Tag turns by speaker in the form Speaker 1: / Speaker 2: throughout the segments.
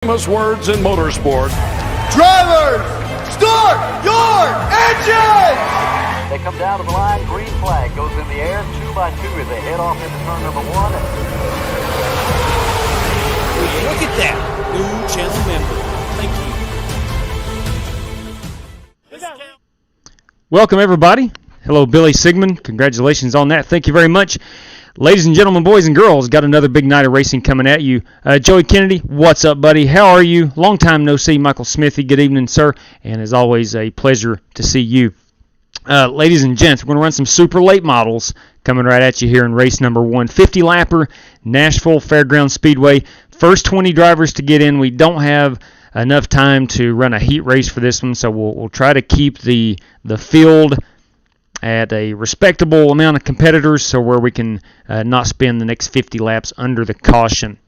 Speaker 1: Famous words in motorsport.
Speaker 2: Drivers, start your engines!
Speaker 3: They come down to the line, green flag goes in the air, 2 by 2 as they head off into turn number 1.
Speaker 4: Look at that, new channel member. Thank you.
Speaker 5: Welcome, everybody. Hello, Billy Sigmund. Congratulations on that. Thank you very much. Ladies and gentlemen, boys and girls, got another big night of racing coming at you. Joey Kennedy, what's up, buddy? How are you? Long time no see. Michael Smithy, good evening, sir. And as always, a pleasure to see you. Ladies and gents, we're going to run some super late models coming right at you here in race number 1. 50-lapper, Nashville Fairgrounds Speedway. First 20 drivers to get in. We don't have enough time to run a heat race for this one, so we'll try to keep the field at a respectable amount of competitors, so where we can not spend the next 50 laps under the caution.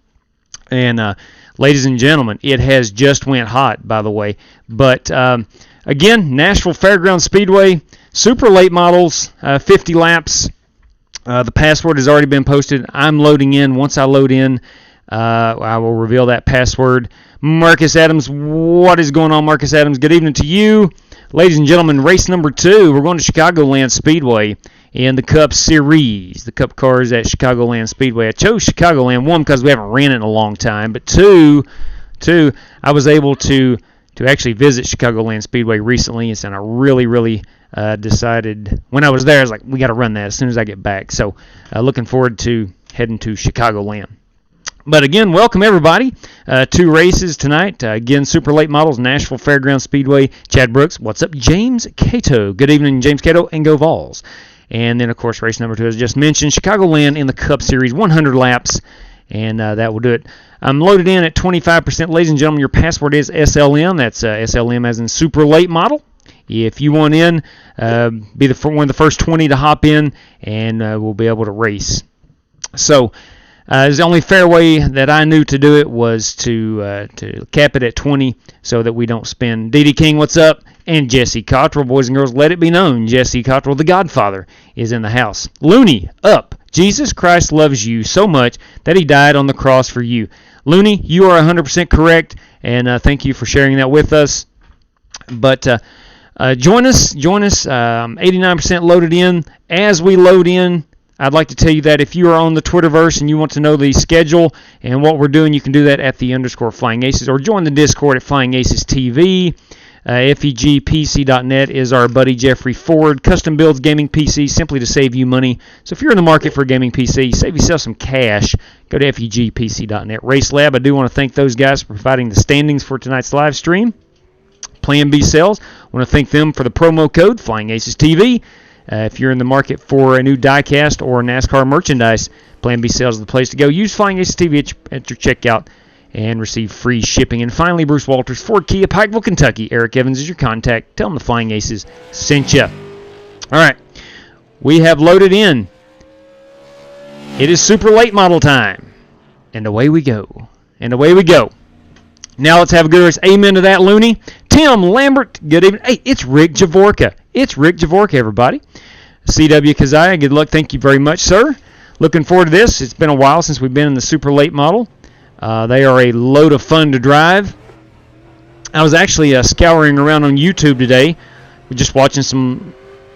Speaker 5: And ladies and gentlemen, it has just went hot, by the way. But again, Nashville Fairgrounds Speedway, super late models, 50 laps. The password has already been posted. I'm loading in. Once I load in, I will reveal that password. Marcus Adams, what is going on, Marcus Adams? Good evening to you. Ladies and gentlemen, race number 2, we're going to Chicagoland Speedway in the Cup Series. The Cup cars at Chicagoland Speedway. I chose Chicagoland, 1, because we haven't ran it in a long time, but 2, I was able to actually visit Chicagoland Speedway recently, and I really decided, when I was there, I was like, we got to run that as soon as I get back. So looking forward to heading to Chicagoland. But again, welcome everybody. 2 races tonight. Again, super late models, Nashville Fairgrounds Speedway. Chad Brooks, what's up? James Cato. Good evening, James Cato, and go Vols. And then, of course, race number 2, as just mentioned, Chicagoland in the Cup Series, 100 laps, and that will do it. I'm loaded in at 25%. Ladies and gentlemen, your password is SLM. That's SLM as in super late model. If you want in, be one of the first 20 to hop in, and we'll be able to race. So, the only fair way that I knew to do it was to cap it at 20 so that we don't spend. D.D. King, what's up? And Jesse Cottrell, boys and girls, let it be known, Jesse Cottrell, the Godfather, is in the house. Looney, up. Jesus Christ loves you so much that he died on the cross for you. Looney, you are 100% correct, and thank you for sharing that with us. But join us. 89% loaded in. As we load in, I'd like to tell you that if you are on the Twitterverse and you want to know the schedule and what we're doing, you can do that at the _Flying Aces, or join the Discord at Flying Aces TV. feg.pc.net is our buddy Jeffrey Ford. Custom builds gaming PCs simply to save you money. So if you're in the market for a gaming PC, save yourself some cash. Go to fegpc.net. RaceLab, I do want to thank those guys for providing the standings for tonight's live stream. Plan B Sales, I want to thank them for the promo code Flying Aces TV. If you're in the market for a new Diecast or NASCAR merchandise, Plan B Sales is the place to go. Use Flying Aces TV at your checkout and receive free shipping. And finally, Bruce Walters, Ford Kia, Pikeville, Kentucky. Eric Evans is your contact. Tell them the Flying Aces sent you. All right, we have loaded in. It is super late model time. And away we go. Now let's have a good race. Amen to that, Looney. Tim Lambert, good evening. Hey, it's Rick Javorka. Everybody. CW Kazaya, good luck. Thank you very much, sir. Looking forward to this. It's been a while since we've been in the super late model. They are a load of fun to drive. I was actually scouring around on YouTube today. We're just watching some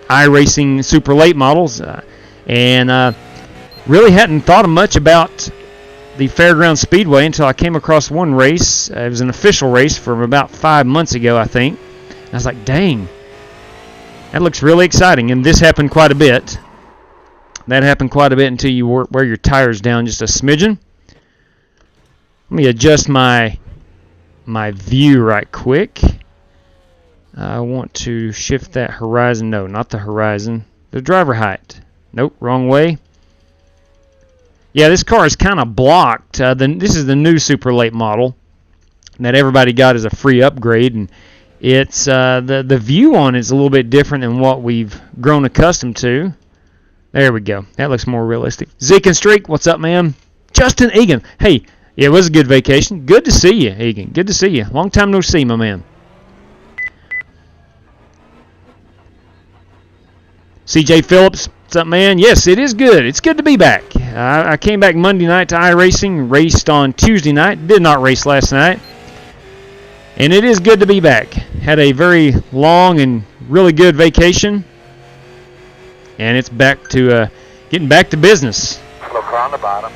Speaker 5: iRacing super late models. And really hadn't thought much about the Fairgrounds Speedway until I came across one race. It was an official race from about 5 months ago, I think. And I was like, dang, that looks really exciting. And this happened quite a bit. That happened quite a bit until you wear your tires down just a smidgen. Let me adjust my view right quick. I want to shift that horizon. No, not the horizon. The driver height. Nope, wrong way. Yeah, this car is kind of blocked. This is the new super late model that everybody got as a free upgrade, and it's the view on it is a little bit different than what we've grown accustomed to. There we go. That looks more realistic. Zeke and Streak, what's up, man? Justin Egan, hey, it was a good vacation. Good to see you, Egan. Good to see you. Long time no see, my man. CJ Phillips, what's up, man? Yes, it is good. It's good to be back. I came back Monday night to iRacing, raced on Tuesday night. Did not race last night. And it is good to be back. Had a very long and really good vacation. And it's back to getting back to business.
Speaker 3: Slow car on the bottom.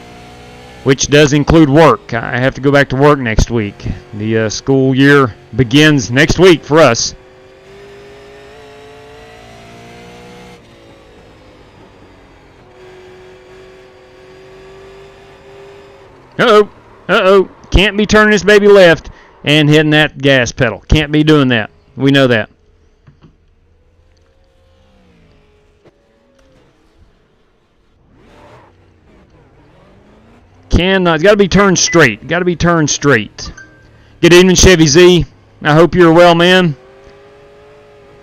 Speaker 5: Which does include work. I have to go back to work next week. The school year begins next week for us. Uh-oh. Uh-oh. Can't be turning this baby left and hitting that gas pedal. Can't be doing that. We know that. It's got to be turned straight. Got to be turned straight. Good evening, Chevy Z. I hope you're well, man.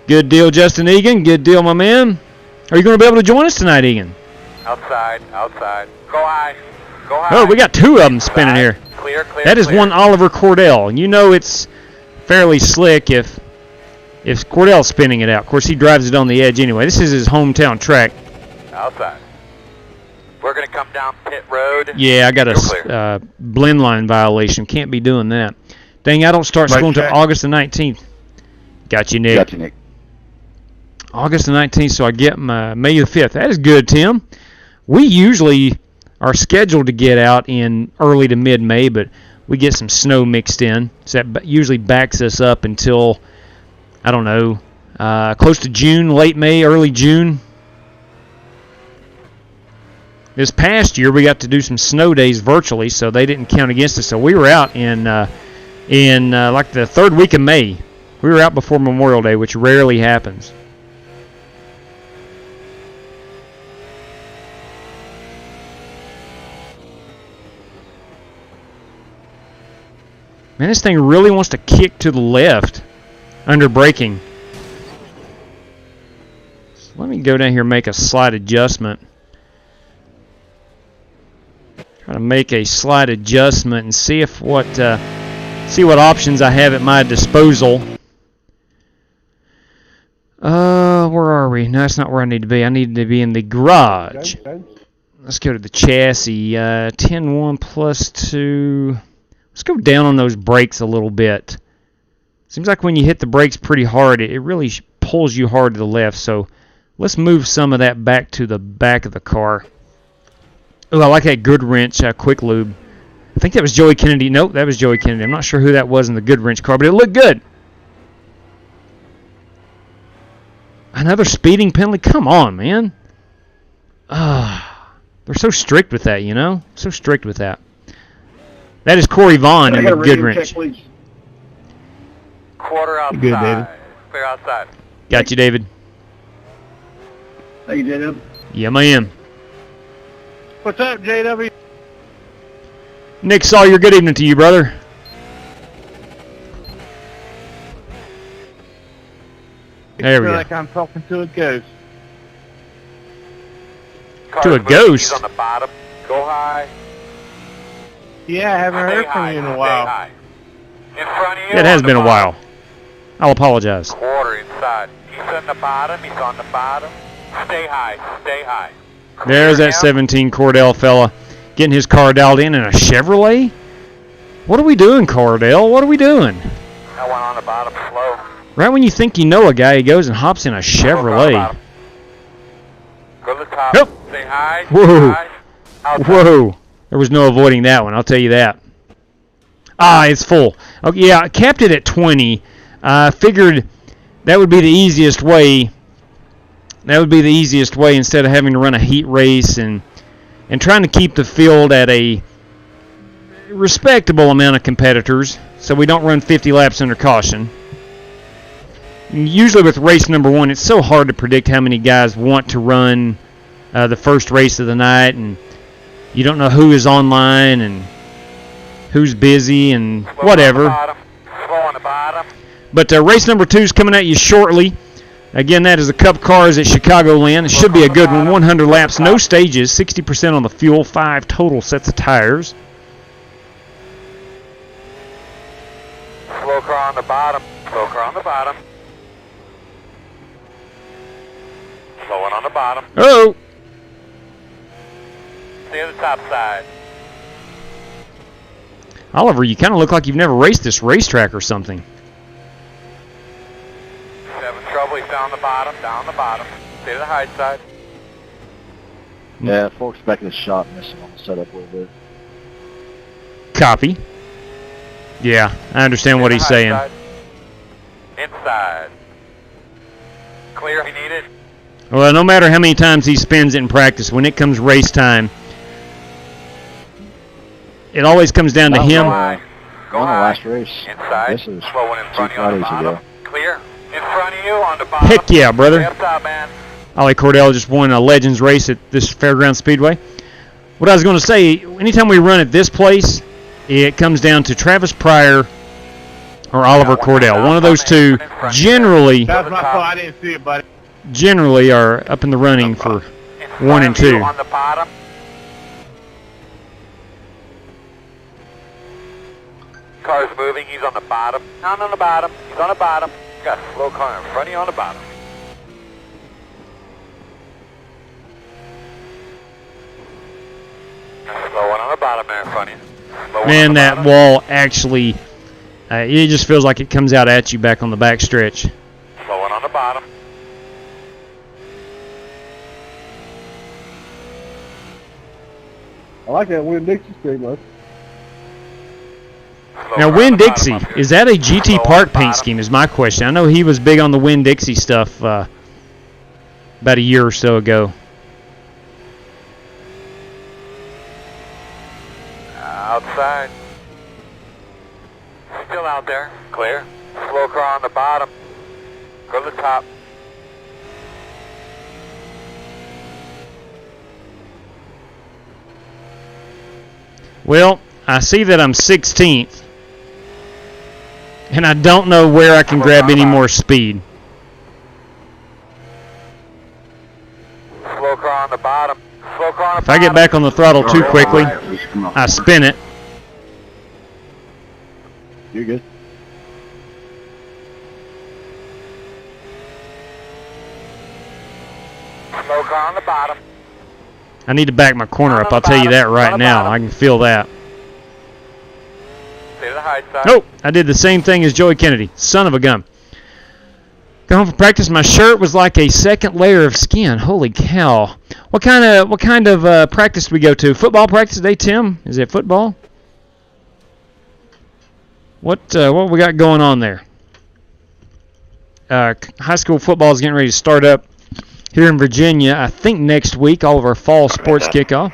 Speaker 5: Good deal, Justin Egan. Good deal, my man. Are you going to be able to join us tonight, Egan?
Speaker 3: Outside. Go high.
Speaker 5: Oh, we got two of them spinning here.
Speaker 3: Clear.
Speaker 5: That is one Oliver Cordell. You know it's fairly slick if Cordell's spinning it out. Of course, he drives it on the edge anyway. This is his hometown track.
Speaker 3: Outside. We're going to come down pit road.
Speaker 5: Yeah, I got a blend line violation. Can't be doing that. Dang, I don't start school until August the 19th. Got you, Nick. August the 19th, so I get my May the 5th. That is good, Tim. We usually are scheduled to get out in early to mid-May, but we get some snow mixed in. So that usually backs us up until, I don't know, close to June, late May, early June. This past year, we got to do some snow days virtually, so they didn't count against us. So we were out in like the third week of May. We were out before Memorial Day, which rarely happens. Man, this thing really wants to kick to the left under braking. So let me go down here and make a slight adjustment. Try to make a slight adjustment and see if what options I have at my disposal. Where are we? No, that's not where I need to be. I need to be in the garage. Let's go to the chassis. 10-1 plus 2. Let's go down on those brakes a little bit. Seems like when you hit the brakes pretty hard, it really pulls you hard to the left. So let's move some of that back to the back of the car. Oh, I like that good wrench quick lube. I think that was Joey Kennedy. Nope, that was Joey Kennedy. I'm not sure who that was in the good wrench car, but it looked good. Another speeding penalty? Come on, man. They're so strict with that, you know? So strict with that. That is Corey Vaughn in the good wrench.
Speaker 3: Quarter outside.
Speaker 2: Good, David.
Speaker 3: Clear outside.
Speaker 5: Got you, David.
Speaker 2: Thank you, JW.
Speaker 5: Yeah, I am.
Speaker 2: What's up, JW?
Speaker 5: Nick Sawyer, good evening to you, brother. There we go.
Speaker 2: Like I'm talking to a ghost.
Speaker 5: To a ghost?
Speaker 3: On the bottom. Go high.
Speaker 2: Yeah, I haven't heard from you in a while.
Speaker 3: In front of you.
Speaker 5: It has been a while. I'll apologize.
Speaker 3: Quarter inside. He's on the bottom. He's on the bottom. Stay high. Stay high.
Speaker 5: There's that 17 Cordell fella getting his car dialed in a Chevrolet. What are we doing, Cordell? What are we doing?
Speaker 3: That one on the bottom slow.
Speaker 5: Right when you think you know a guy, he goes and hops in a Chevrolet.
Speaker 3: Go to the top.
Speaker 5: Yep.
Speaker 3: Stay high.
Speaker 5: Whoa.
Speaker 3: High.
Speaker 5: Whoa. There was no avoiding that one, I'll tell you that. It's full. Okay, yeah, I capped it at 20. Figured that would be the easiest way. That would be the easiest way instead of having to run a heat race and trying to keep the field at a respectable amount of competitors so we don't run 50 laps under caution. Usually with race number 1, it's so hard to predict how many guys want to run the first race of the night, and you don't know who is online and who's busy and whatever.
Speaker 3: Slow on the bottom.
Speaker 5: But race number 2 is coming at you shortly. Again, that is the Cup Cars at Chicagoland. It should be a good one. 100 laps, no stages, 60% on the fuel, 5 total sets of tires.
Speaker 3: Slow car on the bottom. Slow car on the bottom. Slow one on the bottom.
Speaker 5: Oh!
Speaker 3: Stay on the top side.
Speaker 5: Oliver, you kind of look like you've never raced this racetrack or something.
Speaker 6: Having trouble. He's down the bottom. Stay to the high side.
Speaker 7: Yeah, forks back in the shop, missing on the setup a little bit.
Speaker 5: Copy. Yeah, I understand what he's saying.
Speaker 6: Side. Inside. Clear if you need it.
Speaker 5: Well, no matter how many times he spins it in practice, when it comes race time, it always comes down to him.
Speaker 6: Go
Speaker 7: On the
Speaker 6: high.
Speaker 7: last race.
Speaker 6: Inside.
Speaker 7: This is
Speaker 6: Slow one in front of you on the
Speaker 7: 2 Fridays
Speaker 6: bottom.
Speaker 7: ago.
Speaker 6: Clear. In front of you on the bottom.
Speaker 5: Heck yeah, brother.
Speaker 6: Stay up top, man.
Speaker 5: Ollie Cordell just won a Legends race at this Fairground Speedway. What I was going to say, anytime we run at this place, it comes down to Travis Pryor or Oliver Cordell. One of those two generally
Speaker 2: That's my fault. I didn't see it, buddy.
Speaker 5: are up in the running for
Speaker 6: In
Speaker 5: 1 and
Speaker 6: front of you
Speaker 5: 2.
Speaker 6: on the bottom. Car's moving. He's on the bottom. Not on the bottom. He's on the bottom. Got a slow car in front of you on the bottom. Slow one on the bottom there in front of you. Slow one on
Speaker 5: Man,
Speaker 6: the
Speaker 5: that
Speaker 6: bottom.
Speaker 5: wall actually, it just feels like it comes out at you back on the back stretch.
Speaker 6: Slow one on the bottom.
Speaker 7: I like that Winn-Dixie thing, though.
Speaker 6: Slow
Speaker 5: Now,
Speaker 6: one on
Speaker 5: Winn
Speaker 6: the bottom
Speaker 5: Dixie,
Speaker 6: up here.
Speaker 5: is that a GT
Speaker 6: Slow on
Speaker 5: Park
Speaker 6: the
Speaker 5: paint
Speaker 6: bottom.
Speaker 5: scheme is my question. I know he was big on the Winn Dixie stuff about a year or so ago.
Speaker 6: Outside. Still out there. Clear. Slow car on the bottom. Go to the top.
Speaker 5: Well, I see that I'm 16th, and I don't know where I can grab any more speed.
Speaker 6: Slow car on the bottom. Slow car on the
Speaker 5: If I get back on the throttle too quickly, I spin it.
Speaker 7: You're good.
Speaker 6: Slow car on the bottom.
Speaker 5: I need to back my corner up, I'll tell you that right now. I can feel that.
Speaker 6: Stay to the high side.
Speaker 5: Nope, I did the same thing as Joey Kennedy. Son of a gun. Got home from practice. My shirt was like a second layer of skin. Holy cow! What kind of practice do we go to? Football practice today, Tim? Is it football? What we got going on there? High school football is getting ready to start up here in Virginia. I think next week. All of our fall sports kickoff.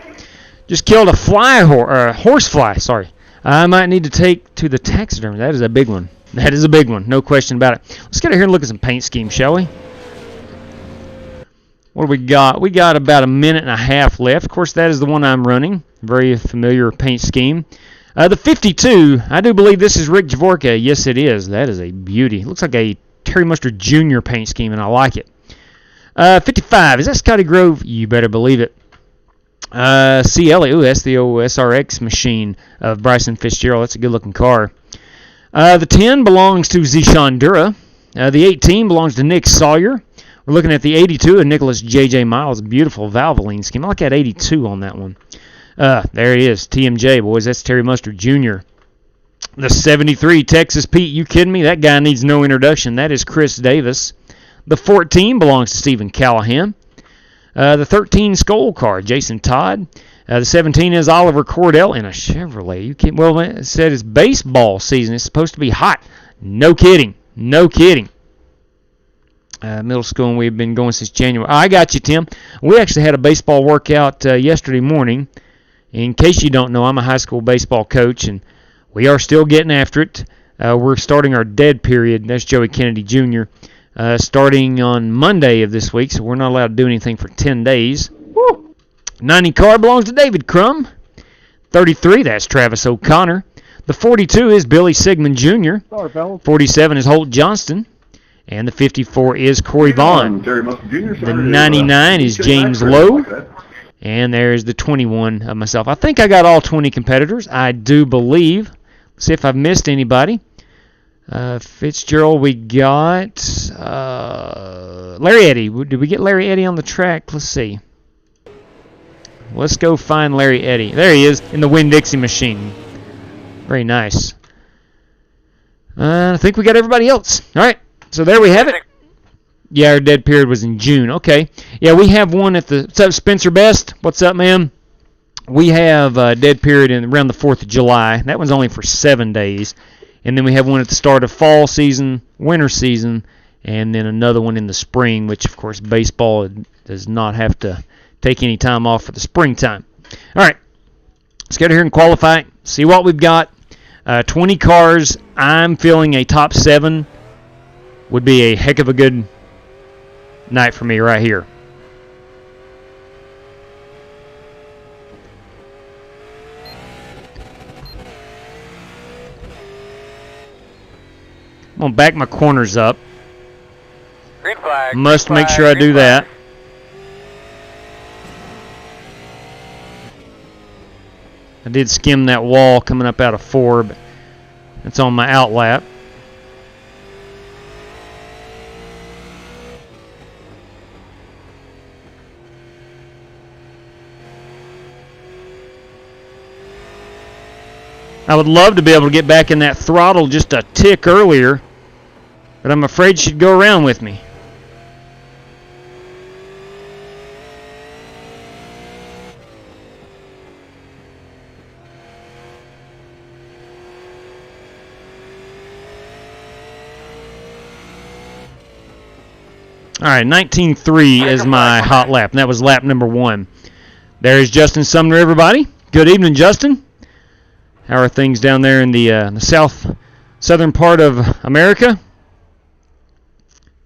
Speaker 5: Just killed a horsefly. Sorry. I might need to take to the taxidermy. That is a big one. That is a big one, no question about it. Let's get out here and look at some paint schemes, shall we? What do we got? We got about a minute and a half left. Of course, that is the one I'm running. Very familiar paint scheme. The 52, I do believe this is Rick Javorka. Yes, it is. That is a beauty. It looks like a Terry Mustard Jr. paint scheme, and I like it. 55, is that Scotty Grove? You better believe it. CL, ooh, that's the old SRX machine of Bryson Fitzgerald. That's a good-looking car. The 10 belongs to Zishan Dura. The 18 belongs to Nick Sawyer. We're looking at the 82 of Nicholas J.J. Miles. Beautiful Valvoline scheme. I like that 82 on that one. There it is. TMJ, boys. That's Terry Mustard Jr. The 73 Texas Pete. You kidding me? That guy needs no introduction. That is Chris Davis. The 14 belongs to Stephen Callahan. The 13 Skull car, Jason Todd. The 17 is Oliver Cordell in a Chevrolet. You kidding? Well, it said it's baseball season. It's supposed to be hot. No kidding. No kidding. Middle school, and we've been going since January. I got you, Tim. We actually had a baseball workout yesterday morning. In case you don't know, I'm a high school baseball coach, and we are still getting after it. We're starting our dead period. That's Joey Kennedy Jr. Starting on Monday of this week, so we're not allowed to do anything for 10 days. Woo! 90 car belongs to David Crum. 33, that's Travis O'Connor. The 42 is Billy Sigmund Jr. 47 is Holt Johnston. And the 54 is Corey Vaughn. The 99 is James Lowe. And there's the 21 of myself. I think I got all 20 competitors. I do believe. Let's see if I've missed anybody. Fitzgerald, we got Larry Eddy. Did we get Larry Eddy on the track? Let's see. Let's go find Larry Eddy. There he is in the Winn-Dixie machine. Very nice. I think we got everybody else. All right, so there we have it. Yeah, our dead period was in June. Okay. Yeah, we have one at the... What's up, Spencer Best? What's up, man? We have a dead period around the 4th of July. That one's only for 7 days. And then we have one at the start of fall season, winter season, and then another one in the spring, which, of course, baseball does not have to take any time off for the springtime. All right. Let's get here and qualify. See what we've got. 20 cars. I'm feeling a top 7 would be a heck of a good night for me right here. I'm going to back my corners up.
Speaker 6: Green flag.
Speaker 5: Must
Speaker 6: green
Speaker 5: make
Speaker 6: flag,
Speaker 5: sure I
Speaker 6: green
Speaker 5: do
Speaker 6: flag.
Speaker 5: that. I did skim that wall coming up out of 4, but it's on my out lap. I would love to be able to get back in that throttle just a tick earlier, but I'm afraid she'd go around with me. All right, 19.3 is my hot lap, and that was lap number 1. There's Justin Sumner, everybody. Good evening, Justin. How are things down there in the southern part of America?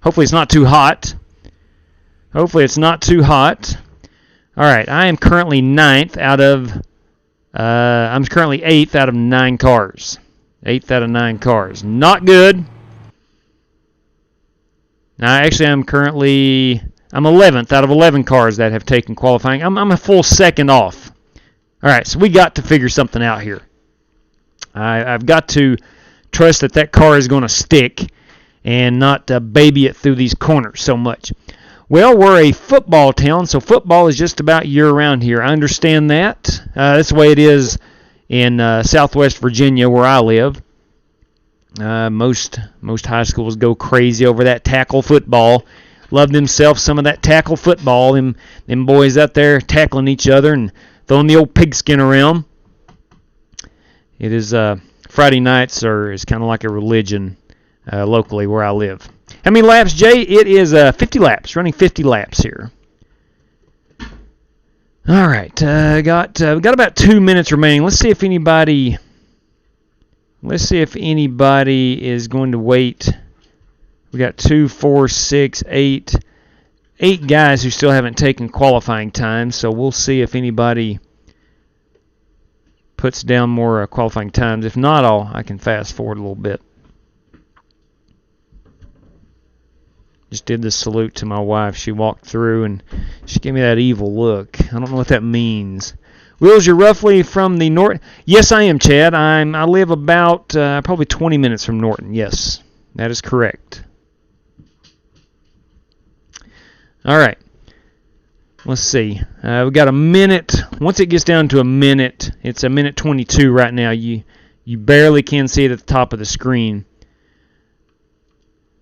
Speaker 5: Hopefully it's not too hot. Hopefully it's not too hot. All right, I am currently 9th out of... I'm currently 8th out of 9 cars. 8th out of 9 cars. Not good. Now, actually, I'm 11th out of 11 cars that have taken qualifying. I'm a full second off. All right, so we got to figure something out here. I've got to trust that car is going to stick and not baby it through these corners so much. Well, we're a football town, so football is just about year-round here. I understand that. That's the way it is in Southwest Virginia where I live. Most high schools go crazy over that tackle football. Love themselves some of that tackle football. Them boys out there tackling each other and throwing the old pigskin around. It is Friday nights is kind of like a religion locally where I live. How many laps, Jay? It is 50 laps. Running 50 laps here. All right, we got about 2 minutes remaining. Let's see if anybody is going to wait. We got 2, 4, 6, 8 guys who still haven't taken qualifying time. So we'll see if anybody puts down more qualifying times. If not, I can fast forward a little bit. Just did the salute to my wife. She walked through and she gave me that evil look. I don't know what that means. Wills, you're roughly from the north. Yes, I am, Chad. I live about probably 20 minutes from Norton. Yes, that is correct. All right. Let's see. We got a minute. Once it gets down to a minute, it's a minute 22 right now. You barely can see it at the top of the screen.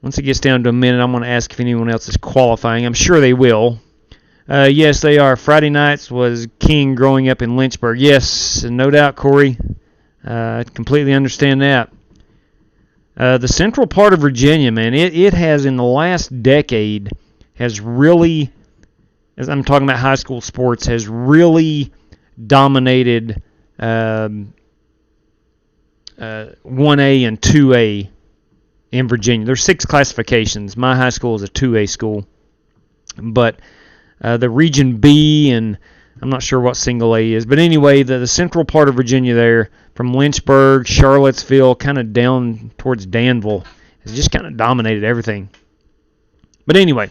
Speaker 5: Once it gets down to a minute, I'm going to ask if anyone else is qualifying. I'm sure they will. Yes, they are. Friday nights was king growing up in Lynchburg. Yes, no doubt, Corey. I completely understand that. The central part of Virginia, man, it has in the last decade has really, as I'm talking about high school sports, has really dominated 1A and 2A in Virginia. There's 6 classifications. My high school is a 2A school. But the Region B, and I'm not sure what single A is. But anyway, the central part of Virginia there, from Lynchburg, Charlottesville, kind of down towards Danville, has just kind of dominated everything. But anyway,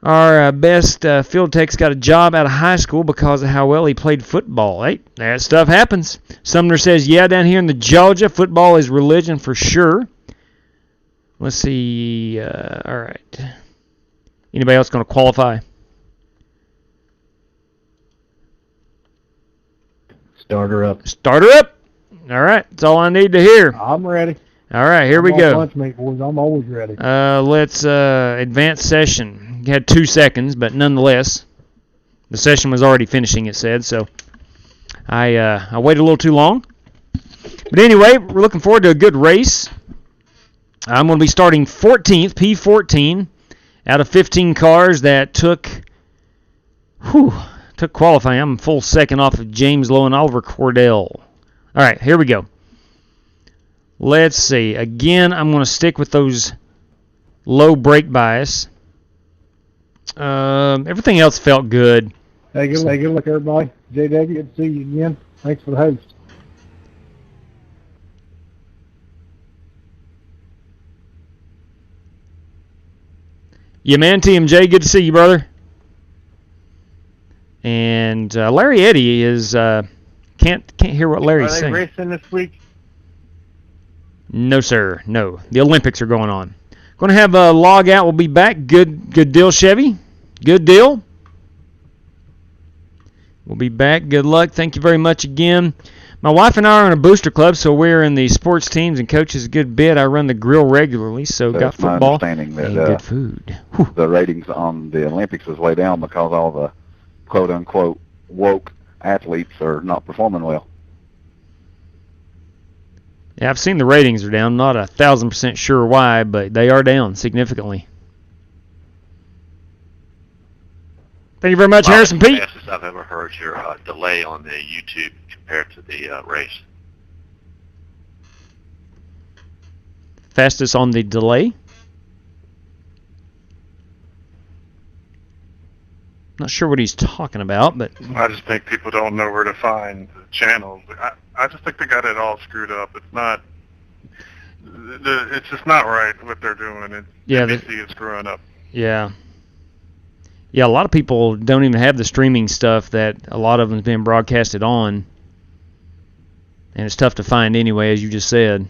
Speaker 5: our best field tech's got a job out of high school because of how well he played football. Hey, that stuff happens. Sumner says, yeah, down here in the Georgia, football is religion for sure. Let's see. All right. Anybody else going to qualify?
Speaker 7: Start her up.
Speaker 5: Start her up. All right, that's all I need to hear.
Speaker 2: I'm ready.
Speaker 5: All right, here we
Speaker 2: I'm on
Speaker 5: go.
Speaker 2: Lunch meat, boys. I'm always ready.
Speaker 5: Let's advance session. You had 2 seconds, but nonetheless, the session was already finishing, it said, so I waited a little too long. But anyway, we're looking forward to a good race. I'm going to be starting 14th, P14, out of 15 cars that took qualifying. I'm full second off of James Lowe and Oliver Cordell. All right, here we go. Let's see. Again, I'm going to stick with those low brake bias. Everything else felt good.
Speaker 2: Hey, good luck, everybody. JW, good to see you again. Thanks for the host.
Speaker 5: Yeah, man, TMJ, good to see you, brother. And Larry Eddy is can't hear what Larry's
Speaker 2: Are they
Speaker 5: saying.
Speaker 2: racing this week?
Speaker 5: No, sir. No. The Olympics are going on. Going to have a log out. We'll be back. Good deal, Chevy. Good deal. We'll be back. Good luck. Thank you very much again. My wife and I are in a booster club, so we're in the sports teams and coaches a good bit. I run the grill regularly, so got
Speaker 8: it's my
Speaker 5: football
Speaker 8: understanding that,
Speaker 5: and good food. Whew.
Speaker 8: the ratings on the Olympics is way down because all the quote-unquote woke athletes are not performing well.
Speaker 5: Yeah, I've seen the ratings are down. Not 1,000% sure why, but they are down significantly. Thank you very much, Harrison Pete.
Speaker 9: That's the fastest I've ever heard your delay on the YouTube compared to the race.
Speaker 5: Fastest on the delay. Not sure what he's talking about, but
Speaker 10: I just think people don't know where to find the channels. I just think they got it all screwed up. It's not. It's just not right what they're doing. NBC is screwing up.
Speaker 5: Yeah. Yeah, a lot of people don't even have the streaming stuff that a lot of them's been broadcasted on. And it's tough to find anyway, as you just said.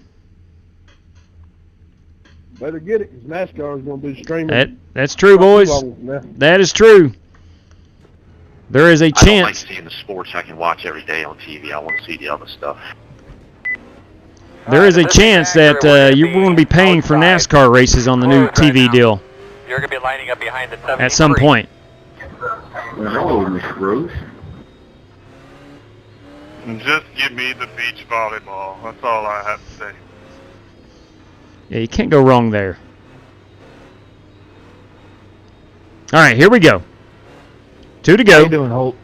Speaker 2: Better get it, because NASCAR is going to do streaming.
Speaker 5: That's true, boys. That is true. There is a
Speaker 9: I don't like
Speaker 5: chance.
Speaker 9: seeing the sports I can watch every day on TV. I want to see the other stuff.
Speaker 5: There is a chance that you're going to be paying for NASCAR races on the new TV deal
Speaker 6: You're going to be lining up behind the 73.
Speaker 5: at some point.
Speaker 7: Well, hello, Mr. Rose.
Speaker 10: And just give me the beach volleyball. That's all I have to say.
Speaker 5: Yeah, you can't go wrong there. All right, here we go. 2 to go.
Speaker 2: How you doing, Holt?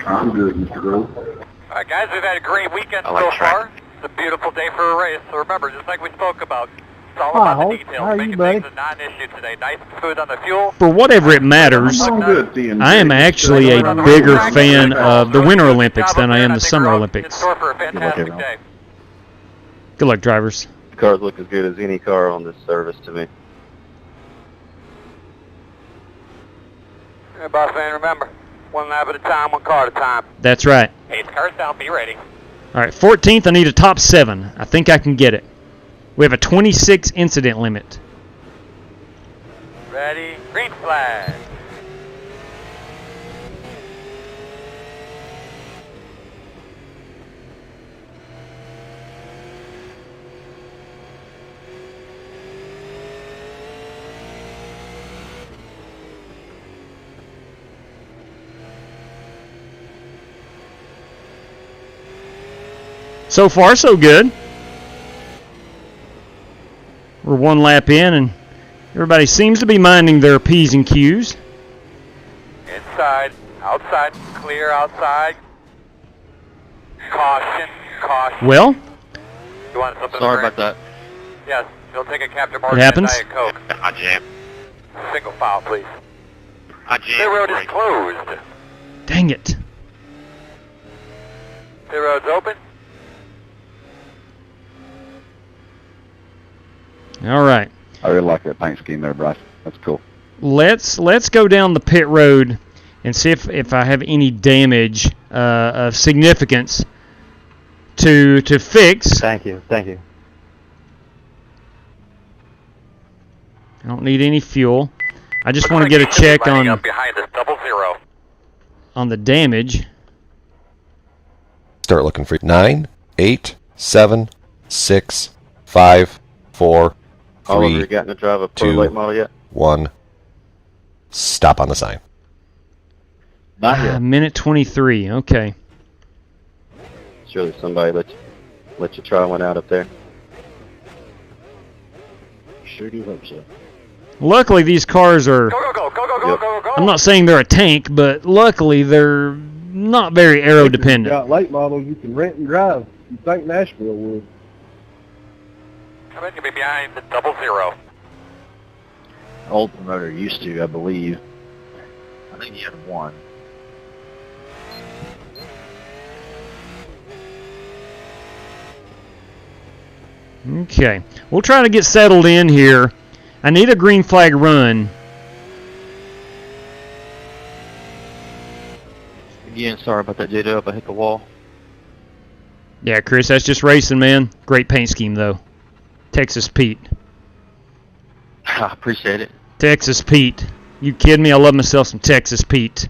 Speaker 7: I'm good, Mr. Rose.
Speaker 6: All right, guys, we've had a great weekend
Speaker 9: I like
Speaker 6: so
Speaker 9: track.
Speaker 6: far. It's a beautiful day for a race. So remember, just like we spoke about, it's all
Speaker 2: Hi,
Speaker 6: about the
Speaker 2: Holt.
Speaker 6: details.
Speaker 2: How are you,
Speaker 6: Making
Speaker 2: buddy?
Speaker 6: things a non-issue today. Nice food on the fuel.
Speaker 5: For whatever it matters,
Speaker 7: I'm good, TMJ.
Speaker 5: I am actually a bigger fan of the Winter Olympics than I am the Summer
Speaker 6: In
Speaker 5: Olympics.
Speaker 6: store for a fantastic
Speaker 8: everyone.
Speaker 6: day.
Speaker 5: Good luck, drivers.
Speaker 11: Cars look as good as any car on this service to me.
Speaker 6: Hey, boss man, remember, one lap at a time, one car at a time.
Speaker 5: That's right.
Speaker 6: Hey, cars down, be ready.
Speaker 5: All right, 14th, I need a top 7. I think I can get it. We have a 26 incident limit.
Speaker 6: Ready, green flag.
Speaker 5: So far, so good. We're 1 lap in, and everybody seems to be minding their P's and Q's.
Speaker 6: Inside, outside, clear outside. Caution, caution.
Speaker 5: Well,
Speaker 6: You want something
Speaker 11: Sorry
Speaker 6: to
Speaker 11: about that.
Speaker 6: Yes, you'll take a Captain
Speaker 5: It
Speaker 6: Morgan
Speaker 5: happens.
Speaker 6: and Diet Coke.
Speaker 9: I jammed.
Speaker 6: Single file, please.
Speaker 9: I
Speaker 6: The
Speaker 9: jammed.
Speaker 6: road is
Speaker 9: Right.
Speaker 6: closed.
Speaker 5: dang it.
Speaker 6: The road's open.
Speaker 5: All right.
Speaker 8: I really like that paint scheme there, Bryce. That's cool.
Speaker 5: Let's go down the pit road and see if I have any damage of significance to fix.
Speaker 11: Thank you.
Speaker 5: I don't need any fuel. I just want to get a check
Speaker 6: Lining
Speaker 5: on.
Speaker 6: up behind us, 00.
Speaker 5: on the damage.
Speaker 12: Start looking for 9, 8, 7, 6, 5, 4,
Speaker 11: Oliver,
Speaker 12: 3,
Speaker 11: you gotten to drive a pro
Speaker 12: 2,
Speaker 11: late model yet?
Speaker 12: 1. Stop on the sign.
Speaker 11: Not yet.
Speaker 5: Minute 23. Okay.
Speaker 11: Surely somebody let you try one out up there. Sure do hope so.
Speaker 5: Luckily, these cars are... I'm not saying they're a tank, but luckily they're not very aero
Speaker 2: You
Speaker 5: dependent.
Speaker 2: got late models you can rent and drive. You think Nashville would.
Speaker 6: Come in, you'll be behind the 00.
Speaker 11: Old promoter used to, I believe. I think he had one.
Speaker 5: Okay. We'll try to get settled in here. I need a green flag run.
Speaker 11: Again, sorry about that, J-Dub. I hit the wall.
Speaker 5: Yeah, Chris, that's just racing, man. Great paint scheme, though. Texas Pete.
Speaker 11: I appreciate it.
Speaker 5: Texas Pete. You kidding me? I love myself some Texas Pete.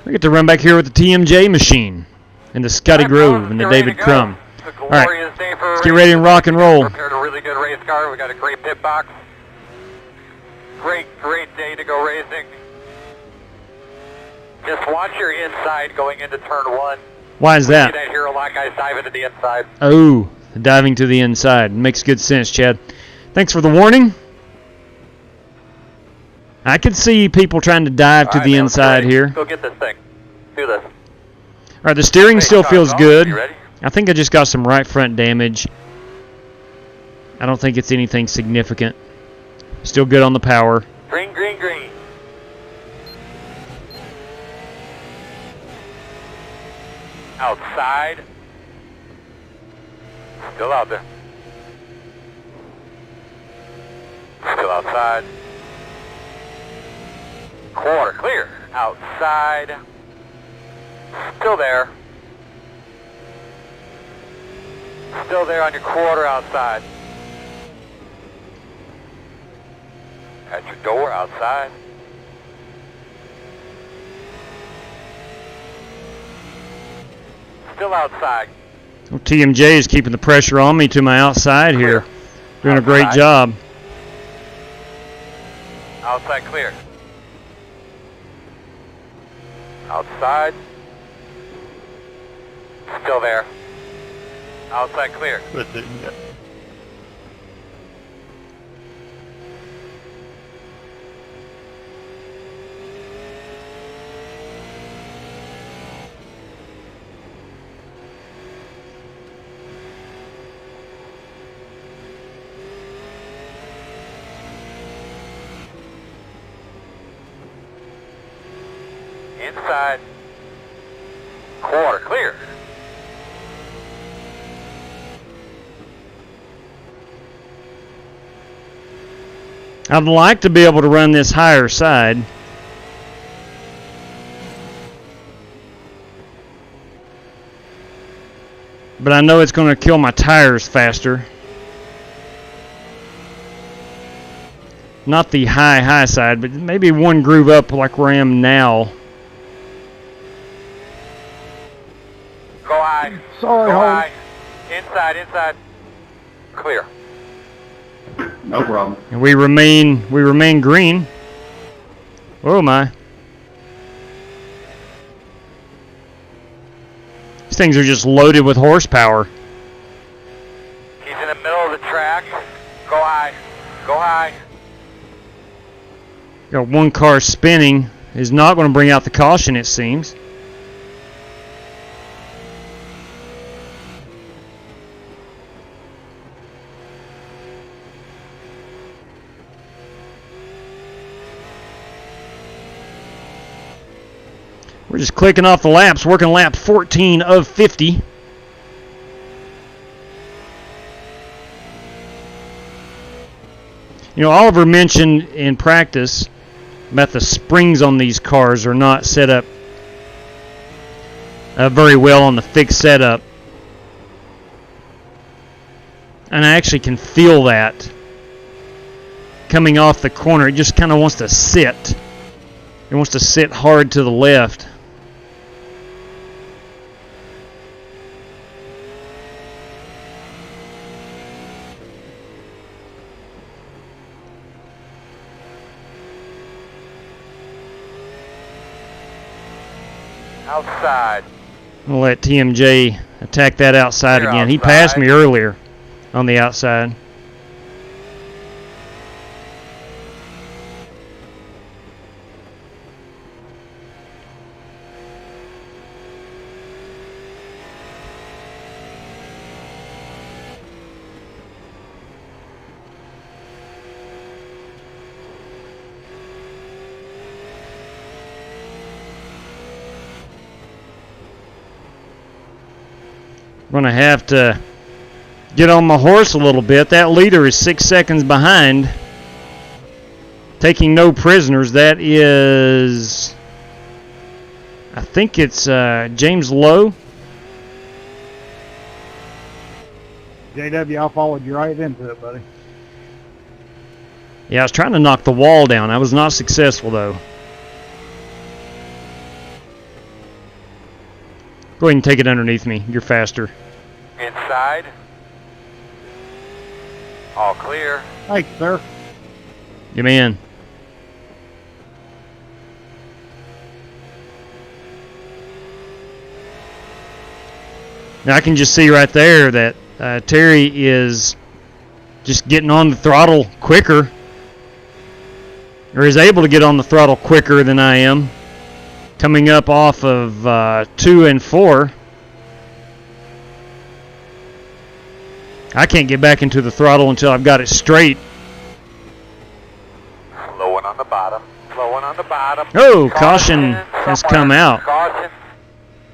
Speaker 5: We get to run back here with the TMJ machine and the Scotty Grove and the David Crum. All right, let's get ready and rock and roll.
Speaker 6: Prepared a really good race car. We got a great pit box. Great day to go racing. Just watch your inside going into turn 1.
Speaker 5: Why is that?
Speaker 6: See that hero lock guys diving to the inside.
Speaker 5: Oh, diving to the inside. Makes good sense, Chad. Thanks for the warning. I could see people trying to dive to the inside here.
Speaker 6: Go get this thing. Do this.
Speaker 5: All right, the steering still feels good.
Speaker 6: You ready?
Speaker 5: I think I just got some right front damage. I don't think it's anything significant. Still good on the power.
Speaker 6: Green, green, green. Outside. Still out there. Still outside. Quarter clear. Outside. Still there. Still there on your quarter outside. At your door outside. Still outside.
Speaker 5: Well, TMJ is keeping the pressure on me to my outside here. Doing a great job.
Speaker 6: Outside clear. Outside. Still there. Outside clear. Inside. Quarter clear.
Speaker 5: I'd like to be able to run this higher side. But I know it's going to kill my tires faster. Not the high side, but maybe one groove up like where I am now.
Speaker 6: Go high.
Speaker 2: Sorry,
Speaker 6: Go
Speaker 2: Holmes.
Speaker 6: high. Inside. Clear.
Speaker 7: No problem.
Speaker 5: And we remain green. Oh my. These things are just loaded with horsepower.
Speaker 6: He's in the middle of the track. Go high. Go high.
Speaker 5: Got one car spinning. Is not going to bring out the caution, it seems. We're just clicking off the laps, working lap 14 of 50. You know, Oliver mentioned in practice about the springs on these cars are not set up very well on the fixed setup. And I actually can feel that coming off the corner. It just kind of wants to sit. It wants to sit hard to the left.
Speaker 6: Outside.
Speaker 5: I'll let TMJ attack that outside again. He passed me earlier on the outside. I'm going to have to get on my horse a little bit. That leader is 6 seconds behind. Taking no prisoners. That is, I think it's James Lowe.
Speaker 2: JW, I followed you right into it, buddy.
Speaker 5: Yeah, I was trying to knock the wall down. I was not successful, though. Go ahead and take it underneath me. You're faster.
Speaker 6: Inside. All clear.
Speaker 2: Thanks, sir.
Speaker 5: Good man. Now I can just see right there that Terry is just getting on the throttle quicker, or is able to get on the throttle quicker than I am. Coming up off of 2 and 4. I can't get back into the throttle until I've got it straight.
Speaker 6: Slow one on the bottom. Slow one on the bottom.
Speaker 5: Oh, caution has come out.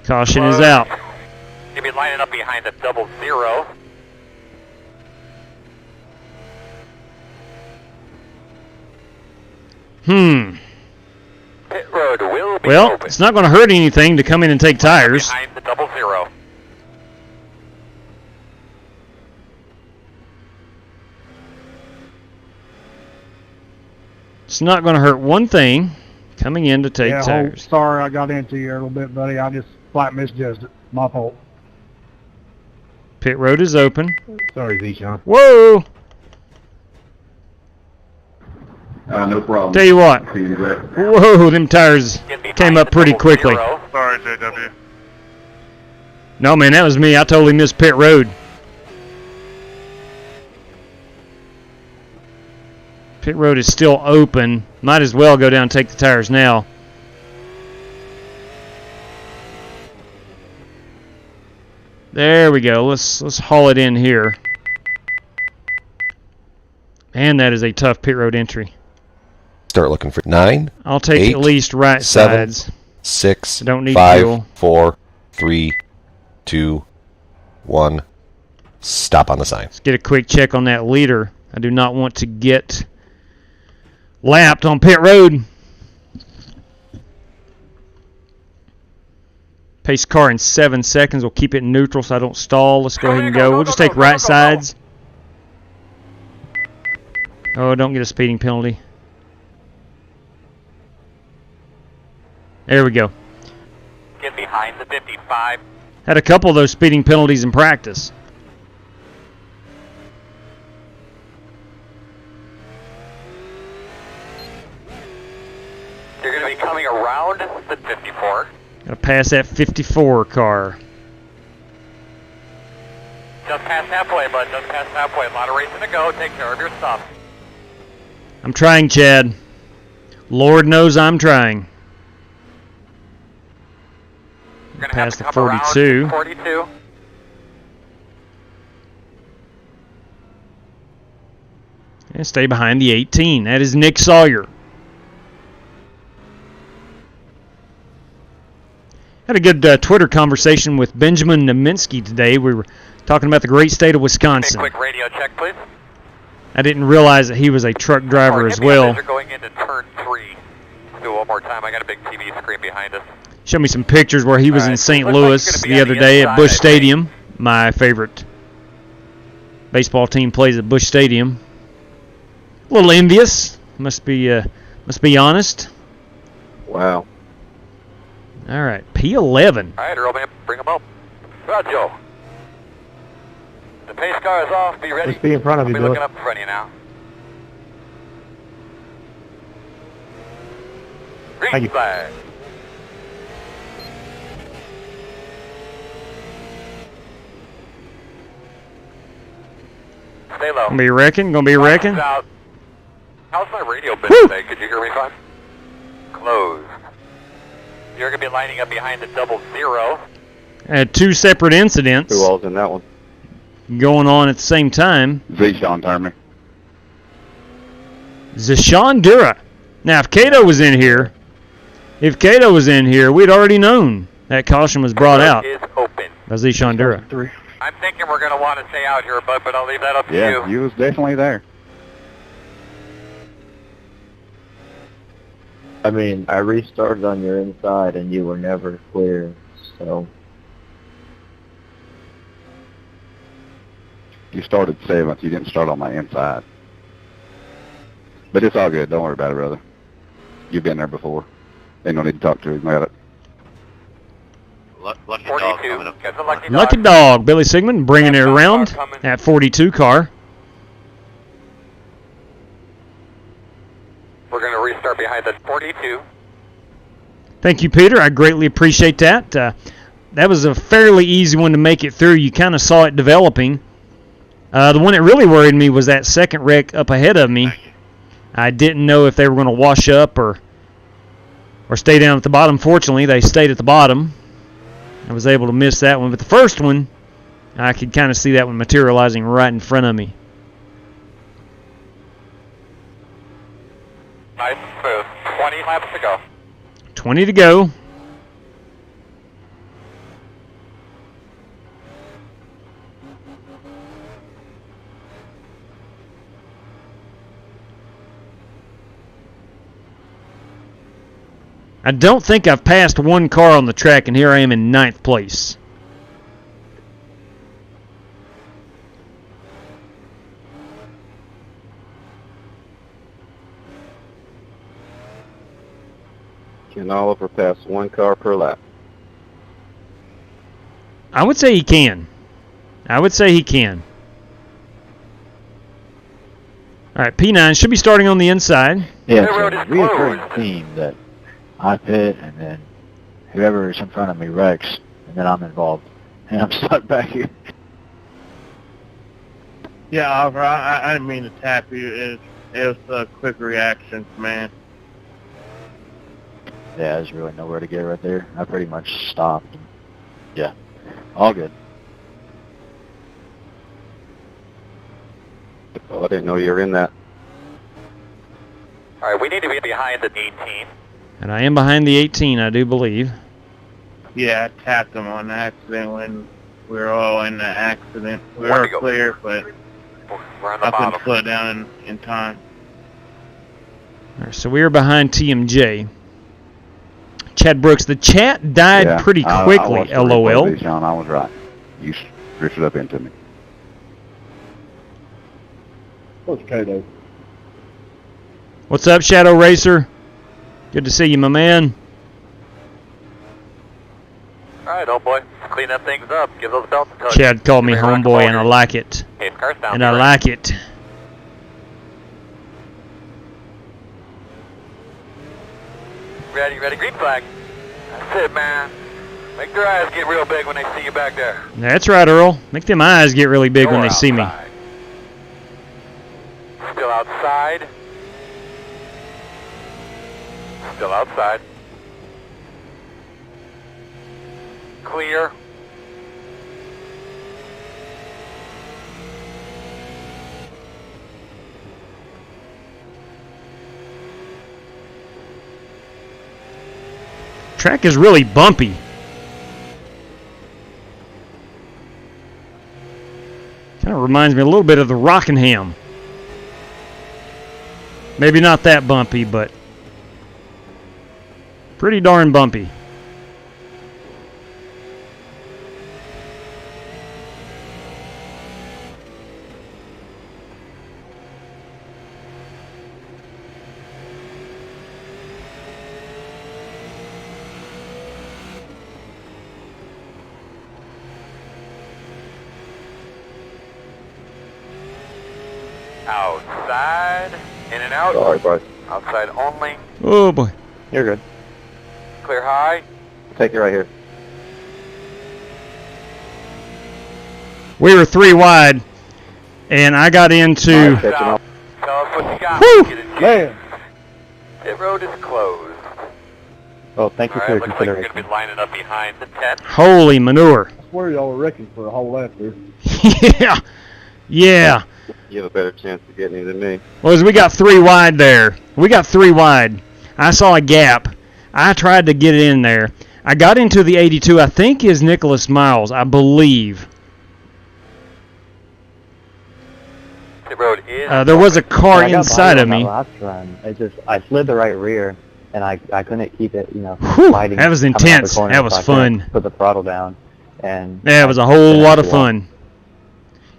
Speaker 5: Caution is out.
Speaker 6: You'll be lining up behind the 00. Pit road will be
Speaker 5: Well,
Speaker 6: open.
Speaker 5: it's not going to hurt anything to come in and take tires.
Speaker 6: Behind the 00.
Speaker 5: It's not going to hurt one thing coming in to take tires.
Speaker 2: Sorry I got into you a little bit, buddy. I just flat misjudged it. My fault.
Speaker 5: Pit road is open.
Speaker 2: Sorry, Z-Sean.
Speaker 5: Whoa!
Speaker 7: No problem.
Speaker 5: Tell you what.
Speaker 7: See you there.
Speaker 5: Whoa, them tires came up pretty quickly.
Speaker 10: Sorry, JW.
Speaker 5: No, man, that was me. I totally missed pit road. Pit road is still open. Might as well go down and take the tires now. There we go. Let's haul it in here. Man, that is a tough pit road entry.
Speaker 12: Start looking for 9.
Speaker 5: I'll take
Speaker 12: 8,
Speaker 5: at least right
Speaker 12: 7,
Speaker 5: sides.
Speaker 12: 6,
Speaker 5: I don't need
Speaker 12: 5,
Speaker 5: fuel.
Speaker 12: 4, 3, 2, 1. Stop on the sign.
Speaker 5: Let's get a quick check on that leader. I do not want to get lapped on pit road. Pace car in 7 seconds. We'll keep it neutral so I don't stall. Let's go ahead and go. We'll just take right sides. Oh, don't get a speeding penalty. There we go.
Speaker 6: Get behind the 55.
Speaker 5: Had a couple of those speeding penalties in practice.
Speaker 6: You're going to be coming around the 54.
Speaker 5: Got to pass that 54 car.
Speaker 6: Just past halfway, bud. Just past halfway. A lot of racing to go. Take care of your stuff.
Speaker 5: I'm trying, Chad. Lord knows I'm trying.
Speaker 6: You're going to have
Speaker 5: Past
Speaker 6: to
Speaker 5: the
Speaker 6: come around
Speaker 5: 42.
Speaker 6: 42.
Speaker 5: And stay behind the 18. That is Nick Sawyer. Had a good Twitter conversation with Benjamin Naminsky today. We were talking about the great state of Wisconsin.
Speaker 6: Quick radio check, please.
Speaker 5: I didn't realize that he was a truck driver as well.
Speaker 6: You're going into turn 3. Do it one more time. I got a big TV screen behind us.
Speaker 5: Showed me some pictures where he was in St. Louis the other day at Busch Stadium. My favorite baseball team plays at Busch Stadium. A little envious. Must be honest.
Speaker 8: Wow.
Speaker 5: All right, P11.
Speaker 6: All right, Earl, man, bring him up. Right, Joe. The pace car is off. Be ready.
Speaker 2: Let's be in front of you,
Speaker 6: Be
Speaker 2: Billy.
Speaker 6: looking up in front of you now. Green
Speaker 2: Thank you.
Speaker 6: flag. Stay low.
Speaker 5: Gonna be wrecking.
Speaker 6: South. How's my radio been today? Could you hear me fine? Closed. You're going to be lining up behind the 00.
Speaker 5: Had two separate incidents
Speaker 8: Who all's in that one?
Speaker 5: going on at the same time.
Speaker 8: Sean Turner.
Speaker 5: Zashawn Dura. Now, if Cato was in here, we'd already known that caution was brought out
Speaker 6: Is open.
Speaker 5: by Zashawn Dura.
Speaker 6: I'm thinking we're going to want to stay out here, but I'll leave that up to
Speaker 8: Yeah,
Speaker 6: you.
Speaker 8: you was definitely there.
Speaker 11: I mean, I restarted on your inside and you were never clear, so...
Speaker 8: You started 7th. You didn't start on my inside. But it's all good. Don't worry about it, brother. You've been there before. Ain't no need to talk to him about it.
Speaker 9: Lucky dog
Speaker 6: 42.
Speaker 9: coming up.
Speaker 6: Got the lucky dog.
Speaker 5: Lucky dog, Billy Sigmund bringing it around at 42 car.
Speaker 6: We're going to restart behind the 42.
Speaker 5: Thank you, Peter. I greatly appreciate that. That was a fairly easy one to make it through. You kind of saw it developing. The one that really worried me was that second wreck up ahead of me. I didn't know if they were going to wash up or stay down at the bottom. Fortunately, they stayed at the bottom. I was able to miss that one. But the first one, I could kind of see that one materializing right in front of me.
Speaker 6: Nice move. 20 laps to go.
Speaker 5: 20 to go. I don't think I've passed one car on the track, and here I am in 9th place.
Speaker 8: Can Oliver pass one car per lap?
Speaker 5: I would say he can. All right, P9 should be starting on the inside.
Speaker 11: Yeah,
Speaker 6: The
Speaker 11: it's
Speaker 6: road
Speaker 11: a
Speaker 6: is
Speaker 11: reoccurring
Speaker 6: closed.
Speaker 11: theme that I pit and then whoever is in front of me wrecks and then I'm involved. And I'm stuck back here.
Speaker 10: Yeah, Oliver, I didn't mean to tap you. It was a quick reaction, man.
Speaker 11: Yeah, there's really nowhere to get right there. I pretty much stopped. Yeah, all good.
Speaker 8: Oh, I didn't know you were in that.
Speaker 6: All right, we need to be behind the 18.
Speaker 5: And I am behind the 18, I do believe.
Speaker 10: Yeah, I tapped him on accident when we were all in the accident. We
Speaker 6: Where'd
Speaker 10: were
Speaker 6: we go?
Speaker 10: clear, but
Speaker 6: We're on the
Speaker 10: I couldn't
Speaker 6: bottom.
Speaker 10: slow down in time.
Speaker 5: All right, so we are behind TMJ. Chad Brooks, the chat died
Speaker 8: Yeah,
Speaker 5: pretty
Speaker 8: I
Speaker 5: quickly,
Speaker 8: watched the replay
Speaker 5: LOL.
Speaker 8: of these, Sean. I was right. You drifted up into me.
Speaker 2: What's Cato?
Speaker 5: What's up, Shadow Racer? Good to see you, my man.
Speaker 6: All right, old boy. Clean up things up. Give those belts a touch.
Speaker 5: Chad called me
Speaker 6: Give around the
Speaker 5: homeboy, and I
Speaker 6: corner.
Speaker 5: like it.
Speaker 6: Okay, the car's down.
Speaker 5: And I
Speaker 6: Right.
Speaker 5: like it.
Speaker 6: Ready, green flag. That's it, man. Make their eyes get real big when they see you back there.
Speaker 5: That's right, Earl. Make them eyes get really big when
Speaker 6: You're
Speaker 5: they see me.
Speaker 6: outside. Still outside. Still outside. Clear.
Speaker 5: Track is really bumpy. Kind of reminds me a little bit of the Rockingham. Maybe not that bumpy, but pretty darn bumpy.
Speaker 6: Outside. In and out.
Speaker 8: Sorry, bud.
Speaker 6: Outside only.
Speaker 5: Oh boy.
Speaker 8: You're good.
Speaker 6: Clear high.
Speaker 8: Take it right here.
Speaker 5: We were 3 wide, and I got into.
Speaker 8: Catching up.
Speaker 6: Tell us what you got.
Speaker 5: Woo!
Speaker 6: Get it,
Speaker 2: Man,
Speaker 6: Pit road is closed.
Speaker 11: Well, thank you
Speaker 6: All
Speaker 11: for
Speaker 6: right,
Speaker 11: your
Speaker 6: looks like you're
Speaker 11: consideration.
Speaker 6: going to be lining up behind the tent.
Speaker 5: Holy manure.
Speaker 2: I swear y'all were wrecking for a whole lap there.
Speaker 5: Yeah. Yeah.
Speaker 8: You have a better chance of getting it than me.
Speaker 5: Well, as we got 3 wide there. We got 3 wide. I saw a gap. I tried to get it in there. I got into the 82. I think is Nicholas Miles, I believe.
Speaker 6: Pit road is
Speaker 5: There was a car
Speaker 11: I got
Speaker 5: inside
Speaker 11: bodied
Speaker 5: of
Speaker 11: on that
Speaker 5: me.
Speaker 11: last run. I slid the right rear, and I couldn't keep it,
Speaker 5: Whew,
Speaker 11: sliding.
Speaker 5: that was
Speaker 11: coming out the
Speaker 5: intense.
Speaker 11: corner,
Speaker 5: That was
Speaker 11: so I couldn't
Speaker 5: fun.
Speaker 11: Put the throttle down, and
Speaker 5: Yeah, it was a whole lot of fun.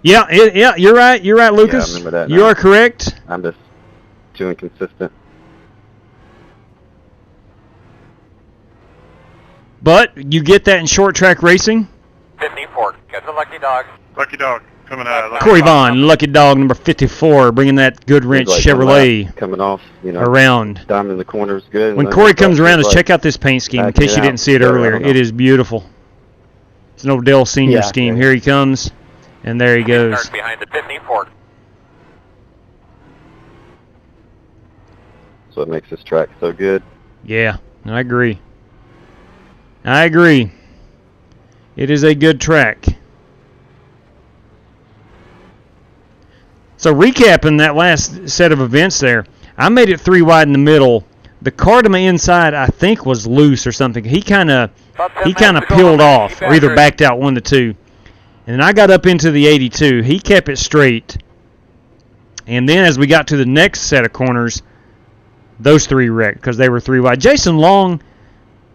Speaker 5: Yeah, yeah, you're right. You're right, Lucas.
Speaker 8: remember that
Speaker 5: You
Speaker 8: now.
Speaker 5: are correct.
Speaker 8: I'm just too inconsistent.
Speaker 5: But you get that in short track racing.
Speaker 6: 54. Catch a lucky dog.
Speaker 10: Lucky dog coming out.
Speaker 5: Corey Vaughn, lucky dog number 54, bringing that good wrench
Speaker 8: Like
Speaker 5: Chevrolet
Speaker 8: coming off,
Speaker 5: around.
Speaker 8: Diamond in the corner is good.
Speaker 5: When
Speaker 8: and
Speaker 5: Corey
Speaker 8: then
Speaker 5: comes around,
Speaker 8: like,
Speaker 5: check out this paint scheme in
Speaker 8: backing
Speaker 5: case
Speaker 8: it
Speaker 5: you
Speaker 8: out.
Speaker 5: didn't see it
Speaker 8: Yeah, I
Speaker 5: earlier.
Speaker 8: don't know.
Speaker 5: It is beautiful. It's an Odell Senior
Speaker 11: Yeah,
Speaker 5: scheme.
Speaker 11: yeah.
Speaker 5: Here he comes, and there he goes.
Speaker 6: Start behind the 54.
Speaker 8: So it makes this track so good.
Speaker 5: Yeah, I agree. I agree. It is a good track. So recapping that last set of events there, I made it 3 wide in the middle. The car to my inside, I think, was loose or something. He kind of peeled off, or either backed out 1 to 2. And then I got up into the 82. He kept it straight. And then as we got to the next set of corners, those 3 wrecked because they were 3 wide. Jason Long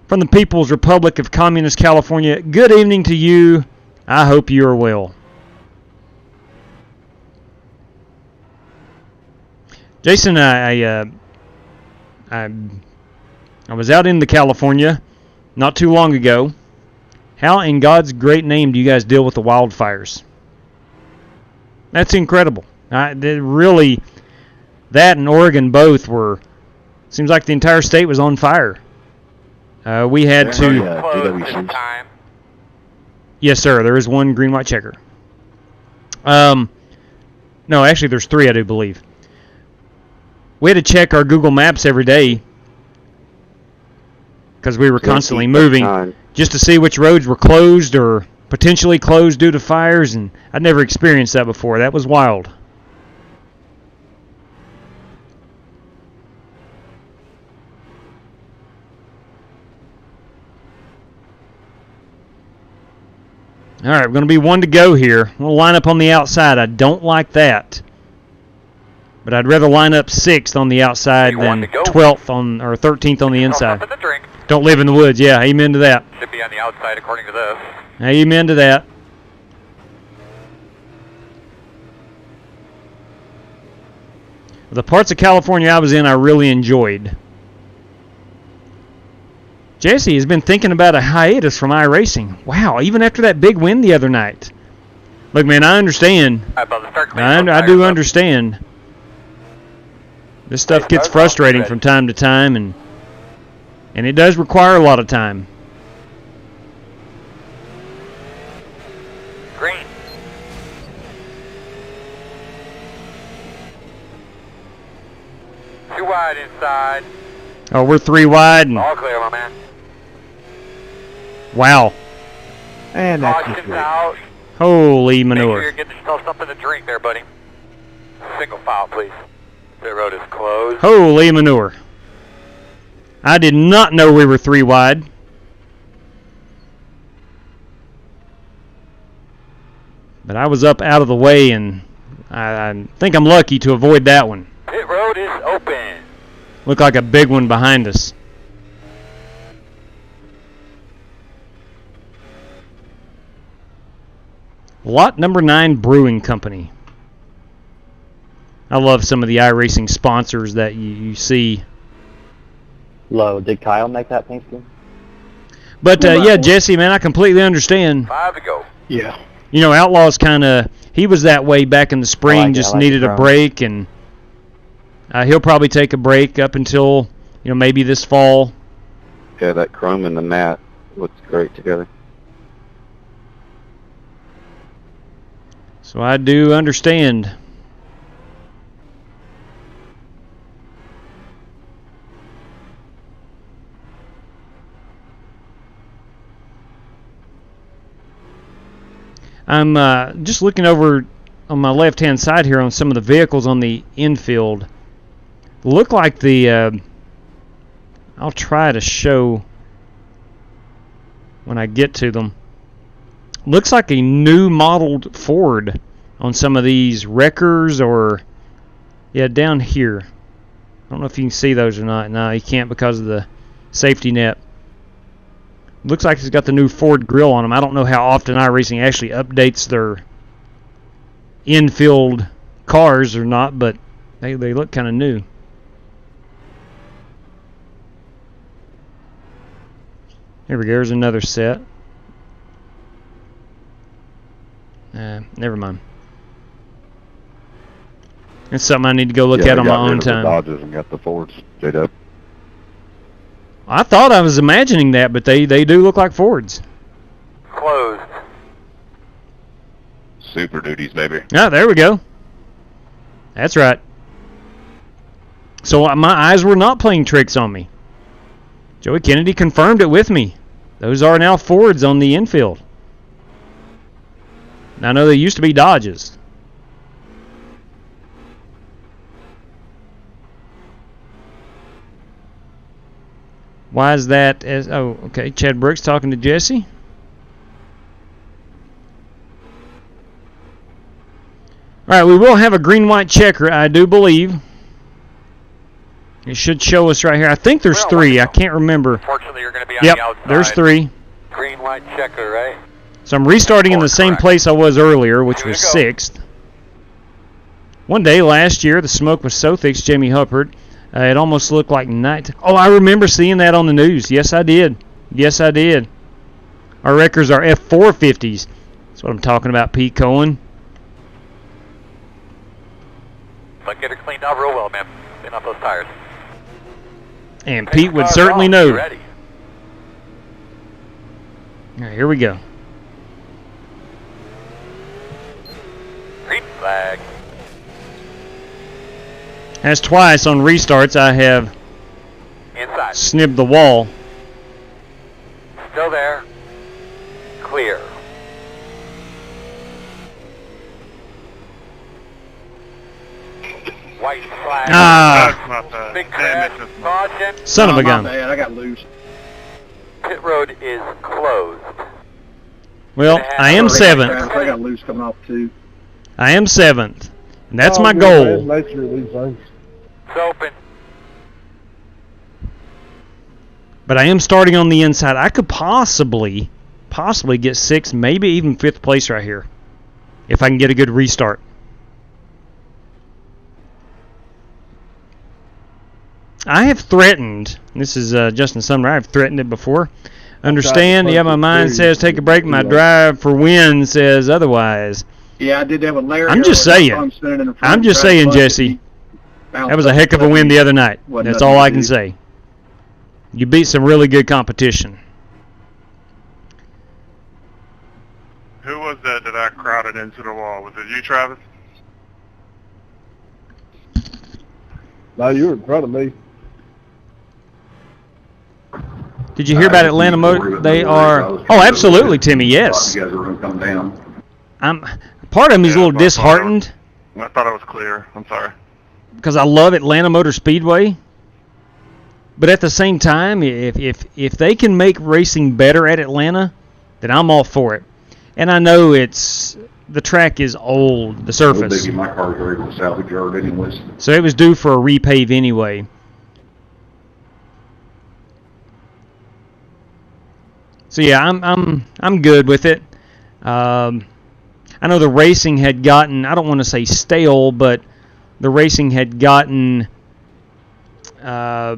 Speaker 5: from the People's Republic of Communist California, good evening to you. I hope you are well. Jason, I was out in California not too long ago. How in God's great name do you guys deal with the wildfires? That's incredible. Really, that and Oregon both were. Seems like the entire state was on fire. We had to.
Speaker 8: DWCs.
Speaker 5: Yes, sir. There is 1 green-white checker. No, actually, there's 3, I do believe. We had to check our Google Maps every day because we were constantly moving just to see which roads were closed or potentially closed due to fires, and I'd never experienced that before. That was wild. All right, we're going to be 1 to go here. We'll line up on the outside. I don't like that. But I'd rather line up 6th on the outside than 12th on or 13th on the inside. Don't live in the woods. Yeah, amen to that.
Speaker 6: Should be on the outside according to this.
Speaker 5: Amen to that. The parts of California I was in, I really enjoyed. Jesse has been thinking about a hiatus from iRacing. Wow, even after that big win the other night. Look, man, I understand. I do understand. This stuff gets frustrating from time to time, and it does require a lot of time.
Speaker 6: Green. Too wide inside.
Speaker 5: Oh, we're 3 wide. And
Speaker 6: All clear, my man.
Speaker 5: wow.
Speaker 11: And that's
Speaker 6: Caution's out.
Speaker 5: Holy
Speaker 6: Make sure
Speaker 5: manure.
Speaker 6: you're getting yourself something to drink there, buddy. Single file, please. The road is closed.
Speaker 5: Holy manure. I did not know we were 3 wide. But I was up out of the way, and I think I'm lucky to avoid that one.
Speaker 6: Pit road is open.
Speaker 5: Looked like a big one behind us. Lot number 9 Brewing Company. I love some of the iRacing sponsors that you see.
Speaker 11: low. Did Kyle make that paint scheme?
Speaker 5: But yeah, Jesse, man, I completely understand.
Speaker 6: 5 to go.
Speaker 2: Yeah.
Speaker 5: You know, Outlaw's kind of he was that way back in the spring, just needed a break, and he'll probably take a break up until, maybe this fall.
Speaker 8: Yeah, that chrome and the matte looks great together.
Speaker 5: So I do understand. I'm just looking over on my left-hand side here on some of the vehicles on the infield. Look like the... I'll try to show when I get to them. Looks like a new modeled Ford on some of these wreckers, or... Yeah, down here. I don't know if you can see those or not. No, you can't because of the safety net. Looks like it's got the new Ford grill on them. I don't know how often iRacing actually updates their infield cars or not, but they look kind of new. Here we go. There's another set. Never mind. It's something I need to go look at on my own time.
Speaker 8: The Dodges and got the Fords, J-Dub.
Speaker 5: I thought I was imagining that, but they do look like Fords.
Speaker 6: Closed.
Speaker 8: Super Duties, baby.
Speaker 5: Ah, there we go. That's right. So my eyes were not playing tricks on me. Joey Kennedy confirmed it with me. Those are now Fords on the infield. Now, I know they used to be Dodges. Why is that? Oh, okay. Chad Brooks talking to Jesse. All right, we will have a green-white checker, I do believe. It should show us right here. I think there's three. I can't remember.
Speaker 6: Unfortunately, you're going to be on the outside.
Speaker 5: There's three.
Speaker 6: Green, white checker, right?
Speaker 5: So I'm restarting in the same place I was earlier, which was 6th. One day last year, the smoke was so thick, Jamie Huppert, it almost looked like night. Oh, I remember seeing that on the news. Yes, I did. Yes, I did. Our wreckers are F450s. That's what I'm talking about, Pete Cohen.
Speaker 6: But get her cleaned out real well, man. Clean up those tires.
Speaker 5: And Pete would certainly know. All right, here we go.
Speaker 6: Green flag.
Speaker 5: That's twice on restarts I have snibbed the wall.
Speaker 6: Still there. Clear. White flag.
Speaker 5: Ah!
Speaker 6: Big crash. Caution.
Speaker 5: Son of a gun.
Speaker 2: Man, I got loose.
Speaker 6: Pit road is closed.
Speaker 5: Well, I am 7th.
Speaker 2: I got loose coming off too.
Speaker 5: I am 7th. And that's my goal.
Speaker 6: It's open.
Speaker 5: But I am starting on the inside. I could possibly get 6th, maybe even 5th place right here, if I can get a good restart. I have threatened, this is Justin Sumner, I have threatened it before. Understand? Yeah, my mind says take a break. My drive for win says otherwise.
Speaker 2: Yeah, I did that with Larry.
Speaker 5: I'm just saying. I'm just saying, Jesse. That was a heck of a win the other night. That's all I can say. You beat some really good competition.
Speaker 10: Who was that I crowded into the wall? Was it you, Travis?
Speaker 2: No, you were in front of me.
Speaker 5: Did you hear about Atlanta Motor? They are. Oh, absolutely, Timmy. Yes.
Speaker 7: You guys were going to come down.
Speaker 5: Part of me is a little disheartened.
Speaker 10: I thought it was clear. I'm sorry.
Speaker 5: Because I love Atlanta Motor Speedway. But at the same time, if they can make racing better at Atlanta, then I'm all for it. And I know the track is old, the surface.
Speaker 7: My cars were able to salvage yard anyways.
Speaker 5: So it was due for a repave anyway. So yeah, I'm good with it. I know the racing had gotten, I don't want to say stale, but the racing had gotten, I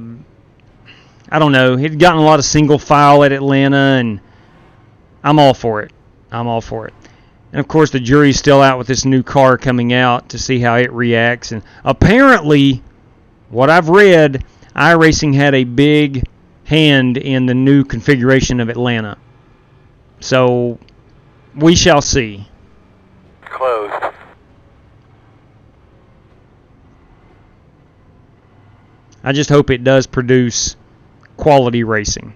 Speaker 5: don't know, it had gotten a lot of single file at Atlanta, and I'm all for it. I'm all for it. And, of course, the jury's still out with this new car coming out to see how it reacts. And apparently, what I've read, iRacing had a big hand in the new configuration of Atlanta. So, we shall see.
Speaker 6: Closed.
Speaker 5: I just hope it does produce quality racing.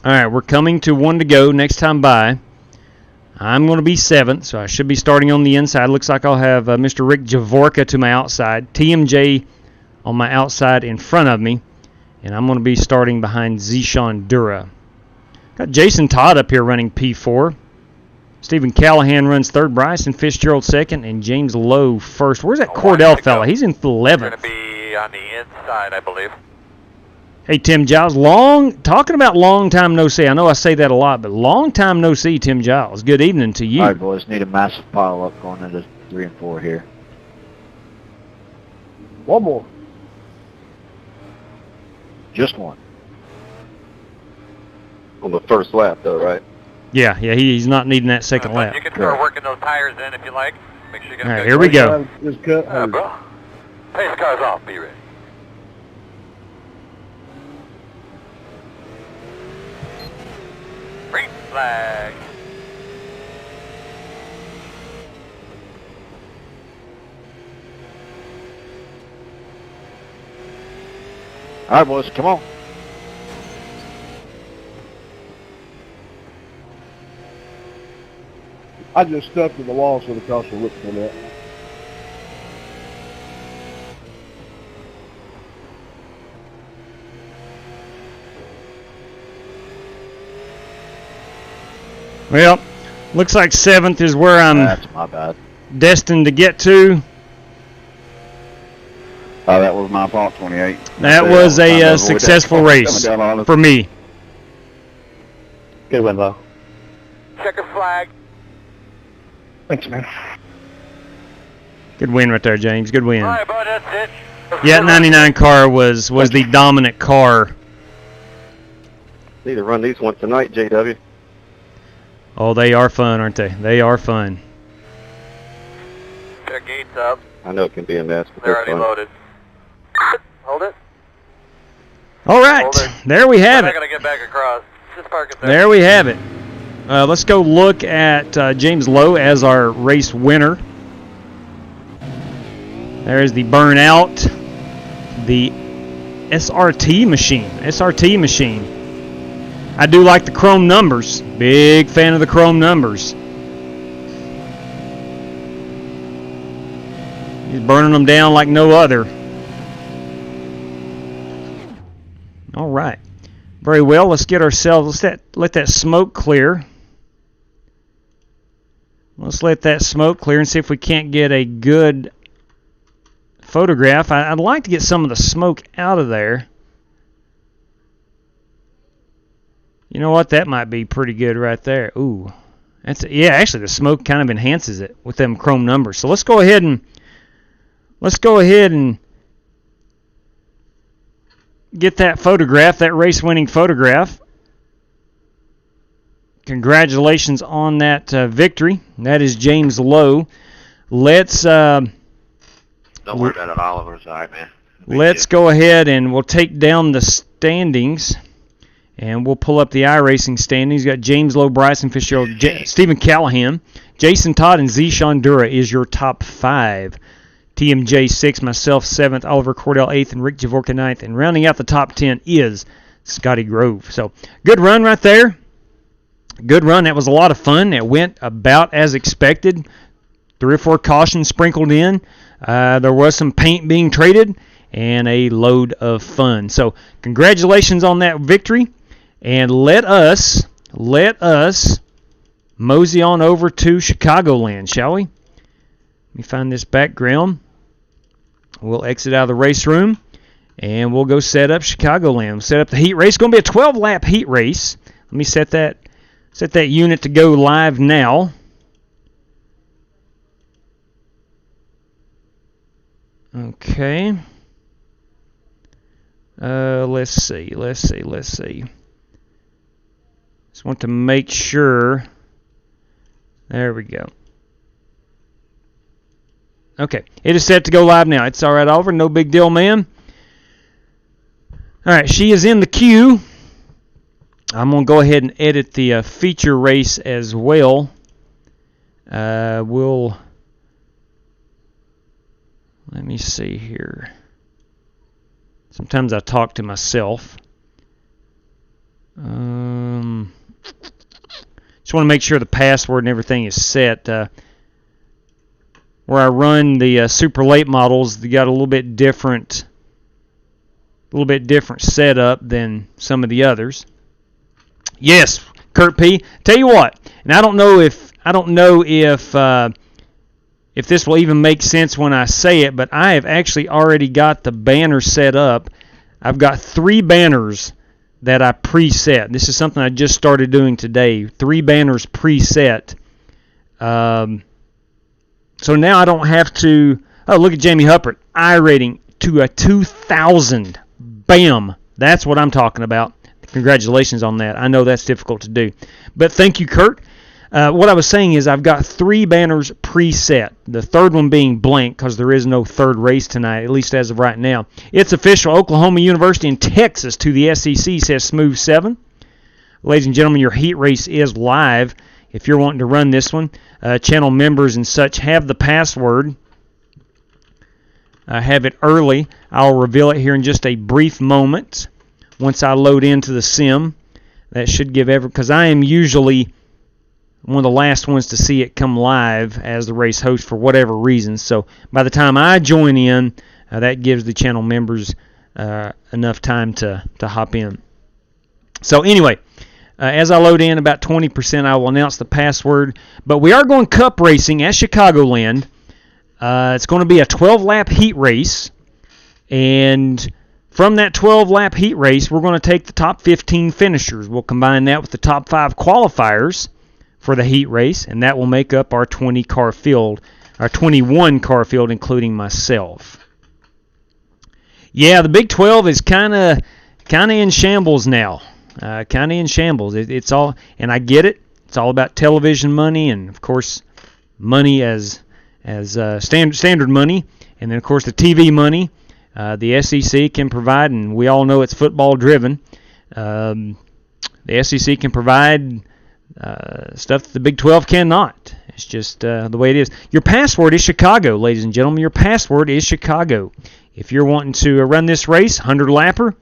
Speaker 5: All right, we're coming to 1 to go next time by. I'm going to be 7th, so I should be starting on the inside. Looks like I'll have Mr. Rick Javorka to my outside, TMJ on my outside in front of me, and I'm going to be starting behind Zishan Dura. Got Jason Todd up here running P4. Stephen Callahan runs 3rd, Bryson Fitzgerald 2nd, and James Lowe 1st. Where's that Cordell fella? He's in 11th.
Speaker 6: Going to be on the inside, I believe.
Speaker 5: Hey, Tim Giles, talking about long time no see. I know I say that a lot, but long time no see, Tim Giles. Good evening to you.
Speaker 11: All right, boys, need a massive pile up going into 3 and 4 here.
Speaker 2: One more.
Speaker 11: Just one.
Speaker 8: On the first lap, though, right?
Speaker 5: Yeah, he's not needing that second lap.
Speaker 6: You can start working those tires in if you like. Make sure you get
Speaker 5: All right, here we go.
Speaker 2: Just cut.
Speaker 6: Bro. Pace car's off. Be ready. Green flag.
Speaker 11: All right, boys, come on.
Speaker 2: I just stuck to the wall so the cross will look for that.
Speaker 5: Well, looks like 7th is where I'm
Speaker 11: That's my bad.
Speaker 5: destined to get to.
Speaker 8: Oh, that was my fault, 28.
Speaker 5: That was a successful race for me.
Speaker 11: Good win, Bo.
Speaker 6: Checker flag.
Speaker 10: Thanks, man.
Speaker 5: Good win right there, James. Good win.
Speaker 6: All right, bud, that's it.
Speaker 5: Yeah, 99 car was the dominant car.
Speaker 8: Need to run these ones tonight, JW.
Speaker 5: Oh, they are fun, aren't they? They are fun.
Speaker 6: Their gates up.
Speaker 8: I know it can be a mess, but
Speaker 6: They're
Speaker 8: they're
Speaker 6: already
Speaker 8: fun.
Speaker 6: loaded. Hold it.
Speaker 5: All right,
Speaker 6: Hold it.
Speaker 5: there we have
Speaker 6: I'm
Speaker 5: it.
Speaker 6: not going to get back across. Just park it there.
Speaker 5: There we have it. Let's go look at James Lowe as our race winner. There's the burnout, the SRT machine. I do like the chrome numbers. Big fan of the chrome numbers. He's burning them down like no other. All right. Very well. Let's get ourselves, let that smoke clear. Let's let that smoke clear and see if we can't get a good photograph. I'd like to get some of the smoke out of there. You know what? That might be pretty good right there. Ooh. Yeah, actually the smoke kind of enhances it with them chrome numbers. So let's go ahead and get that photograph, that race-winning photograph. Congratulations on that victory. That is James Lowe. Let's
Speaker 9: Don't worry about it, Oliver. It's all right, man.
Speaker 5: Let's go ahead and we'll take down the standings, and we'll pull up the iRacing standings. Got James Lowe, Bryson Fitzgerald, Stephen Callahan, Jason Todd, and Zishan Dura is your top 5. TMJ 6, myself 7th, Oliver Cordell 8th, and Rick Javorka 9th. And rounding out the top 10 is Scotty Grove. So good run right there. Good run. That was a lot of fun. It went about as expected. 3 or 4 cautions sprinkled in. There was some paint being traded and a load of fun. So congratulations on that victory. And let us mosey on over to Chicagoland, shall we? Let me find this background. We'll exit out of the race room and we'll go set up Chicagoland. We'll set up the heat race. It's going to be a 12-lap heat race. Let me set that unit to go live now. Okay. Let's see. Just want to make sure. There we go. Okay, it is set to go live now. It's all right, Oliver. No big deal, man. All right, she is in the queue. I'm going to go ahead and edit the feature race as well. Let me see here. Sometimes I talk to myself. Just want to make sure the password and everything is set. Where I run the super late models, they got a little bit different setup than some of the others. Yes, Kurt P. Tell you what, and I don't know if this will even make sense when I say it, but I have actually already got the banner set up. I've got 3 banners that I preset. This is something I just started doing today. 3 banners preset. So now I don't have to. Oh, look at Jamie Huppert. iRating to a 2,000. Bam. That's what I'm talking about. Congratulations on that. I know that's difficult to do. But thank you, Kurt. What I was saying is I've got 3 banners preset. The third one being blank because there is no third race tonight, at least as of right now. It's official. Oklahoma University in Texas to the SEC, says Smooth 7. Ladies and gentlemen, your heat race is live. If you're wanting to run this one, channel members and such have the password. I have it early. I'll reveal it here in just a brief moment once I load into the sim. That should give because I am usually one of the last ones to see it come live as the race host for whatever reason. So by the time I join in, that gives the channel members enough time to hop in. So anyway, as I load in about 20%, I will announce the password. But we are going cup racing at Chicagoland. It's going to be a 12-lap heat race. And from that 12-lap heat race, we're going to take the top 15 finishers. We'll combine that with the top 5 qualifiers for the heat race, and that will make up our 20-car field, our 21-car field, including myself. Yeah, the Big 12 is kind of in shambles now. Kind of in shambles. It's all, and I get it. It's all about television money, and of course, money as standard money, and then of course the TV money. The SEC can provide, and we all know it's football driven. The SEC can provide stuff that the Big 12 cannot. It's just the way it is. Your password is Chicago, ladies and gentlemen. Your password is Chicago. If you're wanting to run this race, 100-lapper,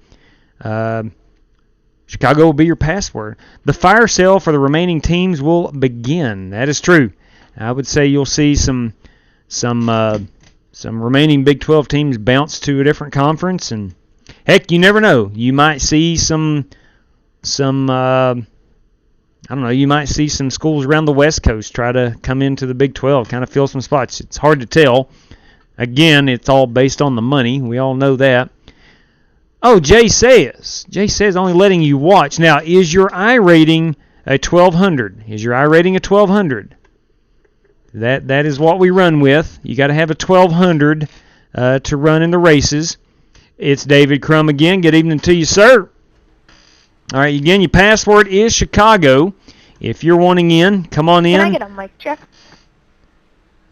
Speaker 5: Chicago will be your password. The fire sale for the remaining teams will begin. That is true. I would say you'll see some remaining Big 12 teams bounce to a different conference, and heck, you never know. You might see some I don't know, you might see some schools around the West Coast try to come into the Big 12, kind of fill some spots. It's hard to tell. Again, it's all based on the money. We all know that. Oh, Jay says only letting you watch. Now, is your iRating a 1200? Is your iRating a 1200? That is what we run with. You got to have a 1200 to run in the races. It's David Crum again. Good evening to you, sir. All right, again, your password is Chicago. If you're wanting in, come on in.
Speaker 13: Can I get a mic check?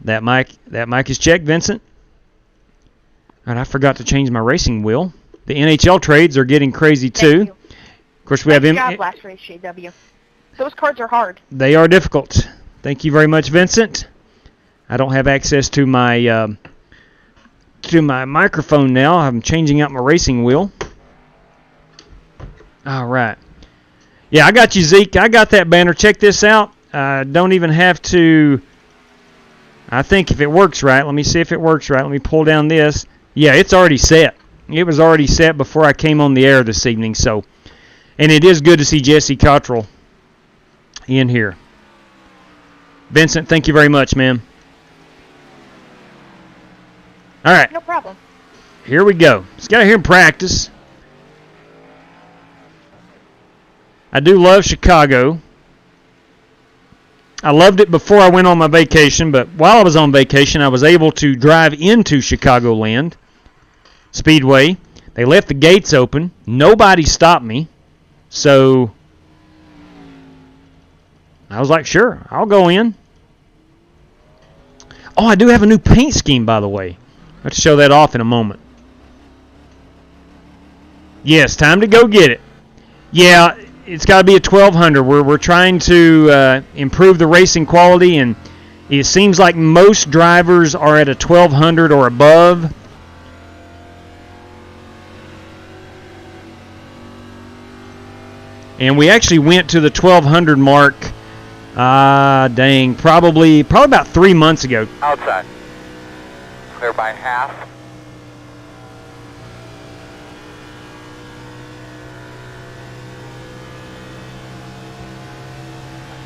Speaker 5: That mic is checked, Vincent. All right, I forgot to change my racing wheel. The NHL trades are getting crazy too.
Speaker 13: Thank you.
Speaker 5: Of course, we have
Speaker 13: Nice job last race, JW. Those cards are hard.
Speaker 5: They are difficult. Thank you very much, Vincent. I don't have access to my microphone now. I'm changing out my racing wheel. All right. Yeah, I got you, Zeke. I got that banner. Check this out. Don't even have to. I think if it works right. Let me see if it works right. Let me pull down this. Yeah, it's already set. It was already set before I came on the air this evening. So, and it is good to see Jesse Cottrell in here. Vincent, thank you very much, man. All right.
Speaker 13: No problem.
Speaker 5: Here we go. Let's get out here and practice. I do love Chicago. I loved it before I went on my vacation, but while I was on vacation, I was able to drive into Chicagoland Speedway. They left the gates open. Nobody stopped me. So I was like, sure, I'll go in. Oh, I do have a new paint scheme, by the way. I'll have to show that off in a moment. Yes, time to go get it. Yeah, it's got to be a 1200. We're trying to improve the racing quality, and it seems like most drivers are at a 1200 or above. And we actually went to the 1200 mark, probably about 3 months ago.
Speaker 6: Outside. Clear by half.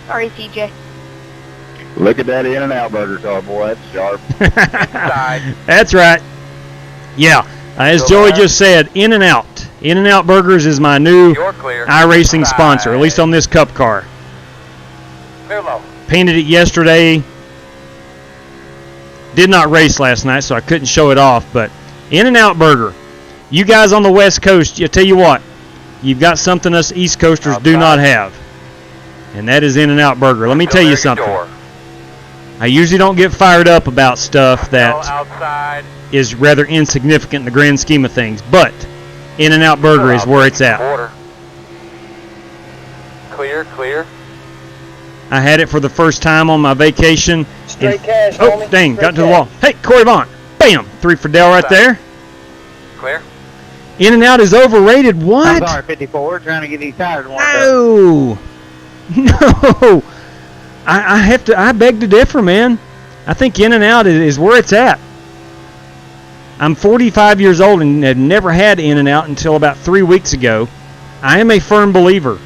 Speaker 13: Sorry, CJ.
Speaker 8: Look at that In-N-Out burger car, boy. That's sharp.
Speaker 5: That's right. Yeah, as Joey just said, In-N-Out. In-N-Out Burgers is my new iRacing sponsor, at least on this Cup car.
Speaker 6: Clear low.
Speaker 5: Painted it yesterday. Did not race last night, so I couldn't show it off. But In-N-Out Burger. You guys on the West Coast, I tell you what, you've got something us East Coasters do not have. And that is In-N-Out Burger. Let me tell you something. I usually don't get fired up about stuff that is rather insignificant in the grand scheme of things. But In-N-Out Burger is where it's at.
Speaker 6: Clear, clear.
Speaker 5: I had it for the first time on my vacation.
Speaker 14: Straight cash,
Speaker 5: oh,
Speaker 14: homie.
Speaker 5: dang,
Speaker 14: Straight
Speaker 5: got to the
Speaker 14: cash.
Speaker 5: wall. Hey, Corey Vaughn. Bam, 3 for Dell right there.
Speaker 6: Clear.
Speaker 5: In-N-Out is overrated. What?
Speaker 11: I'm sorry, 54. Trying to get these tires warmed up.
Speaker 5: No. No. I beg to differ, man. I think In-N-Out is where it's at. I'm 45 years old and have never had In-N-Out until about 3 weeks ago. I am a firm believer.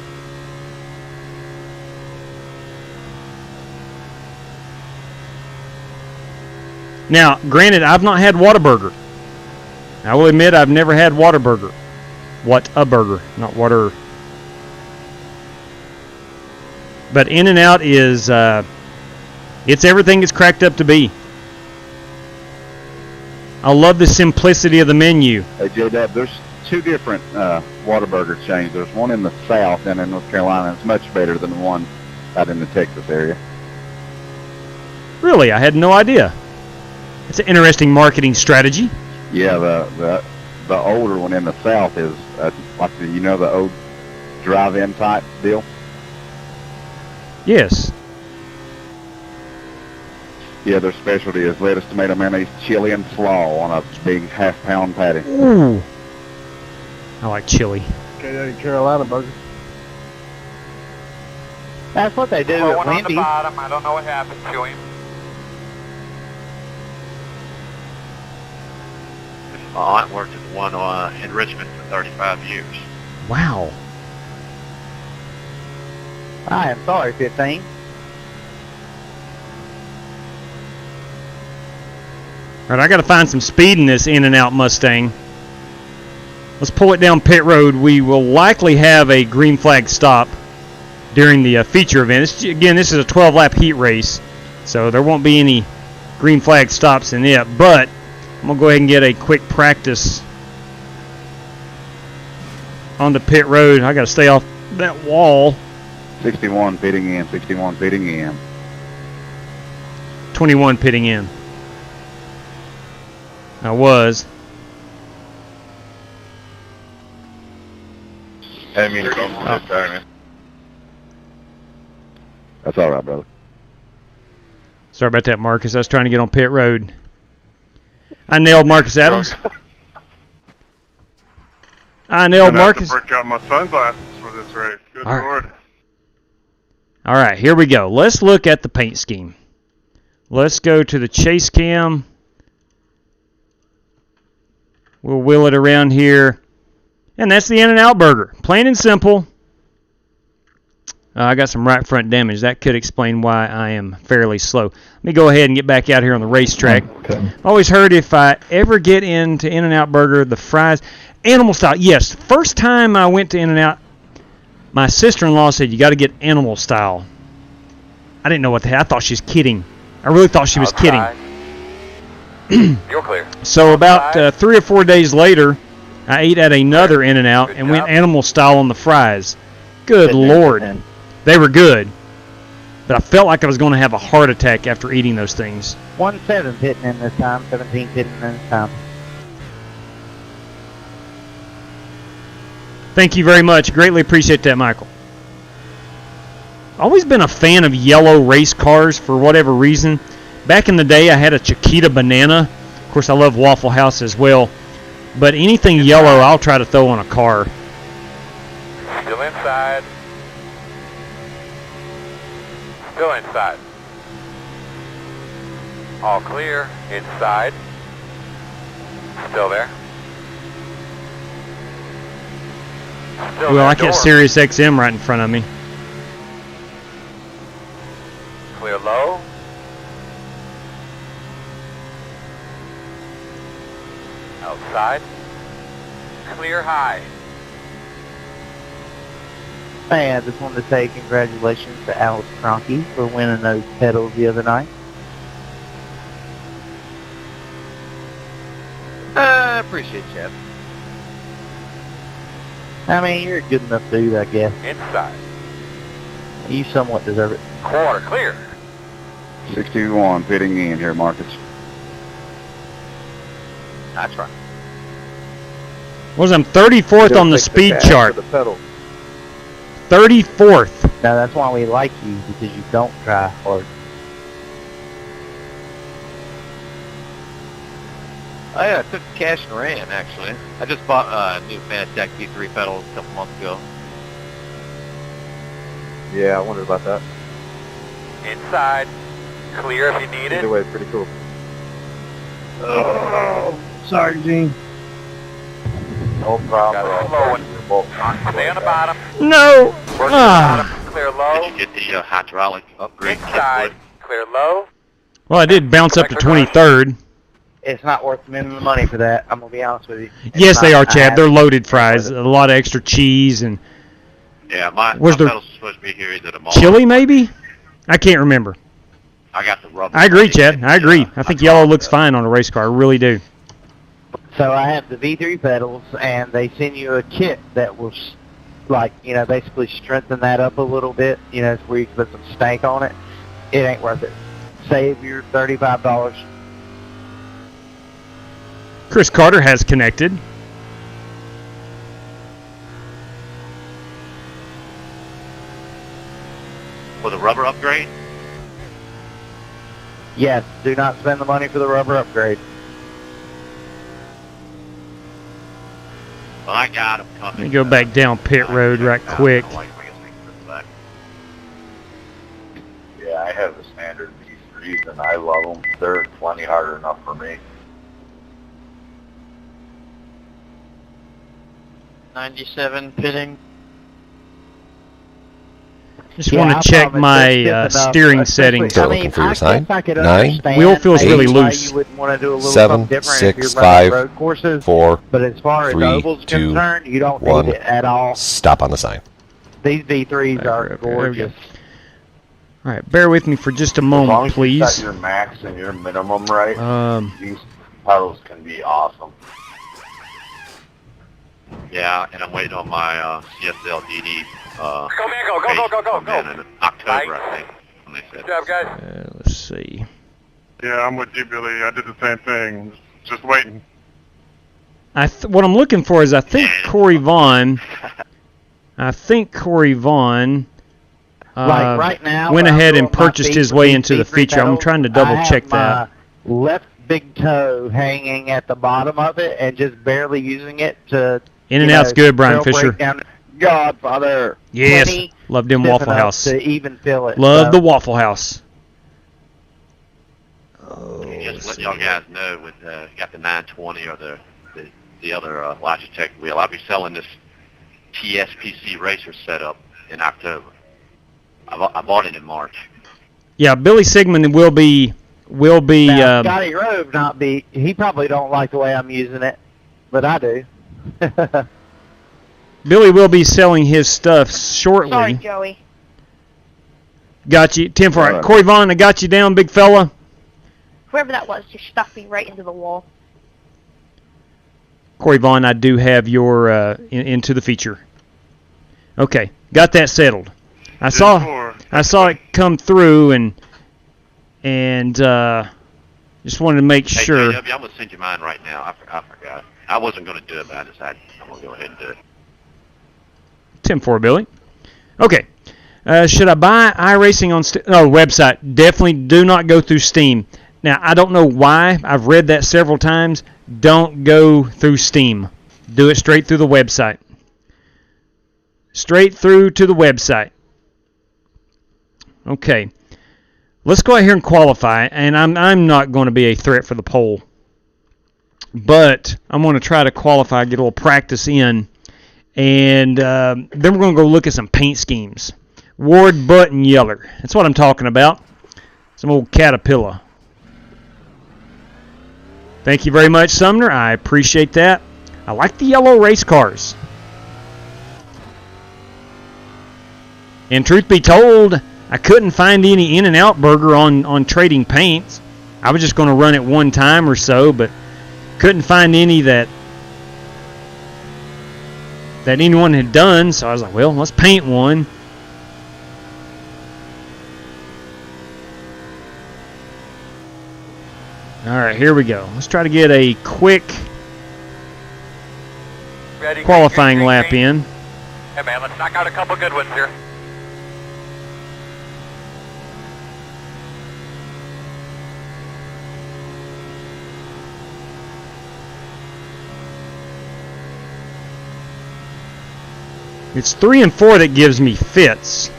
Speaker 5: Now, granted, I've not had Whataburger. I will admit I've never had Whataburger. What-a-burger, not water. But In-N-Out is, it's everything it's cracked up to be. I love the simplicity of the menu.
Speaker 8: Hey, J-Dub, there's 2 different Whataburger chains. There's one in the South and in North Carolina. It's much better than the one out in the Texas area.
Speaker 5: Really? I had no idea. It's an interesting marketing strategy.
Speaker 8: Yeah, the older one in the South is like the old drive-in type deal.
Speaker 5: Yes.
Speaker 8: Yeah, their specialty is lettuce, tomato, mayonnaise, chili, and slaw on a big half-pound patty.
Speaker 5: Ooh. I like chili.
Speaker 2: Okay, Carolina burger.
Speaker 11: That's what they do
Speaker 6: One
Speaker 11: at
Speaker 6: on the
Speaker 11: Wendy's.
Speaker 6: bottom. I don't know what happened to him.
Speaker 9: My aunt worked at one in Richmond for 35 years.
Speaker 5: Wow.
Speaker 11: I am sorry, 15.
Speaker 5: All right, I got to find some speed in this In-N-Out Mustang. Let's pull it down pit road. We will likely have a green flag stop during the feature event. Again, this is a 12-lap heat race, so there won't be any green flag stops in it. But I'm going to go ahead and get a quick practice on the pit road. I got to stay off that wall.
Speaker 8: 61 pitting in, 61 pitting in.
Speaker 5: 21 pitting in. I was.
Speaker 10: I mean, you're going to man.
Speaker 8: That's all right, brother.
Speaker 5: Sorry about that, Marcus. I was trying to get on pit road. I nailed Marcus Adams. I nailed Marcus.
Speaker 10: I have to break out my sunglasses for this race. Good
Speaker 5: All right.
Speaker 10: Lord.
Speaker 5: All right, here we go. Let's look at the paint scheme. Let's go to the chase cam. We'll wheel it around here. And that's the In-N-Out burger. Plain and simple. I got some right front damage. That could explain why I am fairly slow. Let me go ahead and get back out here on the racetrack.
Speaker 2: Okay.
Speaker 5: I've always heard if I ever get into In-N-Out burger, the fries, animal style. Yes, first time I went to In-N-Out, my sister-in-law said, you got to get animal style. I didn't know what the hell. I thought she was kidding. I really thought she was kidding.
Speaker 6: You're clear.
Speaker 5: So about 3 or 4 days later, I ate at another In-N-Out and went animal style on the fries. Good Lord. They were good. But I felt like I was going to have a heart attack after eating those things.
Speaker 14: 1-7 hitting in this time, 17 hitting in this time.
Speaker 5: Thank you very much. Greatly appreciate that, Michael. Always been a fan of yellow race cars for whatever reason. Back in the day, I had a Chiquita Banana. Of course, I love Waffle House as well. But anything yellow, I'll try to throw on a car.
Speaker 6: Still inside. Still inside. All clear. Inside. Still there. Still
Speaker 5: Well, I
Speaker 6: there.
Speaker 5: got Sirius XM right in front of me.
Speaker 6: Clear low. Outside. Clear high.
Speaker 14: Hey, I just wanted to say congratulations to Alex Cronky for winning those pedals the other night.
Speaker 6: I appreciate you.
Speaker 14: I mean, you're a good enough dude, I guess.
Speaker 6: Inside.
Speaker 14: You somewhat deserve it.
Speaker 6: Quarter clear.
Speaker 8: 61 pitting in here, Marcus.
Speaker 6: That's right.
Speaker 5: I'm 34th on the speed chart. 34th.
Speaker 14: Now that's why we like you, because you don't try hard.
Speaker 6: I took cash and ran, actually. I just bought a new Fanatec V3 pedals a couple months ago.
Speaker 15: Yeah, I wondered about that.
Speaker 6: Inside. Clear if you need it.
Speaker 15: Either way, pretty cool.
Speaker 2: Oh, sorry, Gene.
Speaker 15: No problem.
Speaker 6: Got a slow one. Stay on the bottom.
Speaker 5: No.
Speaker 6: Work the bottom. Clear low.
Speaker 9: Did you get the hydraulic upgrade?
Speaker 6: Inside. Clear low.
Speaker 5: Well, I did bounce up to 23rd.
Speaker 14: It's not worth spending the money for that. I'm gonna be honest with you.
Speaker 5: Yes, they are, Chad. They're loaded fries. A lot of extra cheese and.
Speaker 9: Yeah, my
Speaker 5: Where's the
Speaker 9: pedals are supposed to be here either tomorrow.
Speaker 5: chili, maybe? I can't remember.
Speaker 9: I got the rubber.
Speaker 5: I agree, Chad. I agree. I think yellow looks fine on a race car. I really do.
Speaker 14: So I have the V3 pedals, and they send you a kit that will, like, you know, basically strengthen that up a little bit. You know, it's where you can put some stank on it. It ain't worth it. Save your $35.
Speaker 5: Chris Carter has connected.
Speaker 9: For the rubber upgrade?
Speaker 14: Yes, do not spend the money for the rubber upgrade.
Speaker 9: Well, I got them
Speaker 5: Let
Speaker 9: coming.
Speaker 5: me go back down pit road right quick.
Speaker 15: Yeah, I have the standard V3s and I love them. They're plenty hard enough for me.
Speaker 14: 97 pitting.
Speaker 5: Just want to check my steering settings.
Speaker 12: So looking for your sign. 9,
Speaker 5: Wheel feels
Speaker 12: 8,
Speaker 5: really loose.
Speaker 12: 7, 6, 5, 4,
Speaker 14: But as far as
Speaker 12: 3,
Speaker 14: oval's
Speaker 12: 2,
Speaker 14: concerned, you don't
Speaker 12: 1.
Speaker 14: need it at all.
Speaker 12: Stop on the sign.
Speaker 14: These V3s are gorgeous.
Speaker 5: All right, bear with me for just a
Speaker 15: As long
Speaker 5: moment,
Speaker 15: as you set
Speaker 5: please.
Speaker 15: your max and your minimum right, these pedals can be awesome.
Speaker 9: Yeah, and I'm waiting on my CSL DD.
Speaker 6: Go, man, go.
Speaker 9: In October, I think. When they said.
Speaker 6: Good job, guys.
Speaker 5: Let's see.
Speaker 10: Yeah, I'm with you, Billy. I did the same thing. Just waiting.
Speaker 5: What I'm looking for is I think Corey Vaughn.
Speaker 14: Like right now,
Speaker 5: went
Speaker 14: when I'm
Speaker 5: ahead
Speaker 14: doing
Speaker 5: and
Speaker 14: my
Speaker 5: purchased his
Speaker 14: V3
Speaker 5: way into the
Speaker 14: V3
Speaker 5: feature. I'm
Speaker 14: pedals,
Speaker 5: trying to double check
Speaker 14: I
Speaker 5: that.
Speaker 14: have my left big toe hanging at the bottom of it and just barely using it to.
Speaker 5: In-N-Out's good, Brian Fisher.
Speaker 14: Godfather.
Speaker 5: Yes, loved him Waffle House.
Speaker 14: To even fill it.
Speaker 5: Love
Speaker 14: so.
Speaker 5: the Waffle House.
Speaker 9: Just let y'all guys know, with got the 920 or the other Logitech wheel. I'll be selling this TSPC racer setup in October. I bought it in March.
Speaker 5: Yeah, Billy Sigmund will be.
Speaker 14: Now, Scotty Rove not be. He probably don't like the way I'm using it, but I do.
Speaker 5: Billy will be selling his stuff shortly.
Speaker 13: Sorry, Joey.
Speaker 5: Got you. 10 for it. Corey Vaughn, I got you down, big fella.
Speaker 13: Whoever that was just stuck me right into the wall.
Speaker 5: Corey Vaughn, I do have your into the feature. Okay, got that settled. I saw it come through and just wanted to make sure.
Speaker 9: Hey, JW, I'm going to send you mine right now. I forgot. I wasn't going to do it, but I decided I'm going to go ahead and do it.
Speaker 5: 10-4, Billy. Okay. Should I buy iRacing on website? Definitely do not go through Steam. Now, I don't know why. I've read that several times. Don't go through Steam. Do it straight through the website. Straight through to the website. Okay. Let's go out here and qualify. And I'm not going to be a threat for the pole. But I'm going to try to qualify, get a little practice in. And then we're going to go look at some paint schemes. Ward, Butt, and Yeller. That's what I'm talking about. Some old Caterpillar. Thank you very much, Sumner. I appreciate that. I like the yellow race cars. And truth be told, I couldn't find any In-N-Out Burger on trading paints. I was just going to run it one time or so, but couldn't find any that anyone had done. So I was like, well, let's paint one. All right, here we go. Let's try to get a quick qualifying lap in.
Speaker 6: Hey, man, let's knock out a couple good ones here.
Speaker 5: It's 3 and 4 that gives me fits.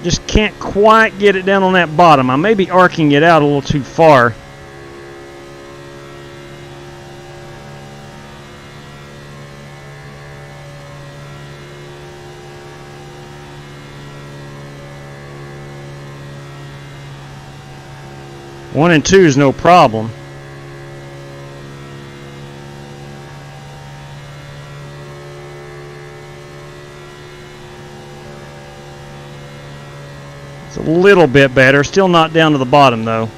Speaker 5: Just can't quite get it down on that bottom. I may be arcing it out a little too far. One and two is no problem. It's a little bit better. Still not down to the bottom, though.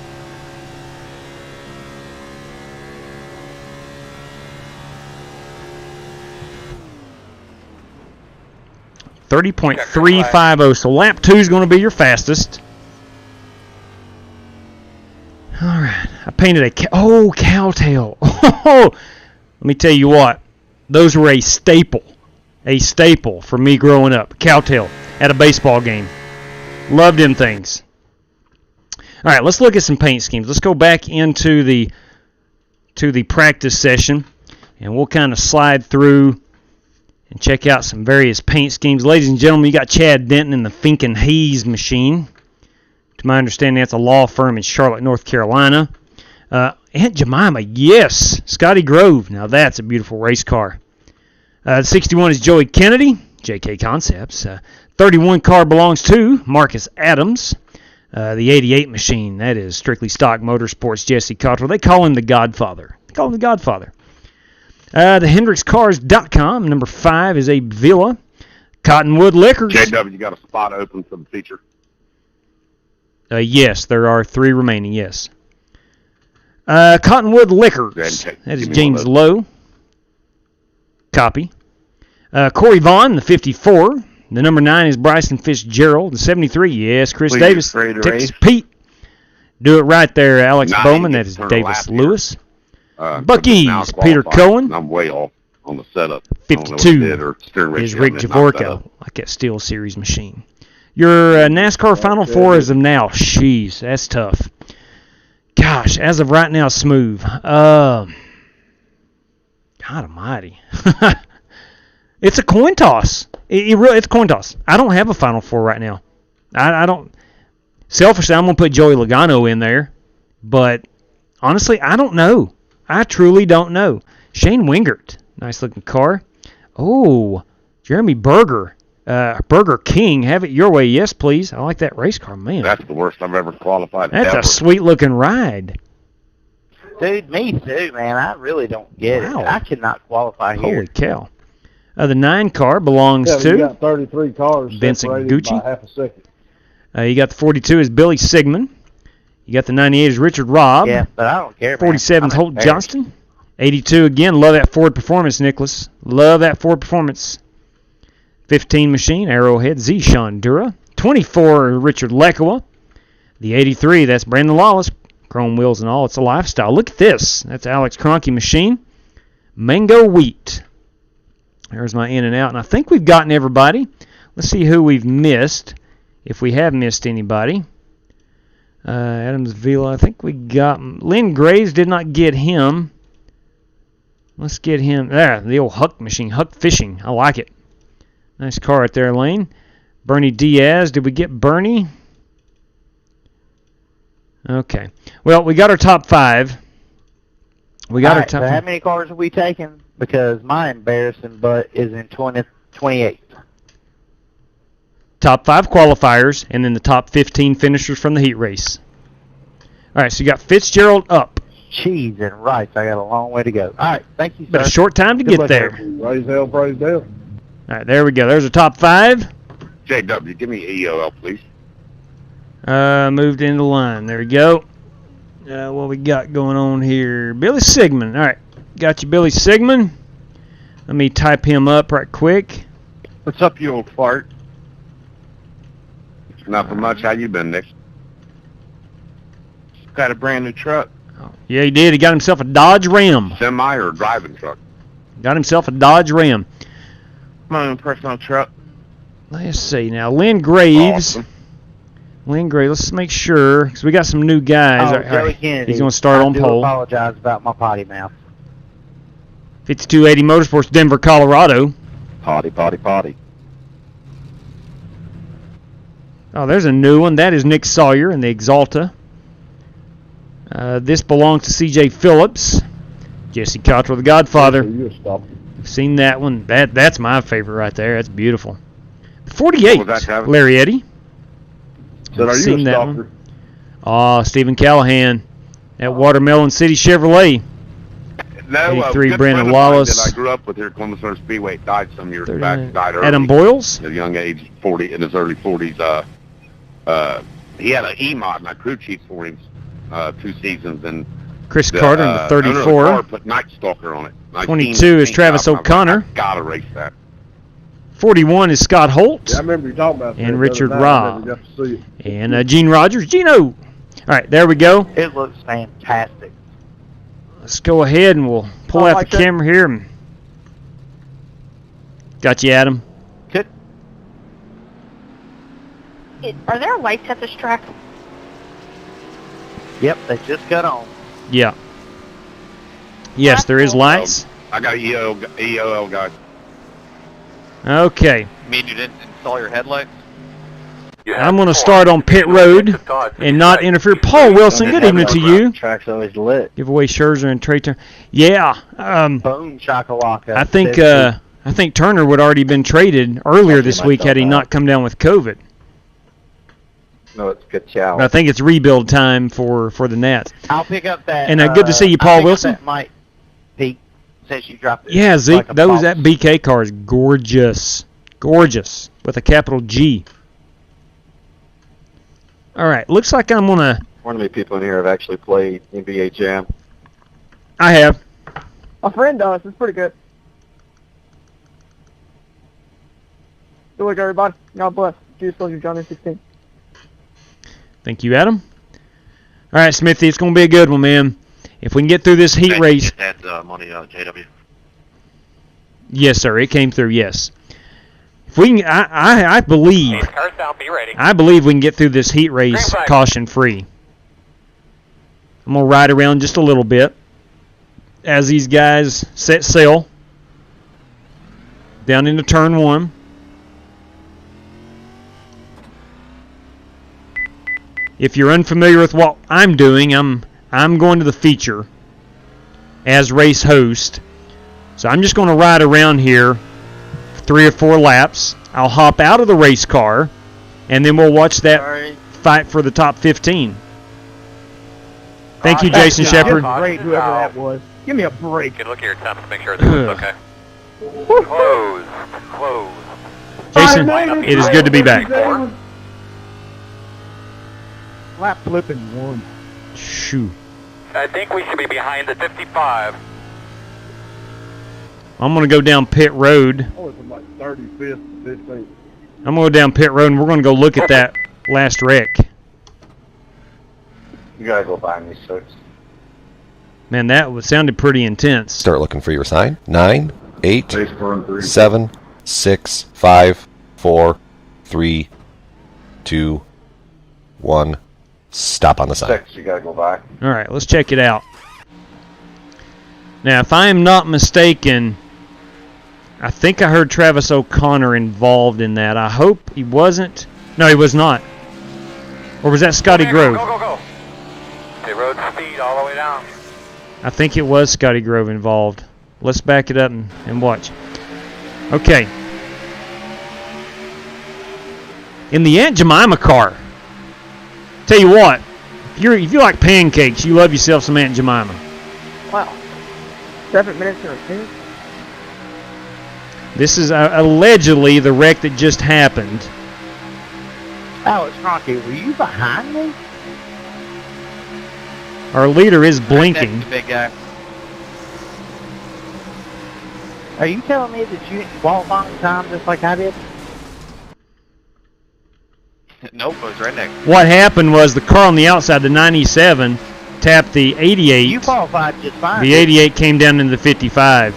Speaker 5: .350. So lap 2 is going to be your fastest. All right. I painted a cowtail. Let me tell you what. Those were a staple. A staple for me growing up. Cowtail at a baseball game. Loved them things. All right, let's look at some paint schemes. Let's go back into the practice session, and we'll kind of slide through and check out some various paint schemes. Ladies and gentlemen, you got Chad Denton in the Fink and Hayes machine. To my understanding, that's a law firm in Charlotte, North Carolina. Aunt Jemima, yes. Scotty Grove, now that's a beautiful race car. The 61 is Joey Kennedy, JK Concepts. 31 car belongs to Marcus Adams. The 88 machine, that is Strictly Stock Motorsports, Jesse Cottrell. They call him the Godfather. The HendricksCars.com, number 5 is Abe Villa. Cottonwood Liquors.
Speaker 7: JW, you got a spot open for the feature?
Speaker 5: Yes, there are 3 remaining, yes. Cottonwood Liquors, that is James Lowe. Copy. Corey Vaughn, the 54. The number 9 is Bryson Fitzgerald. The 73, yes, Chris Davis. Texas Pete. Do it right there, Alex Bowman. That is Davis Lewis. Bucky's, Peter Cohen.
Speaker 7: I'm way off on the setup.
Speaker 5: 52 is Rick Javorko. Like that Steel Series machine. Your NASCAR Final Four as of now. Jeez, that's tough. Gosh, as of right now, smooth. God almighty. It's a coin toss. It's a coin toss. I don't have a Final Four right now. I don't. Selfishly, I'm going to put Joey Logano in there. But honestly, I don't know. I truly don't know. Shane Wingert. Nice looking car. Oh, Jeremy Berger. Burger King. Have it your way. Yes, please. I like that race car, man.
Speaker 7: That's the worst I've ever qualified.
Speaker 5: That's
Speaker 7: ever.
Speaker 5: A sweet looking ride.
Speaker 14: Dude, me too, man. I really don't get it. I cannot qualify here.
Speaker 5: Holy cow. The 9 car belongs to
Speaker 2: you got 33 cars
Speaker 5: Vincent
Speaker 2: separated
Speaker 5: Gucci.
Speaker 2: by half a second.
Speaker 5: You got the 42 is Billy Sigmund. You got the 98 is Richard Robb.
Speaker 14: Yeah, but I don't care.
Speaker 5: 47 is Holt Johnston. 82 again. Love that Ford performance, Nicholas. Love that Ford performance. 15 machine, Arrowhead, Z. Sean Dura. 24, Richard Lekowa. The 83, that's Brandon Lawless. Chrome wheels and all. It's a lifestyle. Look at this. That's Alex Cronky machine. Mango Wheat. There's my in and out. And I think we've gotten everybody. Let's see who we've missed. If we have missed anybody. Adams Vila, I think we got Lynn Graves. Did not get him. Let's get him. There, the old Huck machine. Huck Fishing. I like it. Nice car right there, Lane. Bernie Diaz. Did we get Bernie? Okay. Well, we got our top 5. We got our top
Speaker 14: so how
Speaker 5: 5.
Speaker 14: many cars have we taken? Because my embarrassing butt is in 28th.
Speaker 5: Top 5 qualifiers, and then the top 15 finishers from the heat race. All right, so you got Fitzgerald up.
Speaker 14: Cheese and rice. I got a long way to go. All right, thank you, sir.
Speaker 5: But a short time to
Speaker 14: Good
Speaker 5: get
Speaker 14: luck,
Speaker 5: there.
Speaker 2: Praise hell, praise hell.
Speaker 5: All right, there we go. There's a top 5.
Speaker 7: JW, give me EOL, please.
Speaker 5: Moved into line. There we go. What we got going on here? Billy Sigmund. All right, got you, Billy Sigmund. Let me type him up right quick.
Speaker 7: What's up, you old fart? Not for much. How you been, Nick? Got a brand new truck.
Speaker 5: Yeah, he did. He got himself a Dodge Ram.
Speaker 7: Semi or driving truck?
Speaker 5: Got himself a Dodge Ram.
Speaker 7: My own personal truck.
Speaker 5: Let's see now. Lynn Graves.
Speaker 7: Awesome.
Speaker 5: Lynn Graves. Let's make sure, because we got some new guys.
Speaker 14: Oh,
Speaker 5: All right,
Speaker 14: Joey Kennedy.
Speaker 5: he's going to start on
Speaker 14: I
Speaker 5: pole.
Speaker 14: apologize about my potty mouth.
Speaker 5: 5280 Motorsports, Denver, Colorado.
Speaker 8: Potty, potty, potty.
Speaker 5: Oh, there's a new one. That is Nick Sawyer in the Exalta. This belongs to C.J. Phillips. Jesse Cottrell, the Godfather. Seen that one. That's my favorite right there. That's beautiful. 48, Larry Eddy.
Speaker 2: Said, are you
Speaker 5: Seen
Speaker 2: a
Speaker 5: that
Speaker 2: stalker?
Speaker 5: one. Stephen Callahan at Watermelon City Chevrolet.
Speaker 7: No,
Speaker 5: 83
Speaker 7: good
Speaker 5: Brandon
Speaker 7: friend of mine
Speaker 5: Wallace.
Speaker 7: that I grew up with here at Columbus Motor Speedway died some years back. Died early.
Speaker 5: Adam Boyles.
Speaker 7: At a young age, 40 in his early 40s. He had an E-mod, and I crew chief for him 2 seasons. And
Speaker 5: Chris Carter in the 34.
Speaker 7: owner of the car put Night Stalker on it.
Speaker 5: 22 is Travis O'Connor.
Speaker 7: Gotta race that.
Speaker 5: 41 is Scott Holt.
Speaker 2: Yeah, I remember you talking about that.
Speaker 5: And
Speaker 2: the
Speaker 5: Richard
Speaker 2: other night. I
Speaker 5: Robb.
Speaker 2: never got to see it.
Speaker 5: And Gene Rogers. Gino. All right, there we go.
Speaker 14: It looks fantastic.
Speaker 5: Let's go ahead and we'll pull out the camera here. And got you, Adam.
Speaker 14: Good.
Speaker 13: Are there lights at this track?
Speaker 14: Yep, they just got on.
Speaker 5: Yeah. Yes, there is lights.
Speaker 7: I got an EOL guy.
Speaker 5: Okay.
Speaker 9: You mean you didn't install your headlights?
Speaker 5: I'm going to start on pit road and not interfere. Paul Wilson, good evening to you.
Speaker 14: Track's always lit.
Speaker 5: Giveaway Scherzer and Trey Turner. Yeah.
Speaker 14: Boom shakalaka.
Speaker 5: I think Turner would already been traded earlier this week had he not come down with COVID.
Speaker 14: No, it's good chow.
Speaker 5: But I think it's rebuild time for the Nats.
Speaker 14: I'll pick up that.
Speaker 5: And good to see you, Paul Wilson.
Speaker 14: That might Pete since you dropped it.
Speaker 5: Yeah, Zeke,
Speaker 14: like
Speaker 5: that BK car is gorgeous. Gorgeous. With a capital G. All right, looks like I'm going to...
Speaker 8: How many people in here have actually played NBA Jam?
Speaker 5: I have.
Speaker 16: My friend does. It's pretty good. Good luck, everybody. God bless. Jesus loves you, John 16.
Speaker 5: Thank you, Adam. All right, Smithy, it's going to be a good one, man. If we can get through this heat race...
Speaker 9: Get that money, JW.
Speaker 5: Yes, sir, it came through, yes. If we can, I believe...
Speaker 6: Cars down, be ready.
Speaker 5: I believe we can get through this heat race caution-free. I'm going to ride around just a little bit as these guys set sail down into turn 1. If you're unfamiliar with what I'm doing, I'm going to the feature as race host. So I'm just going to ride around here 3 or 4 laps. I'll hop out of the race car, and then we'll watch that fight for the top 15. Thank you, Jason Shepard.
Speaker 16: Great, whoever that was. Give me a break.
Speaker 6: Good look at your temps to make sure this is okay. Close.
Speaker 5: Jason, it is good to be back.
Speaker 16: Lap flipping 1.
Speaker 5: Shoo.
Speaker 6: I think we should be behind the 55.
Speaker 5: I'm going to go down pit road.
Speaker 2: Oh, it's from like 35th to 15th.
Speaker 5: I'm going to go down pit road, and we're going to go look at that last wreck.
Speaker 15: You gotta go find these six.
Speaker 5: Man, that sounded pretty intense.
Speaker 12: Start looking for your sign. 9, 8,
Speaker 15: Base burn 3.
Speaker 12: 7, 6, 5, 4, 3, 2, 1. Stop on the sign.
Speaker 15: 6, you gotta go back.
Speaker 5: All right, let's check it out. Now, if I am not mistaken, I think I heard Travis O'Connor involved in that. I hope he wasn't. No, he was not. Or was that Scotty Grove?
Speaker 6: Go, go, go. Pit road speed all the way down.
Speaker 5: I think it was Scotty Grove involved. Let's back it up and watch. Okay. In the Aunt Jemima car. Tell you what, if you like pancakes, you love yourself some Aunt Jemima.
Speaker 16: Wow. 7 minutes or 2?
Speaker 5: This is allegedly the wreck that just happened.
Speaker 14: Alex Cronky, were you behind me?
Speaker 5: Our leader is blinking.
Speaker 14: That's the big guy. Are you telling me that you didn't qualify on time just like I did?
Speaker 9: Nope, it was right next.
Speaker 5: What happened was the car on the outside, the 97, tapped the 88.
Speaker 14: You qualified just fine.
Speaker 5: The 88 came down into the 55.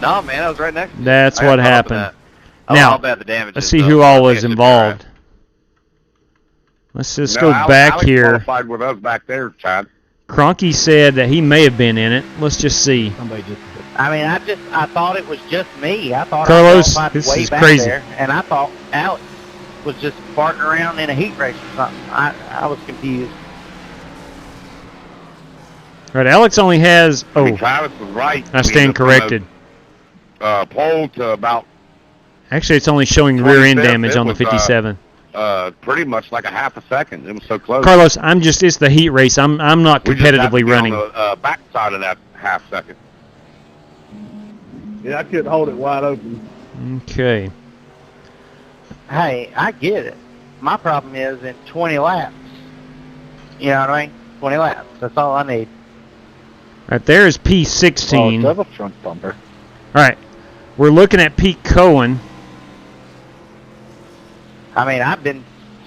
Speaker 9: No, man, I was right next to you.
Speaker 5: That's
Speaker 9: I got
Speaker 5: what
Speaker 9: caught up in
Speaker 5: happened.
Speaker 9: that. Oh,
Speaker 5: Now,
Speaker 9: how bad the damage
Speaker 5: let's
Speaker 9: is,
Speaker 5: see
Speaker 9: though.
Speaker 5: who all
Speaker 9: I
Speaker 5: was
Speaker 9: think it's
Speaker 5: involved. Let's just go
Speaker 7: Alex,
Speaker 5: back
Speaker 7: Alex
Speaker 5: here.
Speaker 7: qualified with us back there, Chad.
Speaker 5: Cronky said that he may have been in it. Let's just see.
Speaker 14: I mean, I thought it was just me. I thought
Speaker 5: Carlos,
Speaker 14: I qualified
Speaker 5: this
Speaker 14: way
Speaker 5: is
Speaker 14: back
Speaker 5: crazy.
Speaker 14: there, and I thought Alex was just farting around in a heat race or something. I was confused.
Speaker 5: All right, Alex only has.
Speaker 7: I mean,
Speaker 5: Oh,
Speaker 7: Travis was right.
Speaker 5: I stand corrected.
Speaker 7: Pole to about
Speaker 5: Actually, it's only showing rear end
Speaker 7: 25th.
Speaker 5: damage
Speaker 7: It
Speaker 5: on the
Speaker 7: was,
Speaker 5: 57.
Speaker 7: pretty much like a half a second. It was so close.
Speaker 5: Carlos, it's the heat race. I'm not
Speaker 7: We just have to
Speaker 5: competitively
Speaker 7: be
Speaker 5: running.
Speaker 7: on the back side of that half second.
Speaker 2: Yeah, I couldn't hold it wide open.
Speaker 5: Okay.
Speaker 14: Hey, I get it. My problem is in 20 laps. You know what I mean? 20 laps. That's all I need.
Speaker 5: All right, there is P16.
Speaker 11: Oh, it's a front bumper.
Speaker 5: All right, we're looking at Pete Cohen.
Speaker 14: I mean, I've been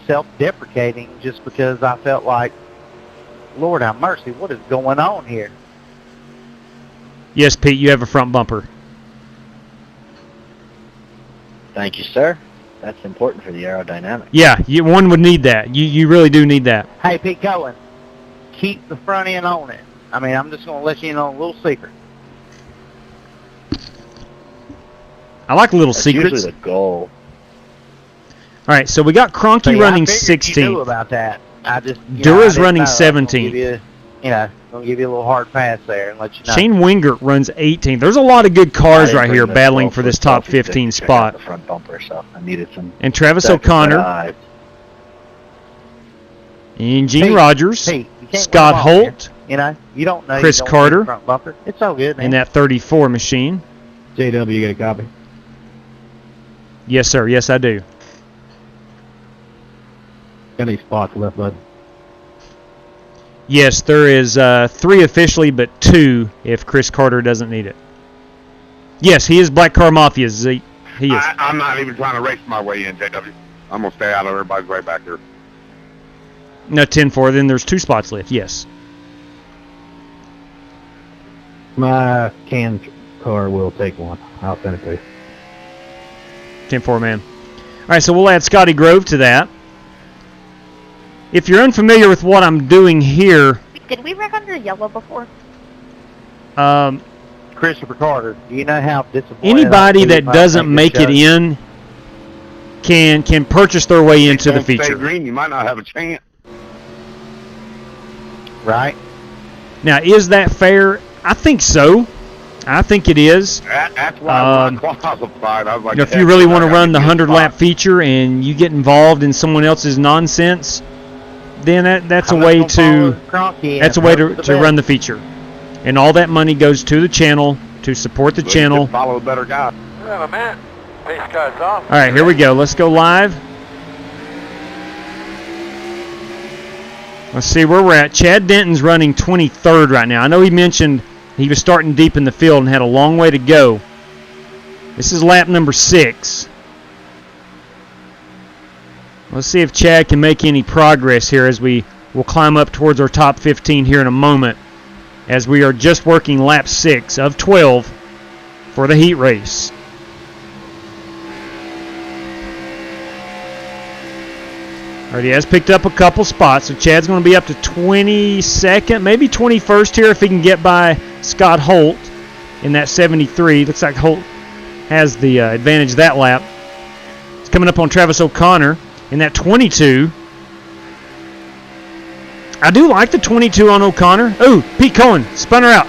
Speaker 14: self-deprecating just because I felt like, Lord have mercy, what is going on here?
Speaker 5: Yes, Pete, you have a front bumper.
Speaker 11: Thank you, sir. That's important for the aerodynamics.
Speaker 5: Yeah, one would need that. You really do need that.
Speaker 14: Hey, Pete Cohen, keep the front end on it. I mean, I'm just going to let you in on a little secret.
Speaker 5: I like little
Speaker 11: That's
Speaker 5: secrets.
Speaker 11: usually the goal.
Speaker 5: All right, so we got Cronky
Speaker 14: See,
Speaker 5: running
Speaker 14: I figured
Speaker 5: 16th.
Speaker 14: you knew about that. I just,
Speaker 5: Dura's
Speaker 14: I didn't
Speaker 5: running
Speaker 14: know.
Speaker 5: 17th.
Speaker 14: Gonna give you a little hard pass there and let you know.
Speaker 5: Shane Wingert runs 18th. There's a lot of good cars
Speaker 11: I didn't
Speaker 5: right
Speaker 11: bring
Speaker 5: here
Speaker 11: the
Speaker 5: battling
Speaker 11: 12
Speaker 5: for this
Speaker 11: foot
Speaker 5: top
Speaker 11: selfie stick
Speaker 5: 15
Speaker 11: to check out
Speaker 5: spot.
Speaker 11: The front bumper, so I needed some.
Speaker 5: And Travis
Speaker 11: second set
Speaker 5: O'Connor,
Speaker 11: eyes.
Speaker 5: and Gene
Speaker 14: Pete,
Speaker 5: Rogers,
Speaker 14: Pete, you can't
Speaker 5: Scott
Speaker 14: win them all
Speaker 5: Holt,
Speaker 14: here. You know, you don't know.
Speaker 5: Chris
Speaker 14: you don't
Speaker 5: Carter,
Speaker 14: need a front bumper. It's all good, man.
Speaker 5: and that 34 machine.
Speaker 2: JW, you get a copy?
Speaker 5: Yes, sir. Yes, I do.
Speaker 2: Any spots left, bud?
Speaker 5: Yes, there is 3 officially, but 2 if Chris Carter doesn't need it. Yes, he is Black Car Mafia. He is.
Speaker 7: I'm not even trying to race my way in, JW. I'm going to stay out of everybody's way back here.
Speaker 5: No, 10-4. Then there's 2 spots left. Yes.
Speaker 2: My canned car will take one. I'll send it to you.
Speaker 5: 10-4, man. All right, so we'll add Scotty Grove to that. If you're unfamiliar with what I'm doing here,
Speaker 13: Did we wreck under yellow before?
Speaker 14: Christopher Carter, do you know how disappointed
Speaker 5: anybody that
Speaker 14: I
Speaker 5: doesn't
Speaker 14: think
Speaker 5: make
Speaker 14: this
Speaker 5: it
Speaker 14: shows?
Speaker 5: in can purchase their way into the
Speaker 7: Don't stay
Speaker 5: feature.
Speaker 7: green, you might not have a chance.
Speaker 14: Right?
Speaker 5: Now, is that fair? I think so. I think it is.
Speaker 7: That's why I'm not qualified. I was like,
Speaker 5: If you really want to run the 100-lap feature and you get involved in someone else's nonsense, then that's a way to run the feature, and all that money goes to the channel to support the channel.
Speaker 7: Follow a better guy.
Speaker 6: We have a minute. Pace car's off.
Speaker 5: All right, here we go. Let's go live. Let's see where we're at. Chad Denton's running 23rd right now. I know he mentioned he was starting deep in the field and had a long way to go. This is lap number 6. Let's see if Chad can make any progress here as we will climb up towards our top 15 here in a moment, as we are just working lap 6 of 12 for the heat race. Alright, he has picked up a couple spots, so Chad's going to be up to 22nd, maybe 21st here if he can get by Scott Holt in that 73. Looks like Holt has the advantage that lap. It's coming up on Travis O'Connor in that 22. I do like the 22 on O'Connor. Oh, Pete Cohen spun her out.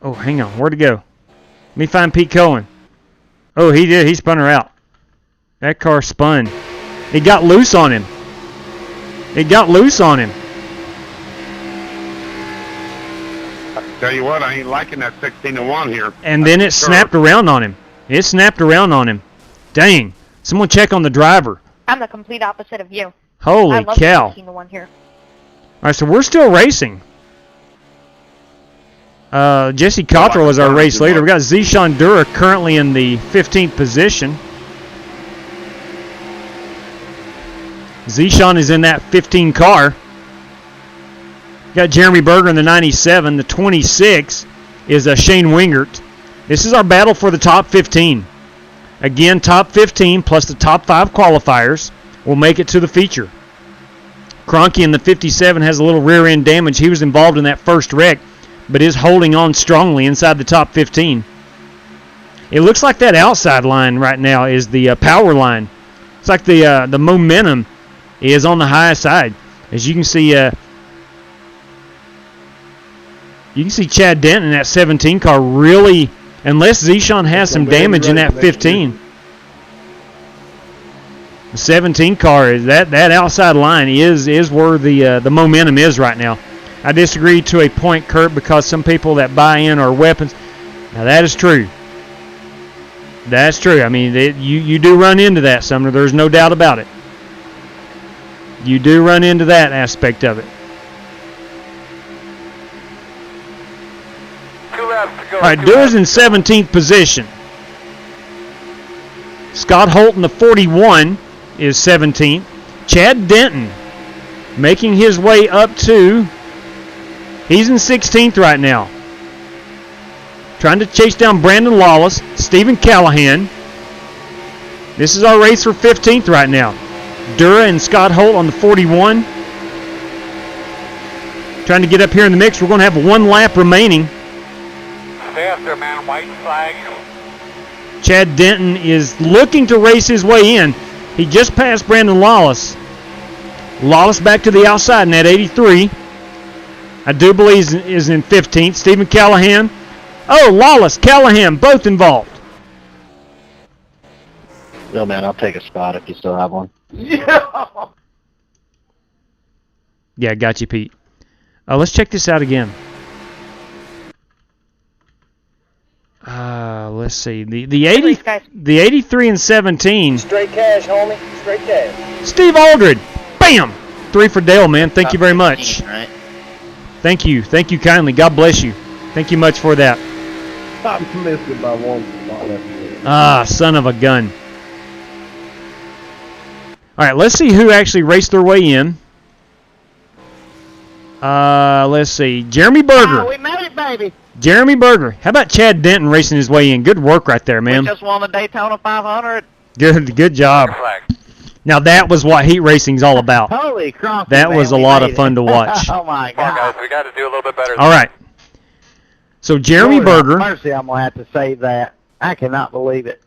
Speaker 5: Oh, hang on. Where'd it go? Let me find Pete Cohen. Oh, he did. He spun her out. That car spun. It got loose on him. It got loose on him.
Speaker 7: Tell you what, I ain't liking that 16-1 here.
Speaker 5: And then it snapped around on him. It snapped around on him. Dang. Someone check on the driver.
Speaker 13: I'm the complete opposite of you.
Speaker 5: Holy
Speaker 13: I love
Speaker 5: cow.
Speaker 13: the 16-1 here.
Speaker 5: All right, so we're still racing. Jesse Cottrell is our race leader. We got Zishan Dura currently in the 15th position. Zishan is in that 15 car. Got Jeremy Berger in the 97. The 26 is Shane Wingert. This is our battle for the top 15. Again, top 15 plus the top 5 qualifiers will make it to the feature. Cronky in the 57 has a little rear end damage. He was involved in that first wreck, but is holding on strongly inside the top 15. It looks like that outside line right now is the power line. It's like the momentum is on the high side. As you can see, Chad Denton in that 17 car really, unless Zishan has some damage in that 15. The 17 car is that outside line is where the momentum is right now. I disagree to a point, Kurt, because some people that buy in are weapons. Now that is true. That's true. I mean, you do run into that, Sumner. There's no doubt about it. You do run into that aspect of it.
Speaker 6: 2 laps to go.
Speaker 5: All right, Dura's in 17th position. Scott Holt in the 41 is 17th. Chad Denton making his way up to, he's in 16th right now. Trying to chase down Brandon Lawless, Stephen Callahan. This is our race for 15th right now. Dura and Scott Holt on the 41. Trying to get up here in the mix. We're going to have 1 lap remaining.
Speaker 6: Stay up there, man. White flag.
Speaker 5: Chad Denton is looking to race his way in. He just passed Brandon Lawless. Lawless back to the outside in that 83. I do believe is in 15th. Stephen Callahan. Oh, Lawless, Callahan, both involved.
Speaker 11: Yo, man, I'll take a spot if you still have one.
Speaker 5: Yeah, got you, Pete. Let's check this out again. Let's see. The 83 and 17.
Speaker 17: Straight cash, homie. Straight cash.
Speaker 5: Steve Aldred. Bam! 3 for Dale, man. Thank you very much.
Speaker 17: Right?
Speaker 5: Thank you. Thank you kindly. God bless you. Thank you much for that.
Speaker 2: I missed it by 1 spot left.
Speaker 5: Ah, son of a gun. All right, let's see who actually raced their way in. Let's see. Jeremy Berger.
Speaker 14: Oh, we made it, baby.
Speaker 5: Jeremy Berger. How about Chad Denton racing his way in? Good work right there, man.
Speaker 14: We just won the Daytona 500.
Speaker 5: Good job. Now that was what heat racing's all about.
Speaker 14: Holy crap.
Speaker 5: That was a lot of fun to watch.
Speaker 14: Oh, my
Speaker 6: Come on,
Speaker 14: God.
Speaker 6: guys. We got to do a little bit better.
Speaker 5: All right. So Jeremy
Speaker 14: Lord have
Speaker 5: Berger.
Speaker 14: mercy, I'm going to have to save that. I cannot believe it.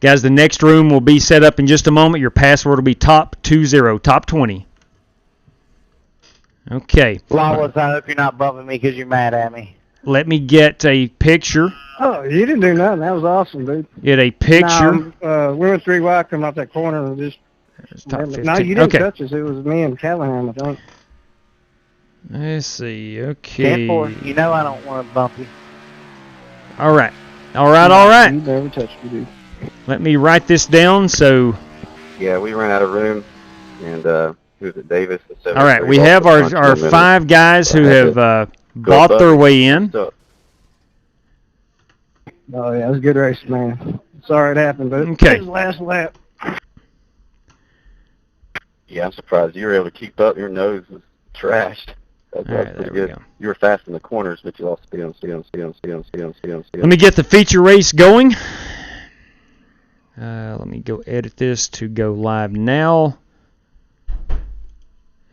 Speaker 5: Guys, the next room will be set up in just a moment. Your password will be top20, top 20. Okay.
Speaker 14: Lawless, I hope you're not bumping me because you're mad at me.
Speaker 5: Let me get a picture.
Speaker 2: Oh, you didn't do nothing. That was awesome, dude.
Speaker 5: Get a picture.
Speaker 2: No, we were 3 wide coming out that corner and just.
Speaker 5: Top 15.
Speaker 2: No, you didn't
Speaker 5: Okay.
Speaker 2: touch us. It was me and Callahan, I think.
Speaker 5: Let's see. Okay.
Speaker 14: 10-4. You know I don't want to bump you.
Speaker 5: All right. All right.
Speaker 2: You never touched me, dude.
Speaker 5: Let me write this down so
Speaker 8: Yeah, we ran out of room, and who was it, Davis?
Speaker 5: All right, we have our 5 guys who have bought their way in.
Speaker 2: Oh, yeah, it was a good race, man. Sorry it happened, but
Speaker 5: Okay.
Speaker 2: it was last lap.
Speaker 8: Yeah, I'm surprised you were able to keep up. Your nose was trashed. That was
Speaker 5: right,
Speaker 8: pretty
Speaker 5: there we
Speaker 8: good.
Speaker 5: go.
Speaker 8: You were fast in the corners, but you lost speed on speed on speed on speed on speed on speed on speed.
Speaker 5: Let me get the feature race going. Let me go edit this to go live now.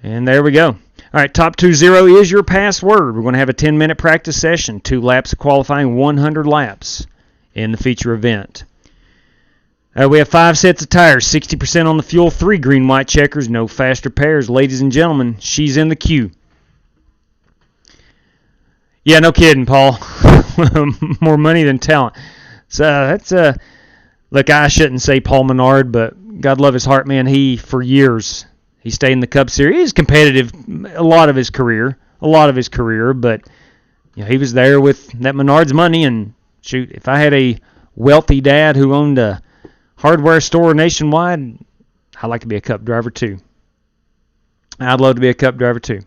Speaker 5: And there we go. All right, top 20 is your password. We're going to have a 10-minute practice session, 2 laps of qualifying, 100 laps in the feature event. We have 5 sets of tires, 60% on the fuel, 3 green-white checkers, no faster pairs. Ladies and gentlemen, she's in the queue. Yeah, no kidding, Paul. More money than talent. So that's look, I shouldn't say Paul Menard, but God love his heart, man. He, for years, he stayed in the Cup Series. He was competitive a lot of his career, but you know, he was there with that Menard's money. And shoot, if I had a wealthy dad who owned a hardware store nationwide, I'd like to be a Cup driver too. I'd love to be a Cup driver too.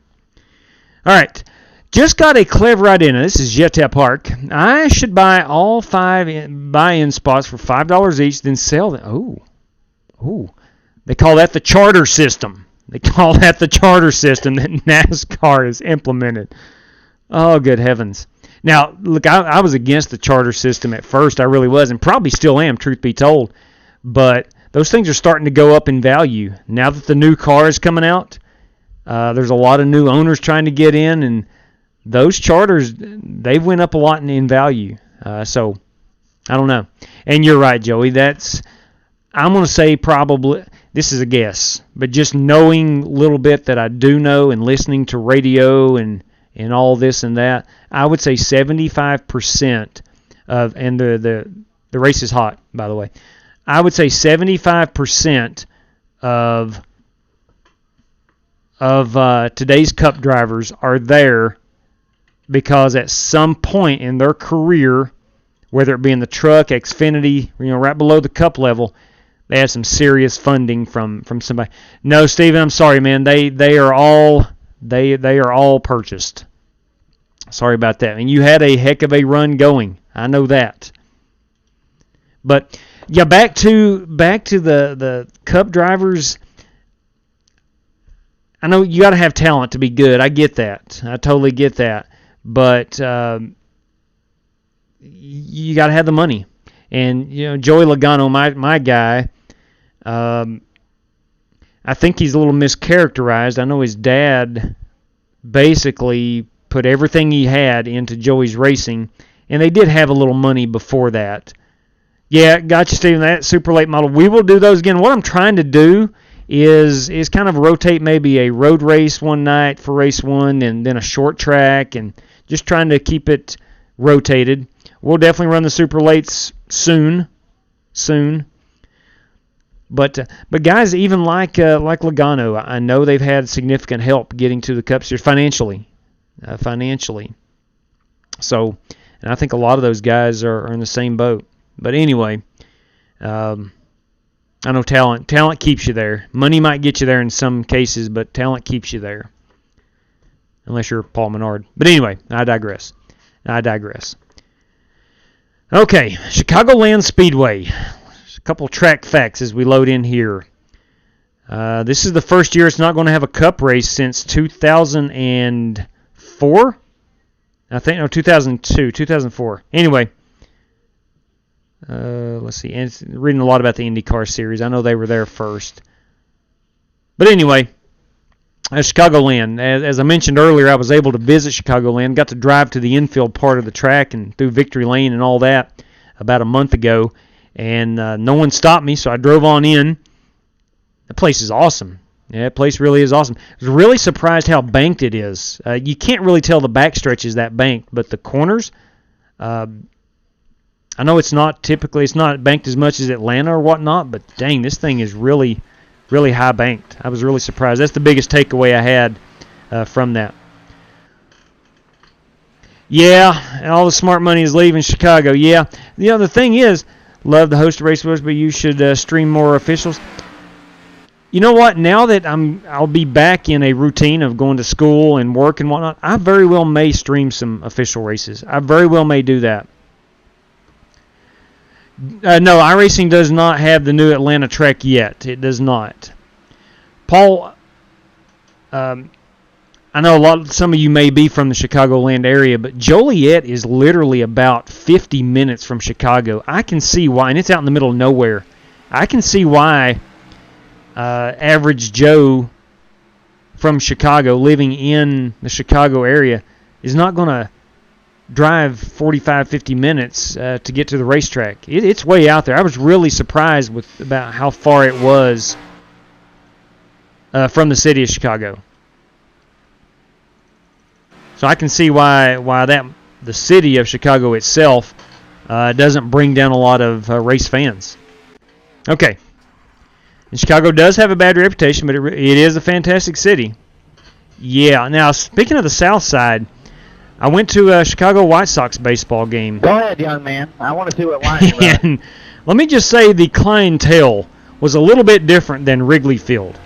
Speaker 5: All right. Just got a clever idea. Now, this is Jet Park. I should buy all 5 buy-in spots for $5 each, then sell them. Oh. They call that the charter system. That NASCAR has implemented. Oh, good heavens. Now, look, I was against the charter system at first. I really was, and probably still am, truth be told. But those things are starting to go up in value. Now that the new car is coming out, there's a lot of new owners trying to get in, and those charters, they've went up a lot in value. So, I don't know. And you're right, Joey. I'm going to say probably, this is a guess, but just knowing a little bit that I do know and listening to radio and all this and that, I would say 75% of, and the race is hot, by the way, I would say 75% of today's Cup drivers are there because at some point in their career, whether it be in the truck, Xfinity, right below the Cup level, they had some serious funding from somebody. No, Steven, I'm sorry, man. They are all purchased. Sorry about that. And you had a heck of a run going. I know that. But yeah, back to the Cup drivers. I know you got to have talent to be good. I get that. I totally get that. But you got to have the money. And Joey Logano, my guy, I think he's a little mischaracterized. I know his dad basically put everything he had into Joey's racing, and they did have a little money before that. Yeah, got you, Steven. That super late model. We will do those again. What I'm trying to do is kind of rotate maybe a road race one night for race 1 and then a short track, and just trying to keep it rotated. We'll definitely run the super lates soon. But guys, even like Logano, I know they've had significant help getting to the Cup Series financially. So, and I think a lot of those guys are in the same boat. But anyway, I know talent keeps you there. Money might get you there in some cases, but talent keeps you there. Unless you're Paul Menard. But anyway, I digress. Okay, Chicagoland Speedway. A couple track facts as we load in here. This is the first year it's not going to have a Cup race since 2004. I think, no, 2002, 2004. Anyway, let's see. And it's reading a lot about the IndyCar series. I know they were there first. But anyway, Chicagoland. As I mentioned earlier, I was able to visit Chicagoland. Got to drive to the infield part of the track and through Victory Lane and all that about a month ago. And no one stopped me, so I drove on in. The place is awesome. Yeah, the place really is awesome. I was really surprised how banked it is. You can't really tell the backstretch is that banked, but the corners, I know it's not banked as much as Atlanta or whatnot, but dang, this thing is really, really high banked. I was really surprised. That's the biggest takeaway I had from that. Yeah, all the smart money is leaving Chicago. Yeah, the thing is, love the host of RaceLab, but you should stream more officials. you know what? Now that I'll be back in a routine of going to school and work and whatnot, I very well may stream some official races. I very well may do that. No, iRacing does not have the new Atlanta track yet. It does not. Paul, I know some of you may be from the Chicagoland area, but Joliet is literally about 50 minutes from Chicago. I can see why, and it's out in the middle of nowhere. I can see why average Joe from Chicago living in the Chicago area is not going to drive 45, 50 minutes to get to the racetrack. It's way out there. I was really surprised about how far it was from the city of Chicago. So I can see why the city of Chicago itself doesn't bring down a lot of race fans. Okay. And Chicago does have a bad reputation, but it is a fantastic city. Yeah. Now, speaking of the South Side, I went to a Chicago White Sox baseball game.
Speaker 14: Go ahead, young man. I want to see what line you're running.
Speaker 5: And let me just say the clientele was a little bit different than Wrigley Field.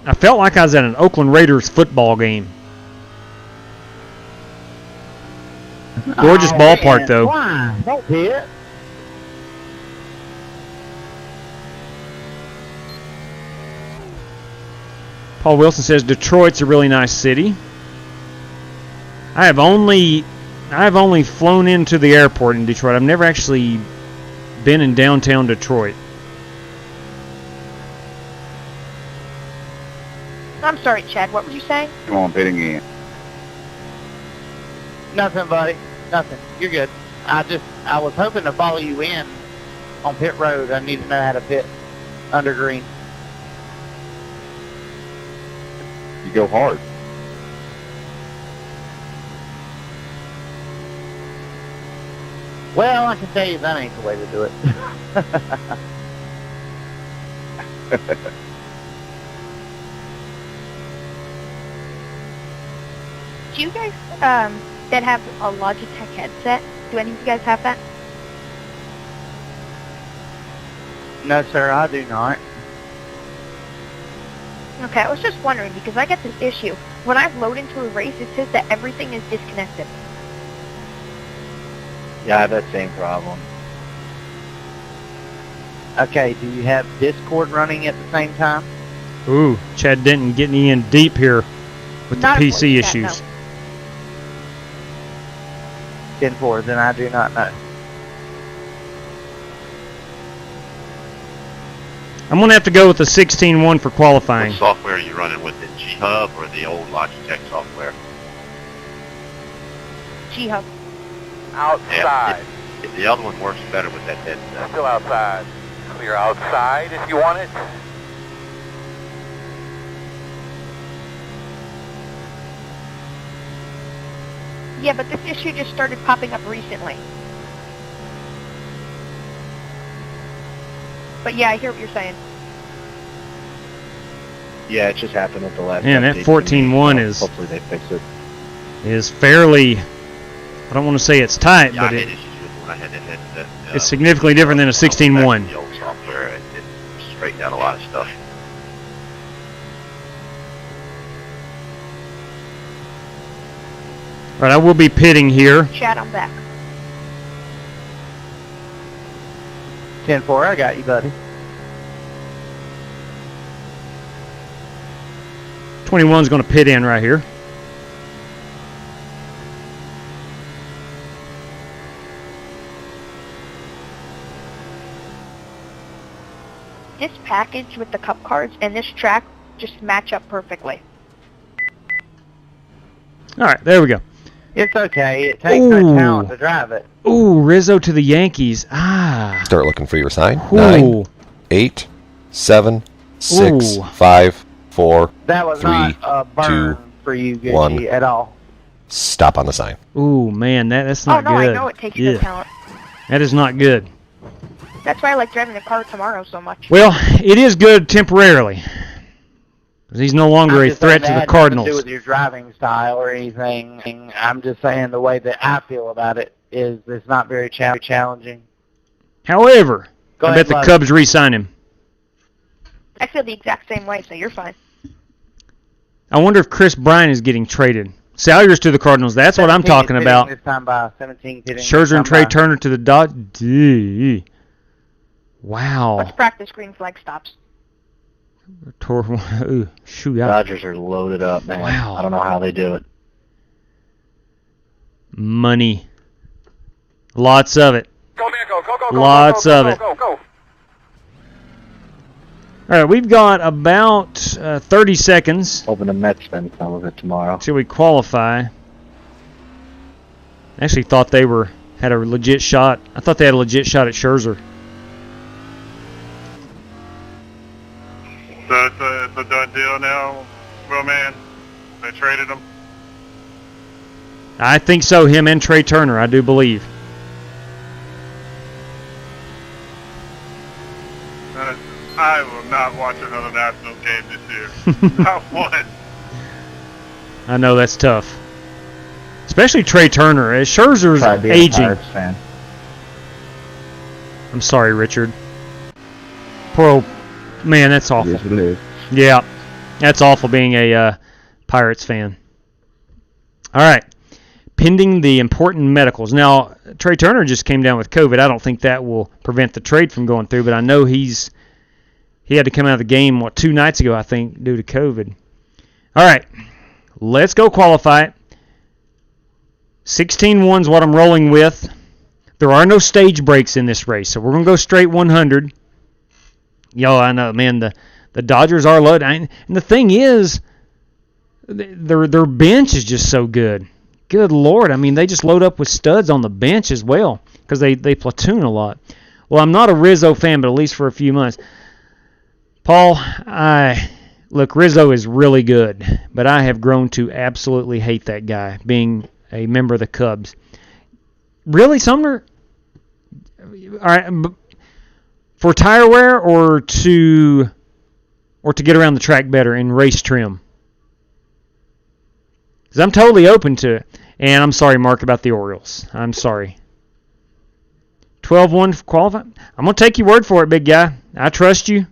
Speaker 5: I felt like I was at an Oakland Raiders football game. Gorgeous ballpark,
Speaker 14: man.
Speaker 5: though.
Speaker 14: Why? Don't hit.
Speaker 5: Paul Wilson says Detroit's a really nice city. I've only flown into the airport in Detroit. I've never actually been in downtown Detroit.
Speaker 13: I'm sorry, Chad. What were you saying?
Speaker 8: Come on, pitting in.
Speaker 14: Nothing, buddy. Nothing. You're good. I was hoping to follow you in on pit road. I need to know how to pit under green.
Speaker 8: You go hard.
Speaker 14: Well, I can tell you that ain't the way to do it.
Speaker 13: Do you guys that have a Logitech headset, do any of you guys have that?
Speaker 14: No, sir, I do not.
Speaker 13: Okay, I was just wondering because I get this issue. When I load into a race, it says that everything is disconnected.
Speaker 11: Yeah, I have that same problem.
Speaker 14: Okay, do you have Discord running at the same time?
Speaker 5: Ooh, Chad Denton getting in deep here with
Speaker 13: Not
Speaker 5: the
Speaker 13: a
Speaker 5: PC
Speaker 13: voice chat,
Speaker 5: issues.
Speaker 13: no.
Speaker 14: 10-4, then I do not know.
Speaker 5: I'm going to have to go with the 16-1 for qualifying.
Speaker 9: What software are you running with, the G-Hub or the old Logitech software?
Speaker 13: G-Hub.
Speaker 6: Outside.
Speaker 9: If the other one works better with that headset.
Speaker 6: Still outside. Clear outside if you want it.
Speaker 13: Yeah, but this issue just started popping up recently. But yeah, I hear what you're saying.
Speaker 11: Yeah, it just happened at the last
Speaker 5: Man, that
Speaker 11: update
Speaker 5: 14.1
Speaker 11: so
Speaker 5: is
Speaker 11: hopefully they fix it.
Speaker 5: is fairly, I don't want to say it's tight,
Speaker 9: Yeah,
Speaker 5: but
Speaker 9: I had issues with when I had that headset.
Speaker 5: it's significantly different than a 16.1.
Speaker 9: The old software, it straightened out a lot of stuff.
Speaker 5: All right, I will be pitting here.
Speaker 13: Chad, I'm back.
Speaker 14: 10-4, I got you, buddy.
Speaker 5: 21's going to pit in right here.
Speaker 13: This package with the cup cards and this track just match up perfectly.
Speaker 5: All right, there we go.
Speaker 14: It's okay. It takes no talent to drive it.
Speaker 5: Ooh, Rizzo to the Yankees. Ah.
Speaker 12: Start looking for your sign.
Speaker 5: Ooh.
Speaker 12: 9, 8, 7, 6,
Speaker 5: Ooh.
Speaker 12: 5, 4,
Speaker 14: That was
Speaker 12: 3,
Speaker 14: not a burn
Speaker 12: 2,
Speaker 14: for you, Gucci,
Speaker 12: 1.
Speaker 14: at all.
Speaker 12: Stop on the sign.
Speaker 5: Ooh, man, that's
Speaker 13: Oh
Speaker 5: not
Speaker 13: no,
Speaker 5: good.
Speaker 13: I know it takes no
Speaker 5: Yeah.
Speaker 13: talent.
Speaker 5: That is not good.
Speaker 13: That's why I like driving the car tomorrow so much.
Speaker 5: Well, it is good temporarily. 'Cause he's no longer
Speaker 14: I'm
Speaker 5: a
Speaker 14: just
Speaker 5: threat
Speaker 14: saying
Speaker 5: to
Speaker 14: that
Speaker 5: the
Speaker 14: had nothing to
Speaker 5: Cardinals.
Speaker 14: do with your driving style or anything. I'm just saying the way that I feel about it is it's not very challenging.
Speaker 5: However,
Speaker 14: Go
Speaker 5: I
Speaker 14: ahead,
Speaker 5: bet the
Speaker 14: Bud.
Speaker 5: Cubs re-sign him.
Speaker 13: I feel the exact same way, so you're fine.
Speaker 5: I wonder if Chris Bryant is getting traded. Salyers to the Cardinals. That's what I'm talking about.
Speaker 14: This time by 17
Speaker 5: Scherzer and Trey Turner to the Dodgers. Wow.
Speaker 13: Let's practice green flag stops.
Speaker 5: Ooh, shoot out.
Speaker 11: Dodgers are loaded up, man.
Speaker 5: Wow.
Speaker 11: I don't know how they do it.
Speaker 5: Money. Lots of it.
Speaker 6: Go, man, go, go, go, go.
Speaker 5: Lots
Speaker 6: go,
Speaker 5: of it.
Speaker 6: Go, go, go.
Speaker 5: All right, we've got about 30 seconds.
Speaker 11: Hoping the Mets spend some of it tomorrow.
Speaker 5: Till we qualify. I actually thought they had a legit shot. I thought they had a legit shot at Scherzer.
Speaker 10: So it's a done deal now, Will Man? They traded him?
Speaker 5: I think so, him and Trey Turner, I do believe.
Speaker 10: I will not watch another Nationals game this year. Not one.
Speaker 5: I know that's tough. Especially Trey Turner. As Scherzer's aging.
Speaker 11: Fan.
Speaker 5: I'm sorry, Richard. Poor old man, that's awful.
Speaker 8: Yes, it is.
Speaker 5: Yeah, that's awful being a Pirates fan. All right. Pending the important medicals. Now, Trey Turner just came down with COVID. I don't think that will prevent the trade from going through, but I know he had to come out of the game, 2 nights ago, I think, due to COVID. All right. Let's go qualify it. 16-1 is what I'm rolling with. There are no stage breaks in this race, so we're going to go straight 100. Yo, I know, man, the Dodgers are loaded. And the thing is, their bench is just so good. Good Lord. I mean, they just load up with studs on the bench as well because they platoon a lot. Well, I'm not a Rizzo fan, but at least for a few months. Paul, look, Rizzo is really good, but I have grown to absolutely hate that guy, being a member of the Cubs. Really, Sumner? All right, for tire wear or to get around the track better in race trim? Because I'm totally open to it. And I'm sorry, Mark, about the Orioles. I'm sorry. 12-1 for qualifying. I'm going to take your word for it, big guy. I trust you.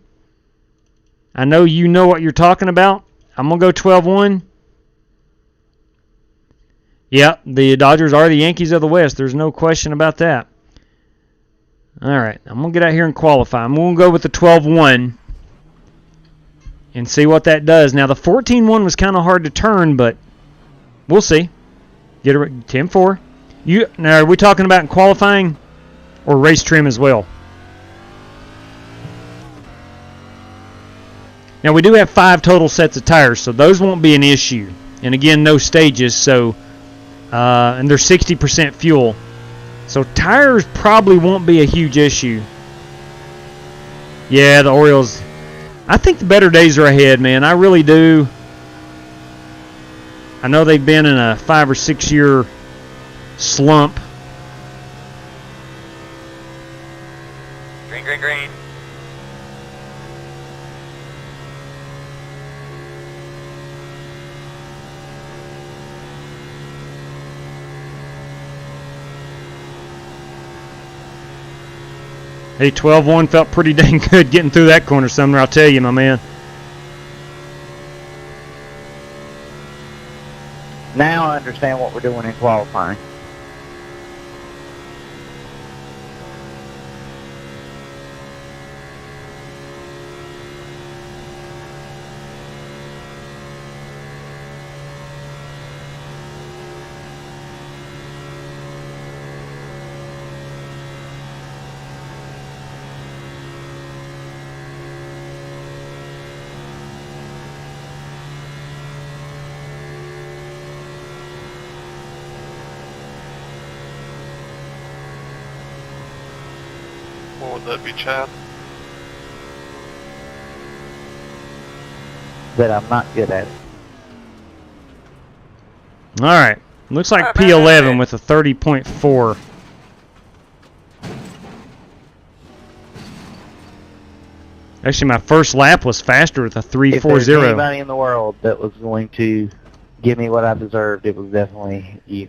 Speaker 5: I know you know what you're talking about. I'm going to go 12-1. Yeah, the Dodgers are the Yankees of the West. There's no question about that. All right, I'm going to get out here and qualify. I'm going to go with the 12-1 and see what that does. Now, the 14-1 was kind of hard to turn, but we'll see. Get a 10-4. Now, are we talking about in qualifying or race trim as well? Now, we do have 5 total sets of tires, so those won't be an issue. And again, no stages, so and they're 60% fuel. So tires probably won't be a huge issue. Yeah, the Orioles. I think the better days are ahead, man. I really do. I know they've been in a 5 or 6 year slump.
Speaker 6: Green, green, green.
Speaker 5: Hey, 12-1 felt pretty dang good getting through that corner, Sumner, I'll tell you, my man.
Speaker 14: Now I understand what we're doing in qualifying.
Speaker 10: What would that be, Chad?
Speaker 14: That I'm not good at it.
Speaker 5: All right. Looks like P11 with a 30.4. Actually, my first lap was faster with a 3.40.
Speaker 14: If there's anybody in the world that was going to give me what I deserved, it was definitely you.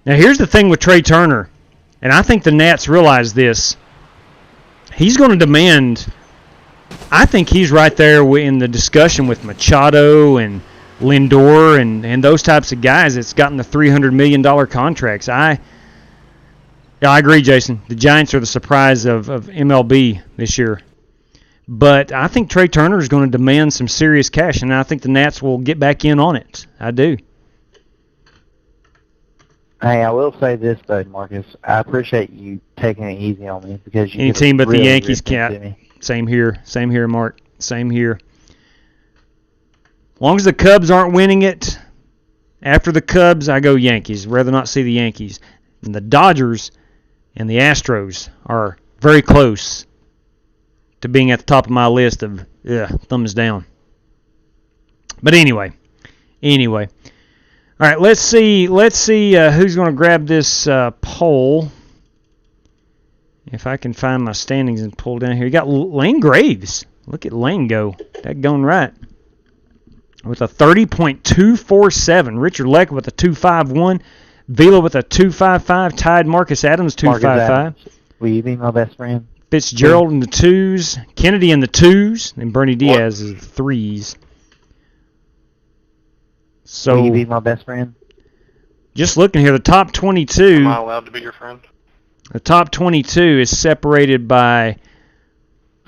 Speaker 5: Now, here's the thing with Trey Turner, and I think the Nats realize this. He's going to demand, I think he's right there in the discussion with Machado and Lindor and those types of guys that's gotten the $300 million contracts. I agree, Jason. The Giants are the surprise of MLB this year. But I think Trey Turner is going to demand some serious cash, and I think the Nats will get back in on it. I do.
Speaker 14: Hey, I will say this, though, Marcus. I appreciate you taking it easy on me because you
Speaker 5: Any team but
Speaker 14: really
Speaker 5: the Yankees
Speaker 14: can't.
Speaker 5: can't. Same here. Same here, Mark. Same here. As long as the Cubs aren't winning it, after the Cubs, I go Yankees. Rather not see the Yankees. And the Dodgers and the Astros are very close to being at the top of my list of thumbs down. But anyway. All right, let's see who's going to grab this poll. If I can find my standings and pull down here. You got Lane Graves. Look at Lane go. That going right. With a 30.247. Richard Leck with a 251. Vila with a 255. Tied Marcus Adams 255.
Speaker 14: Will you be my best friend?
Speaker 5: Fitzgerald in the 2s. Kennedy in the 2s. And Bernie Diaz is the 3s. So,
Speaker 14: will you be my best friend?
Speaker 5: Just looking here, the top 22.
Speaker 10: Am I allowed to be your friend?
Speaker 5: The top 22 is separated by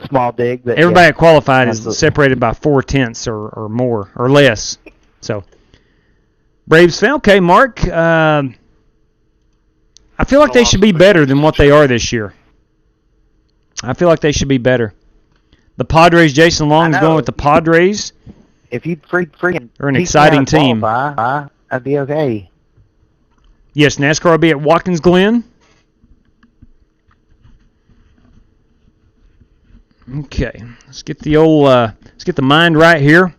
Speaker 14: small dig. But
Speaker 5: everybody that qualified is separated by 4/10 or more or less. So Braves fan. Okay, Mark. I feel like they should be better than what they are this year. I feel like they should be better. The Padres. Jason Long is going with the Padres.
Speaker 14: If you freaking
Speaker 5: are an exciting team,
Speaker 14: I'd be okay.
Speaker 5: Yes, NASCAR will be at Watkins Glen. Okay, let's get the old, let's get the mind right here.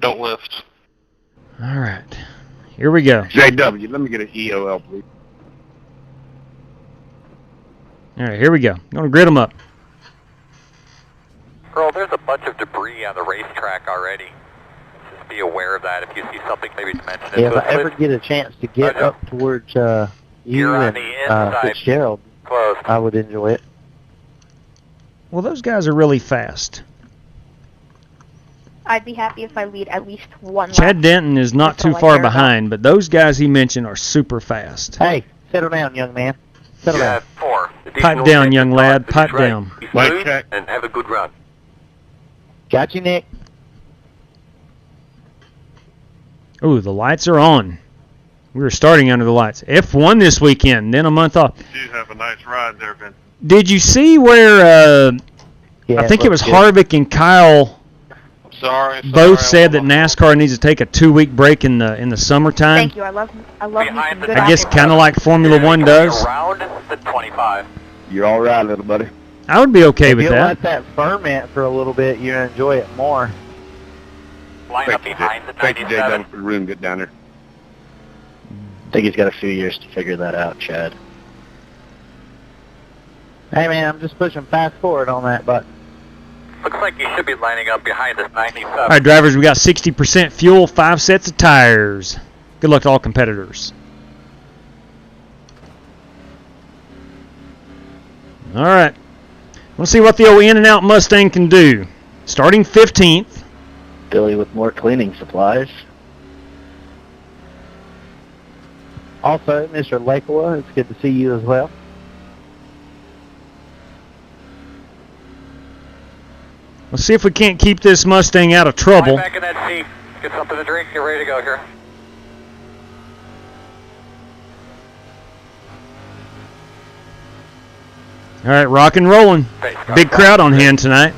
Speaker 10: Don't lift.
Speaker 5: All right, here we go.
Speaker 7: JW, let me get an EOL, please.
Speaker 5: All right, here we go. I'm gonna grid them up.
Speaker 6: Earl, there's a bunch of debris on the racetrack already. Just be aware of that. If you see something, maybe mention it.
Speaker 14: Yeah, if I ever get a chance to get up towards you and Fitzgerald, I would enjoy it.
Speaker 5: Well, those guys are really fast.
Speaker 13: I'd be happy if I lead at least one lap.
Speaker 5: Chad Denton is not too far behind, but those guys he mentioned are super fast.
Speaker 14: Hey, settle down, young man. Settle down.
Speaker 6: 4.
Speaker 5: Pipe down, young lad. Pipe down.
Speaker 6: Light check. And have a good run.
Speaker 14: Got you, Nick.
Speaker 5: Ooh, the lights are on. We were starting under the lights. F1 this weekend, then a month off.
Speaker 10: You have a nice ride there, Vince.
Speaker 5: Did you see where I think it was Harvick and Kyle both said that NASCAR needs to take a 2-week break in the summertime?
Speaker 13: Thank you. I love me some good
Speaker 5: I guess kind of like Formula 1 does.
Speaker 6: Around the 25.
Speaker 7: You're all right, little buddy.
Speaker 5: I would be okay with
Speaker 14: If you
Speaker 5: that.
Speaker 14: let that ferment for a little bit, you enjoy it more.
Speaker 6: Line up behind the 97.
Speaker 7: Thank you, JW, for the room. Get down there.
Speaker 11: I think he's got a few years to figure that out, Chad.
Speaker 14: Hey, man, I'm just pushing fast forward on that button.
Speaker 6: Looks like you should be lining up behind this 97.
Speaker 5: All right, drivers, we got 60% fuel, 5 sets of tires. Good luck to all competitors. All right. Let's see what the old in-and-out Mustang can do. Starting 15th.
Speaker 11: Billy with more cleaning supplies.
Speaker 14: Also, Mr. Lakewa, it's good to see you as well.
Speaker 5: Let's see if we can't keep this Mustang out of trouble.
Speaker 6: Back in that seat. Get something to drink. Get ready to go here.
Speaker 5: All right, rock and rolling. Big crowd on hand tonight.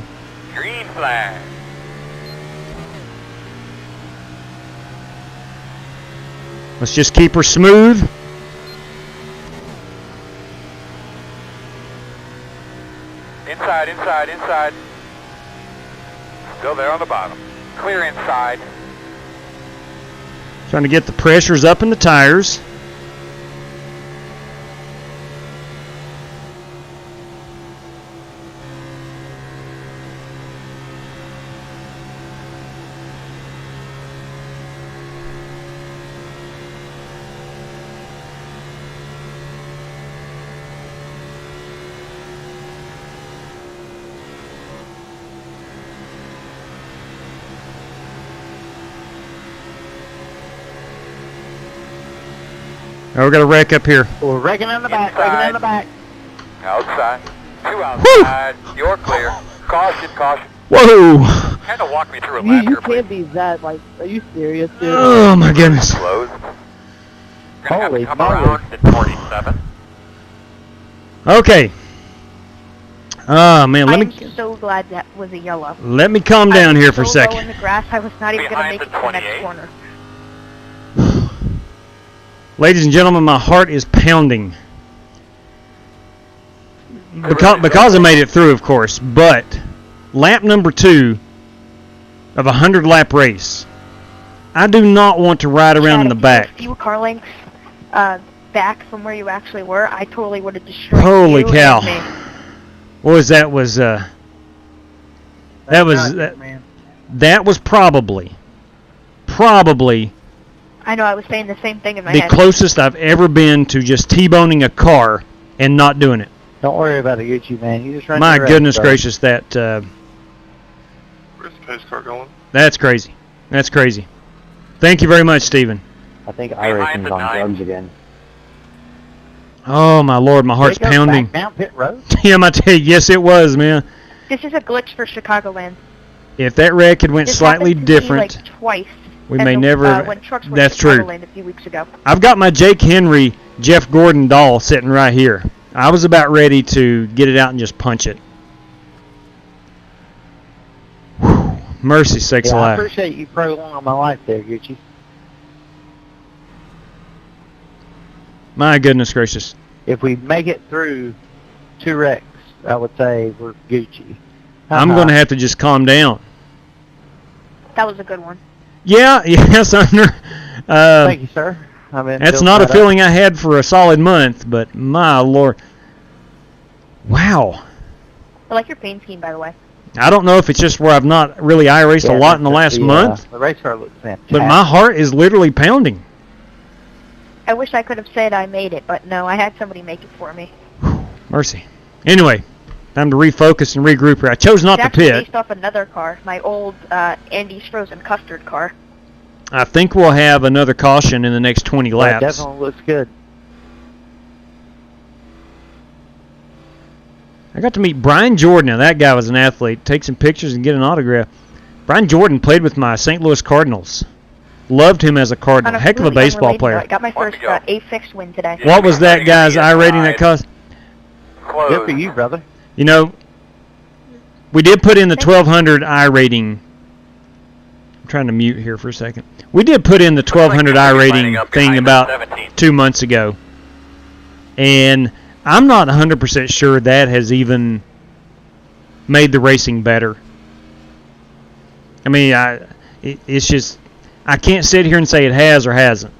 Speaker 6: Green flag.
Speaker 5: Let's just keep her smooth.
Speaker 6: Inside, inside, inside. Still there on the bottom. Clear inside.
Speaker 5: Trying to get the pressures up in the tires. Oh, we got a wreck up here.
Speaker 14: We're wrecking in the back, wrecking in the back.
Speaker 6: Outside. 2 outside. You're clear. Caution, caution.
Speaker 5: Whoa!
Speaker 6: Kind of walk me through a lap
Speaker 16: You
Speaker 6: here, please.
Speaker 16: can't be that, like, are you serious, dude?
Speaker 5: Oh my goodness.
Speaker 6: Closed.
Speaker 14: Holy
Speaker 6: come
Speaker 14: moly.
Speaker 6: around at 47.
Speaker 5: Okay. Oh man, let
Speaker 13: I'm
Speaker 5: me
Speaker 13: so glad that was a yellow.
Speaker 5: calm down
Speaker 13: I was
Speaker 5: here for a
Speaker 13: so low in
Speaker 5: second.
Speaker 13: the grass, I was not even going to
Speaker 6: Behind
Speaker 13: make it
Speaker 6: the
Speaker 13: to the next
Speaker 6: 28.
Speaker 13: corner.
Speaker 5: Ladies and gentlemen, my heart is pounding. Because I made it through, of course, but lap number 2 of a 100-lap race. I do not want to ride around in the back.
Speaker 13: If you were car lengths back from where you actually were, I totally would have destroyed
Speaker 5: Holy
Speaker 13: you
Speaker 5: cow.
Speaker 13: and me.
Speaker 5: What was that? That was probably
Speaker 13: I know, I was saying the same thing in my
Speaker 5: the
Speaker 13: head.
Speaker 5: closest I've ever been to just T-boning a car and not doing it.
Speaker 14: Don't worry about it, Gucci, man. You just run
Speaker 5: My
Speaker 14: your race,
Speaker 5: goodness
Speaker 14: bro.
Speaker 5: gracious,
Speaker 10: Where's the pace car going?
Speaker 5: that's crazy. That's crazy. Thank you very much, Stephen.
Speaker 11: I think iRacing's on drugs again.
Speaker 5: Oh my Lord, my heart's
Speaker 14: Jacob,
Speaker 5: pounding.
Speaker 14: back down pit road.
Speaker 5: Tim, I tell you, yes it was, man.
Speaker 13: This is a glitch for Chicagoland.
Speaker 5: If that wreck had went
Speaker 13: This
Speaker 5: slightly
Speaker 13: happened to me,
Speaker 5: different,
Speaker 13: like, twice.
Speaker 5: we
Speaker 13: at
Speaker 5: may
Speaker 13: the-
Speaker 5: never.
Speaker 13: when trucks were
Speaker 5: That's
Speaker 13: in
Speaker 5: true.
Speaker 13: Chicagoland a few weeks ago.
Speaker 5: I've got my Jake Henry, Jeff Gordon doll sitting right here. I was about ready to get it out and just punch it. Whew, mercy sakes
Speaker 14: Yeah, I
Speaker 5: alive.
Speaker 14: appreciate you prolonging my life there, Gucci.
Speaker 5: My goodness gracious.
Speaker 14: If we make it through 2 wrecks, I would say we're Gucci.
Speaker 5: I'm going to have to just calm down.
Speaker 13: That was a good one.
Speaker 5: Yeah, yes, Under.
Speaker 14: Thank you, sir. I mean,
Speaker 5: That's not a feeling I had for a solid month, but my Lord. Wow.
Speaker 13: I like your paint scheme, by the way.
Speaker 5: I don't know if it's just where I've not really iRaced a lot in the last month,
Speaker 14: The race car looks fantastic.
Speaker 5: but my heart is literally pounding.
Speaker 13: I wish I could have said I made it, but no, I had somebody make it for me.
Speaker 5: Mercy. Anyway, time to refocus and regroup here. I chose not
Speaker 13: It's
Speaker 5: to
Speaker 13: actually
Speaker 5: pit.
Speaker 13: based off another car, my old Andy Strozen custard car.
Speaker 5: I think we'll have another caution in the next 20
Speaker 14: That
Speaker 5: laps.
Speaker 14: definitely looks good.
Speaker 5: I got to meet Brian Jordan. Now, that guy was an athlete. Take some pictures and get an autograph. Brian Jordan played with my St. Louis Cardinals. Loved him as a Cardinal.
Speaker 13: On
Speaker 5: Heck of a
Speaker 13: completely
Speaker 5: baseball
Speaker 13: unrelated
Speaker 5: player.
Speaker 13: note, I got my first A-fix win today.
Speaker 5: What was that guy's iRating that cost?
Speaker 14: Good for you, brother.
Speaker 5: You know, we did put in the 1200 iRating. I'm trying to mute here for a second. We did put in the 1200 iRating thing about 2 months ago. And I'm not 100% sure that has even made the racing better. I mean, it's just, I can't sit here and say it has or hasn't.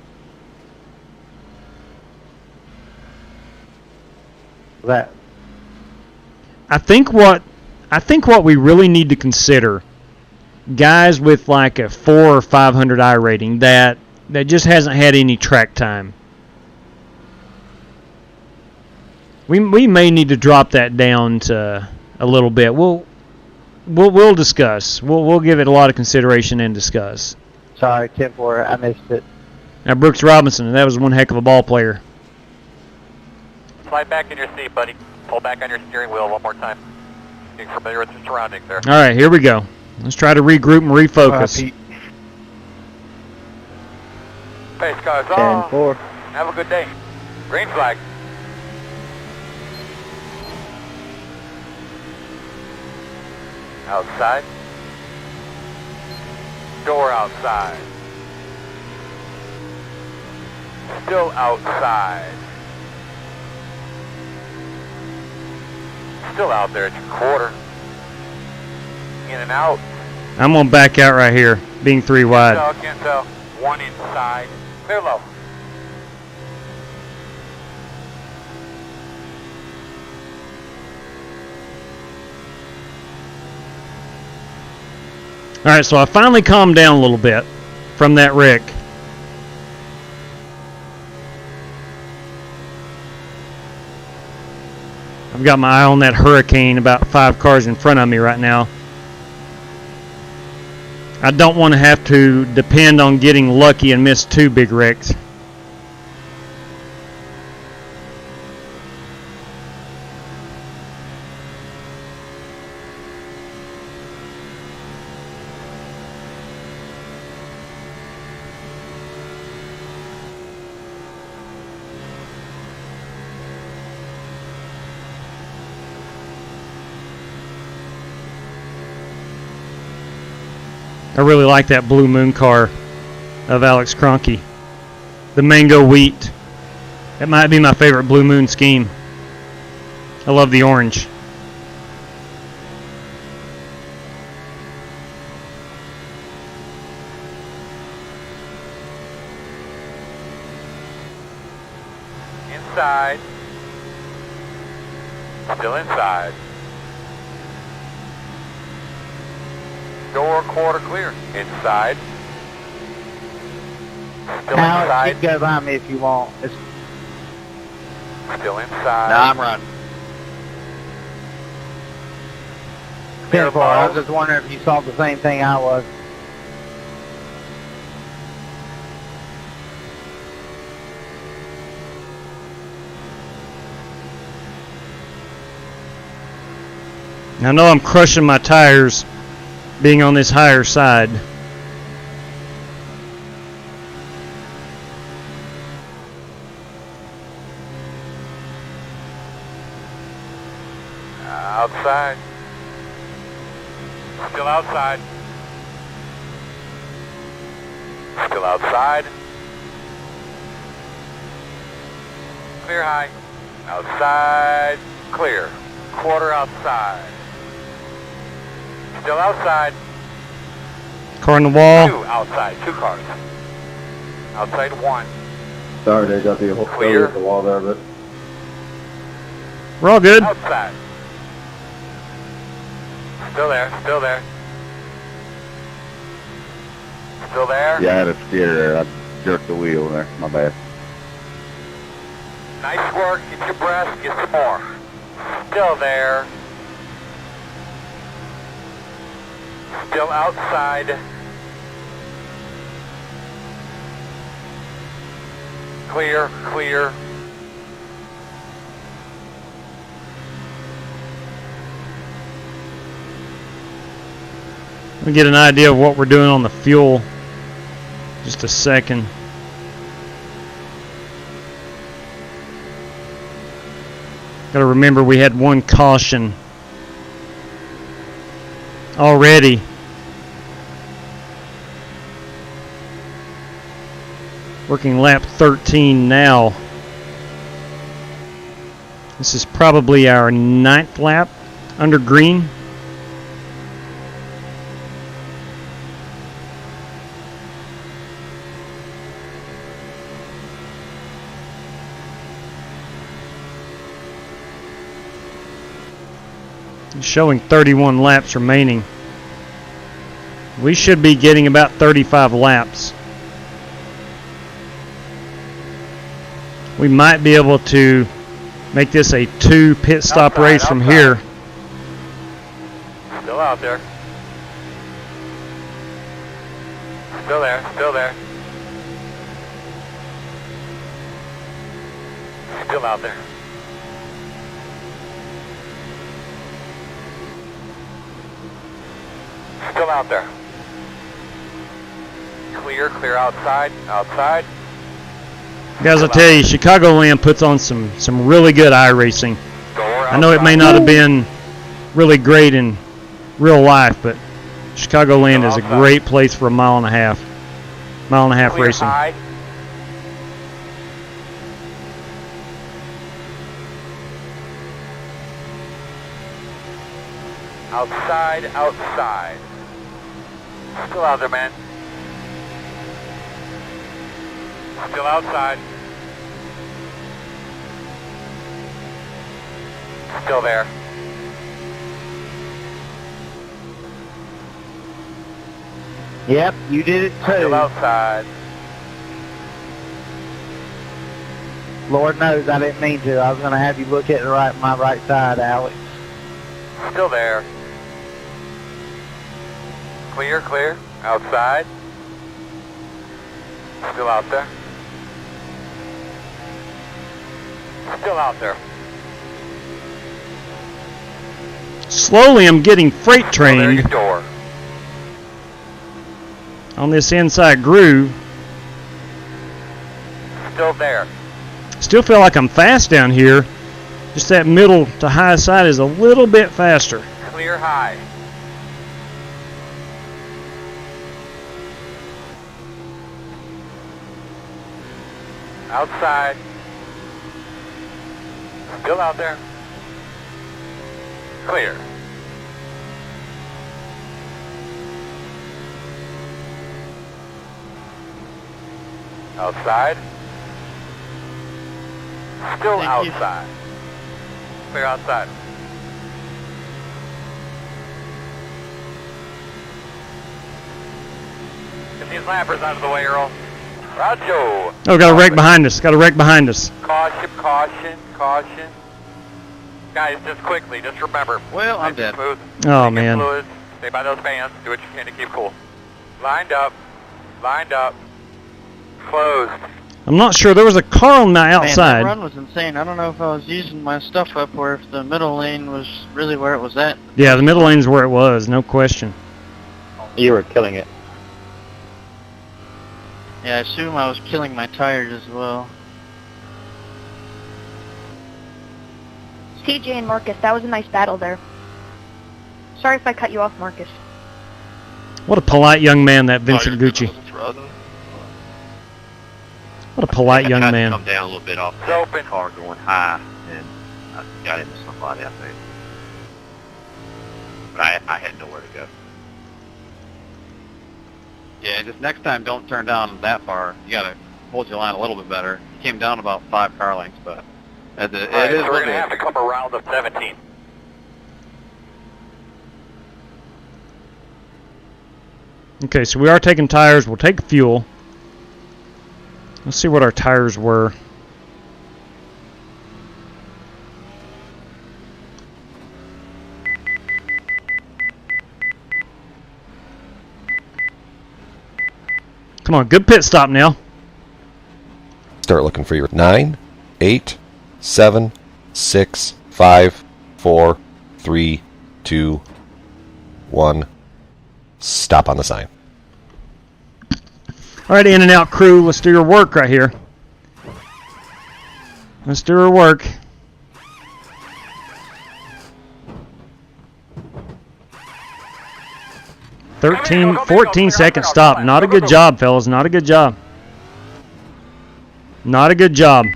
Speaker 14: That
Speaker 5: I think what we really need to consider, guys with like a 400 or 500 iRating that just hasn't had any track time. We may need to drop that down to a little bit. We'll discuss. We'll give it a lot of consideration and discuss.
Speaker 14: Sorry, 10-4, I missed it.
Speaker 5: Now Brooks Robinson, that was one heck of a ball player.
Speaker 6: Slide back in your seat, buddy. Pull back on your steering wheel one more time. Getting familiar with your surroundings there.
Speaker 5: All right, here we go. Let's try to regroup and refocus.
Speaker 6: Pace cars off.
Speaker 14: 10-4.
Speaker 6: Have a good day. Green flag. Outside. Door outside. Still outside. Still out there at your quarter. In and out.
Speaker 5: I'm going to back out right here, being 3 wide.
Speaker 6: Can't tell. One inside. Clear low.
Speaker 5: All right, so I finally calmed down a little bit from that wreck. I've got my eye on that hurricane about 5 cars in front of me right now. I don't want to have to depend on getting lucky and miss 2 big wrecks. I really like that Blue Moon car of Alex Kroenke. The mango wheat. That might be my favorite Blue Moon scheme. I love the orange.
Speaker 6: Inside. Still inside. Door quarter clear. Inside. Still
Speaker 14: Alex,
Speaker 6: inside.
Speaker 14: you can go behind me if you want. It's
Speaker 6: Still inside.
Speaker 9: No, I'm running.
Speaker 14: 10-4. I was just wondering if you saw the same thing I was.
Speaker 5: I know I'm crushing my tires being on this higher side.
Speaker 6: Outside. Still outside. Still outside. Clear high. Outside. Clear. Quarter outside. Still outside.
Speaker 5: Car on the wall.
Speaker 6: 2 outside. 2 cars. Outside 1.
Speaker 15: Sorry, they got the whole
Speaker 6: Clear.
Speaker 15: at the wall there, but
Speaker 5: We're all good.
Speaker 6: Outside. Still there. Still there. Still there.
Speaker 8: Yeah, I had a steer there. I jerked the wheel there. My bad.
Speaker 6: Nice work. Get your breath. Get some more. Still there. Still outside. Clear, clear.
Speaker 5: Let me get an idea of what we're doing on the fuel. Just a second. Got to remember we had 1 caution already. Working lap 13 now. This is probably our 9th lap under green. Showing 31 laps remaining. We should be getting about 35 laps. We might be able to make this a 2 pit stop
Speaker 6: Outside,
Speaker 5: race from
Speaker 6: outside.
Speaker 5: here.
Speaker 6: Still out there. Still there. Still there. Still out there. Still out there. Clear, clear outside, outside.
Speaker 5: Guys, I'll tell you, Chicagoland puts on some really good iRacing. I know it may not have been really great in real life, but Chicagoland is a great place for a mile and a half
Speaker 6: Clear
Speaker 5: racing.
Speaker 6: high. Outside, outside. Still out there, man. Still outside. Still there.
Speaker 14: Yep, you did it too.
Speaker 6: Still outside.
Speaker 14: Lord knows I didn't mean to. I was going to have you look at my right side, Alex.
Speaker 6: Still there. Clear, clear. Outside. Still out there. Still out there.
Speaker 5: Slowly I'm getting freight
Speaker 6: Still there,
Speaker 5: trained
Speaker 6: your door.
Speaker 5: on this inside groove.
Speaker 6: Still there.
Speaker 5: Still feel like I'm fast down here. Just that middle to high side is a little bit faster.
Speaker 6: Clear high. Outside. Still out there. Clear. Outside. Still outside. Clear outside. Get these lampers out of the way, Earl. Roger.
Speaker 5: Oh, got a wreck behind us. Got a wreck behind us.
Speaker 6: Caution, caution, caution. Guys, just quickly, just remember.
Speaker 18: Well, I'm dead.
Speaker 6: Smooth.
Speaker 5: Oh, man.
Speaker 6: Fluids. Stay by those fans. Do what you can to keep cool. Lined up. Lined up. Closed.
Speaker 5: I'm not sure. There was a car on my outside.
Speaker 18: Man, that run was insane. I don't know if I was using my stuff up or if the middle lane was really where it was at.
Speaker 5: Yeah, the middle lane's where it was. No question.
Speaker 11: You were killing it.
Speaker 18: Yeah, I assume I was killing my tires as well.
Speaker 13: TJ and Marcus, that was a nice battle there. Sorry if I cut you off, Marcus.
Speaker 5: What a polite young man, that Vincent Gucci. What a polite young man.
Speaker 9: Come down a little bit off the car going high, and I got into somebody, I think. But I had nowhere to go.
Speaker 18: Yeah, just next time don't turn down that far. You gotta hold your line a little bit better. You came down about 5 car lengths, but it is
Speaker 6: Alright, so we're
Speaker 18: what
Speaker 6: going
Speaker 18: it
Speaker 6: to
Speaker 18: is.
Speaker 6: have to come around the 17.
Speaker 5: Okay, so we are taking tires. We'll take fuel. Let's see what our tires were. Come on, good pit stop now.
Speaker 12: Start looking for your 9, 8, 7, 6, 5, 4, 3, 2, 1. Stop on the sign.
Speaker 5: All right, in and out crew, let's do your work right here. Let's do our work. Thirteen, 14-second stop. Not a good job, fellas. Not a good job. Not a good job.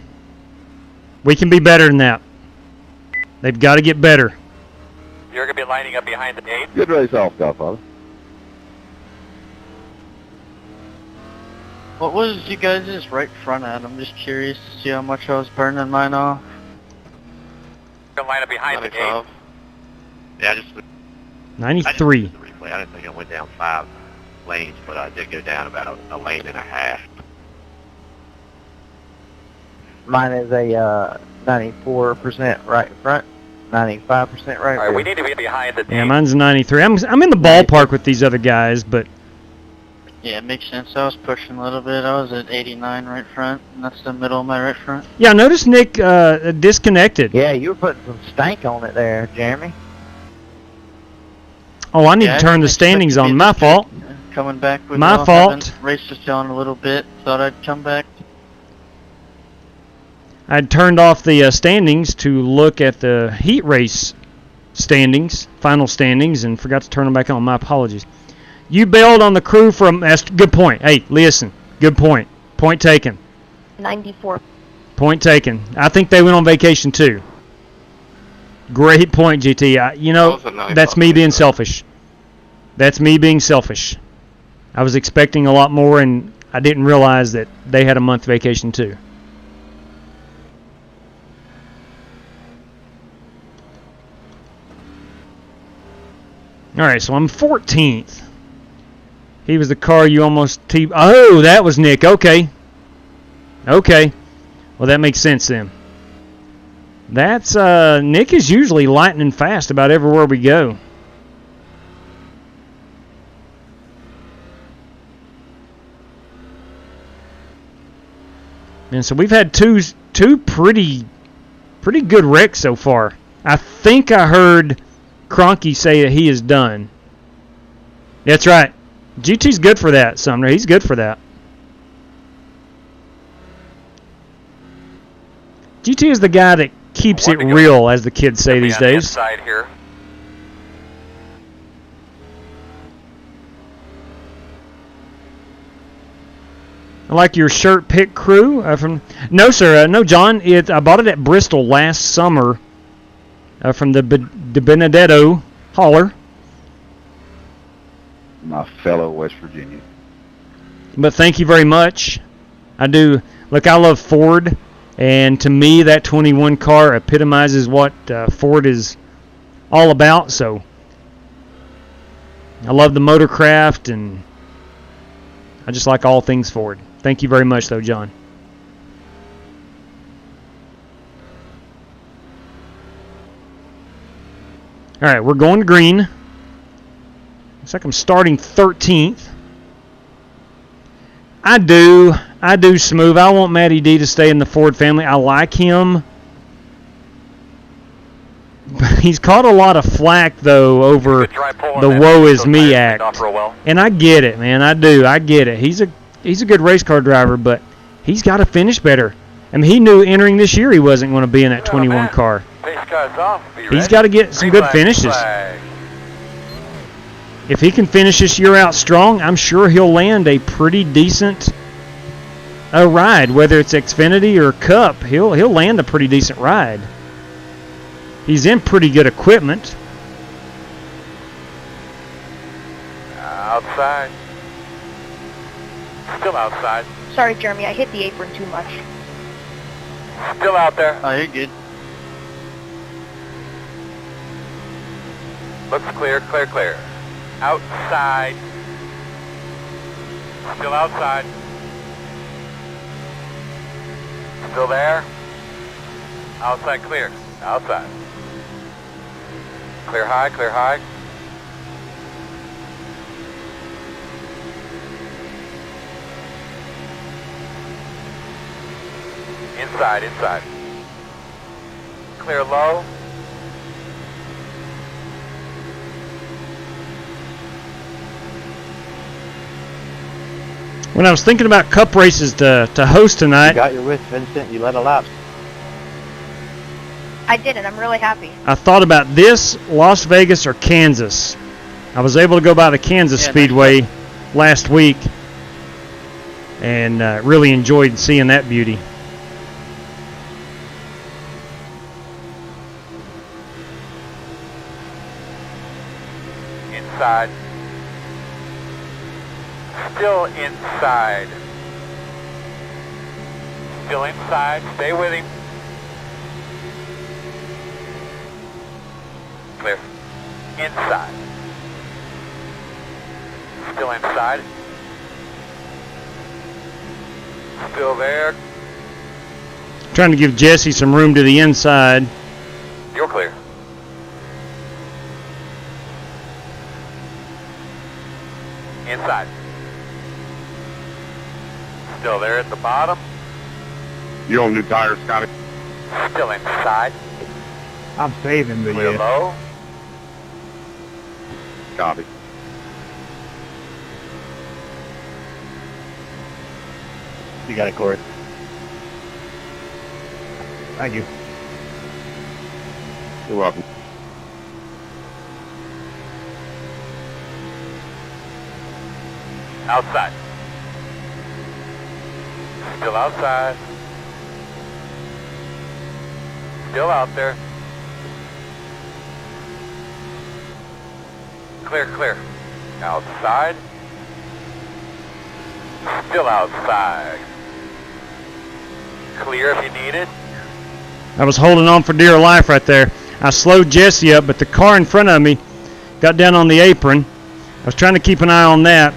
Speaker 5: We can be better than that. They've got to get better.
Speaker 6: You're going to be lining up behind the 8.
Speaker 8: Good race off, Godfather.
Speaker 18: What was you guys' right front at? I'm just curious to see how much I was burning mine off.
Speaker 6: You're going to line up behind the 8.
Speaker 9: Yeah, I just
Speaker 5: 93.
Speaker 9: I didn't think I went down 5 lanes, but I did go down about a lane and a half.
Speaker 14: Mine is a 94% right front, 95% right rear.
Speaker 6: Alright, we need to be behind the 8.
Speaker 5: Yeah, mine's 93. I'm in the ballpark with these other guys, but
Speaker 18: Yeah, it makes sense. I was pushing a little bit. I was at 89 right front, and that's the middle of my right front.
Speaker 5: yeah, I noticed Nick disconnected.
Speaker 14: Yeah, you were putting some stank on it there, Jeremy.
Speaker 5: Oh, I need
Speaker 18: Yeah,
Speaker 5: to turn the standings on. My fault.
Speaker 18: Coming back with
Speaker 5: My
Speaker 18: y'all.
Speaker 5: fault.
Speaker 18: Haven't raced with y'all in a little bit. Thought I'd come back.
Speaker 5: I'd turned off the standings to look at the heat race standings, final standings, and forgot to turn them back on. My apologies. You bailed on the crew from... That's good point. Hey, listen. Good point. Point taken.
Speaker 13: 94.
Speaker 5: Point taken. I think they went on vacation too. Great point, GT. You know, that's me being selfish. That's me being selfish. I was expecting a lot more, and I didn't realize that they had a month vacation too. All right, so I'm 14th. He was the car you almost... Oh, that was Nick. Okay. Okay. Well, that makes sense then. That's... Nick is usually lightning fast about everywhere we go. And so we've had two pretty good wrecks so far. I think I heard Cronky say that he is done. That's right. GT's good for that, Sumner. He's good for that. GT is the guy that keeps it real, as the kids say these days.
Speaker 6: Inside here.
Speaker 5: I like your shirt, Pit Crew. No, sir. No, John. I bought it at Bristol last summer from the Benedetto hauler.
Speaker 8: My fellow West Virginia.
Speaker 5: But thank you very much. I do. Look, I love Ford. And to me, that 21 car epitomizes what Ford is all about. So I love the motorcraft, and I just like all things Ford. Thank you very much, though, John. All right, we're going to green. Looks like I'm starting 13th. I do smooth. I want Matty D to stay in the Ford family. I like him. But he's caught a lot of flack, though, over the woe is me act. And I get it, man. I do. I get it. He's a good race car driver, but he's got to finish better. I mean, he knew entering this year he wasn't going to be in that 21 car. He's got to get some good finishes. If he can finish this year out strong, I'm sure he'll land a pretty decent ride, whether it's Xfinity or Cup. He'll land a pretty decent ride. He's in pretty good equipment.
Speaker 6: Outside. Still outside.
Speaker 13: Sorry, Jeremy, I hit the apron too much.
Speaker 6: Still out there.
Speaker 18: Oh, you're good.
Speaker 6: Looks clear, clear, clear. Outside. Still outside. Still there. Outside clear. Outside. Clear high, clear high. Inside, inside. Clear low.
Speaker 5: When I was thinking about Cup races to host tonight,
Speaker 11: You got your wish, Vincent. You led a lap.
Speaker 13: I did, and I'm really happy.
Speaker 5: I thought about this, Las Vegas, or Kansas. I was able to go by the Kansas Speedway last week and really enjoyed seeing that beauty.
Speaker 6: Inside. Still inside. Still inside. Stay with him. Clear. Inside. Still inside. Still there.
Speaker 5: Trying to give Jesse some room to the inside.
Speaker 6: You're clear. Inside. Still there at the bottom.
Speaker 7: You on new tires, Scotty?
Speaker 6: Still inside.
Speaker 2: I'm saving the
Speaker 6: Clear low.
Speaker 7: Copy.
Speaker 11: You got it, Corey.
Speaker 2: Thank you.
Speaker 7: You're welcome.
Speaker 6: Outside. Still outside. Still out there. Clear, clear. Outside. Still outside. Clear if you need it.
Speaker 5: I was holding on for dear life right there. I slowed Jesse up, but the car in front of me got down on the apron. I was trying to keep an eye on that.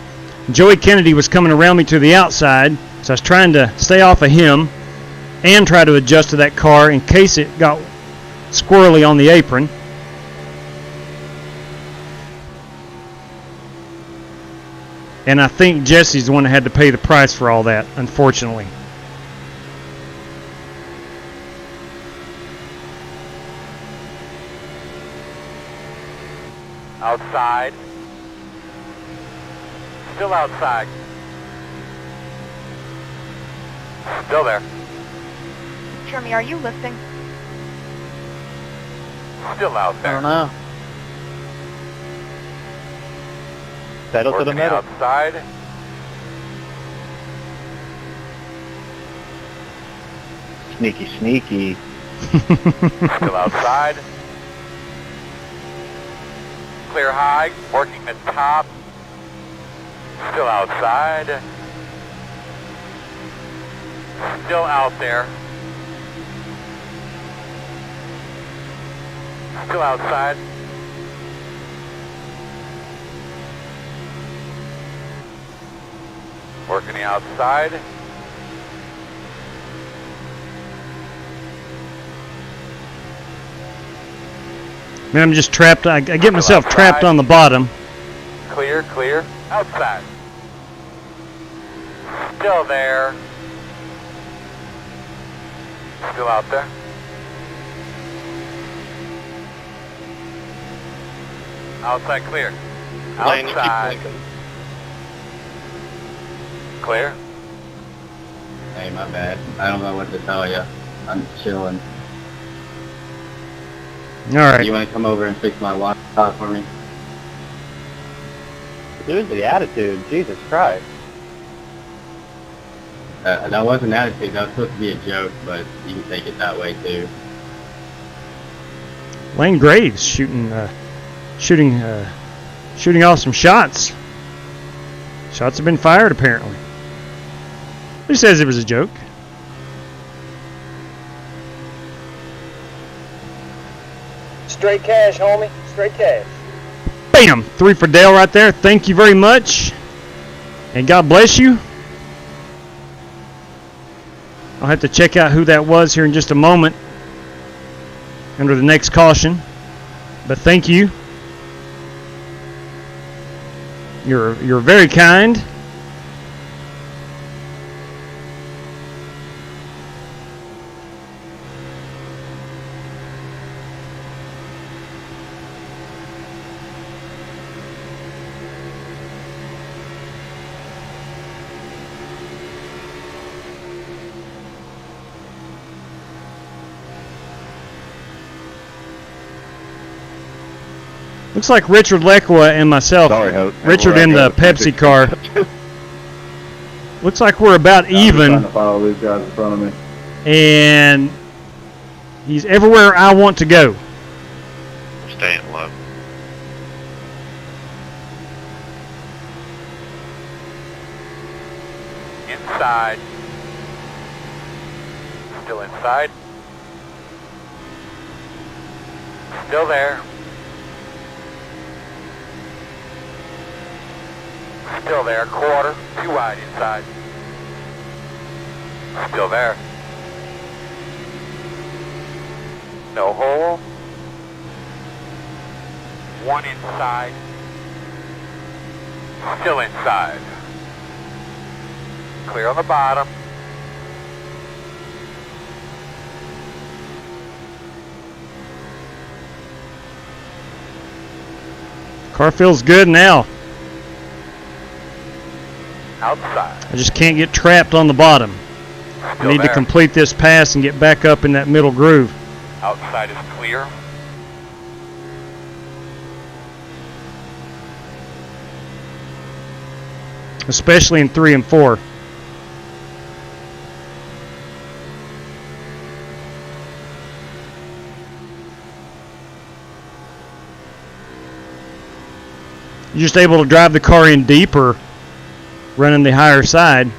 Speaker 5: Joey Kennedy was coming around me to the outside, so I was trying to stay off of him and try to adjust to that car in case it got squirrely on the apron. And I think Jesse's the one that had to pay the price for all that, unfortunately.
Speaker 6: Outside. Still outside. Still there.
Speaker 13: Jeremy, are you listening?
Speaker 6: Still out there.
Speaker 11: I don't know. Pedal to the
Speaker 6: Working
Speaker 11: metal.
Speaker 6: outside.
Speaker 14: Sneaky, sneaky.
Speaker 6: Still outside. Clear high, working the top. Still outside. Still out there. Still outside. Working the outside.
Speaker 5: Man, I'm just trapped. I get myself trapped on the bottom.
Speaker 6: Clear, clear. Outside. Still there. Still out there. Outside clear.
Speaker 18: Lane, you keep
Speaker 6: Outside.
Speaker 18: blinking.
Speaker 6: Clear.
Speaker 19: Hey, my bad. I don't know what to tell you. I'm chilling.
Speaker 5: All right.
Speaker 19: You want to come over and fix my laptop for me?
Speaker 14: Dude, the attitude. Jesus Christ.
Speaker 19: That wasn't attitude. That was supposed to be a joke, but you can take it that way too.
Speaker 5: Lane Graves shooting off some shots. Shots have been fired apparently. He says it was a joke.
Speaker 17: Straight cash, homie. Straight cash.
Speaker 5: Bam! 3 for Dale right there. Thank you very much. And God bless you. I'll have to check out who that was here in just a moment under the next caution. But thank you. You're very kind. Looks like Richard Lekwa and myself,
Speaker 8: Sorry, Hope.
Speaker 5: Richard in the Pepsi car. Looks like we're about even.
Speaker 15: Trying to follow these guys in front of me.
Speaker 5: And he's everywhere I want to go.
Speaker 9: Staying low.
Speaker 6: Inside. Still inside. Still there. Still there. Quarter. Too wide inside. Still there. No hole. 1 inside. Still inside. Clear on the bottom.
Speaker 5: Car feels good now.
Speaker 6: Outside.
Speaker 5: I just can't get trapped on the bottom. I need to complete this pass and get back up in that middle groove.
Speaker 6: Outside is clear.
Speaker 5: Especially in 3 and 4. You're just able to drive the car in deeper, running the higher side.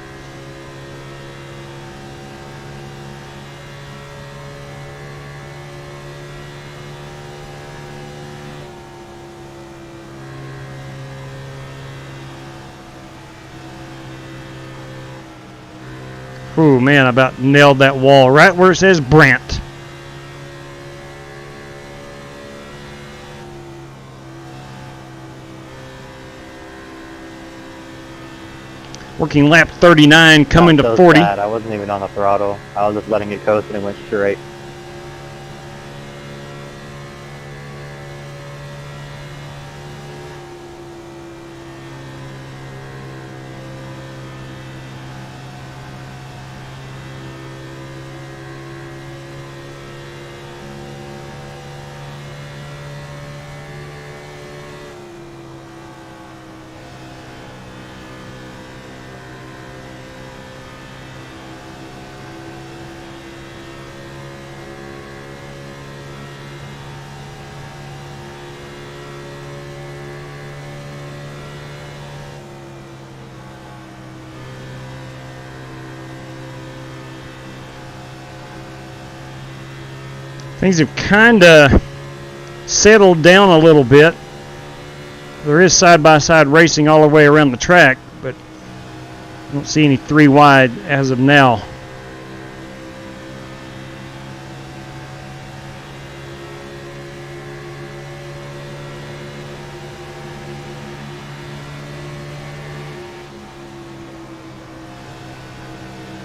Speaker 5: Ooh, man, I about nailed that wall right where it says Brant. Working lap 39, coming to 40.
Speaker 14: Sad. I wasn't even on the throttle. I was just letting it coast and it went straight.
Speaker 5: Things have kind of settled down a little bit. There is side-by-side racing all the way around the track, but I don't see any 3 wide as of now.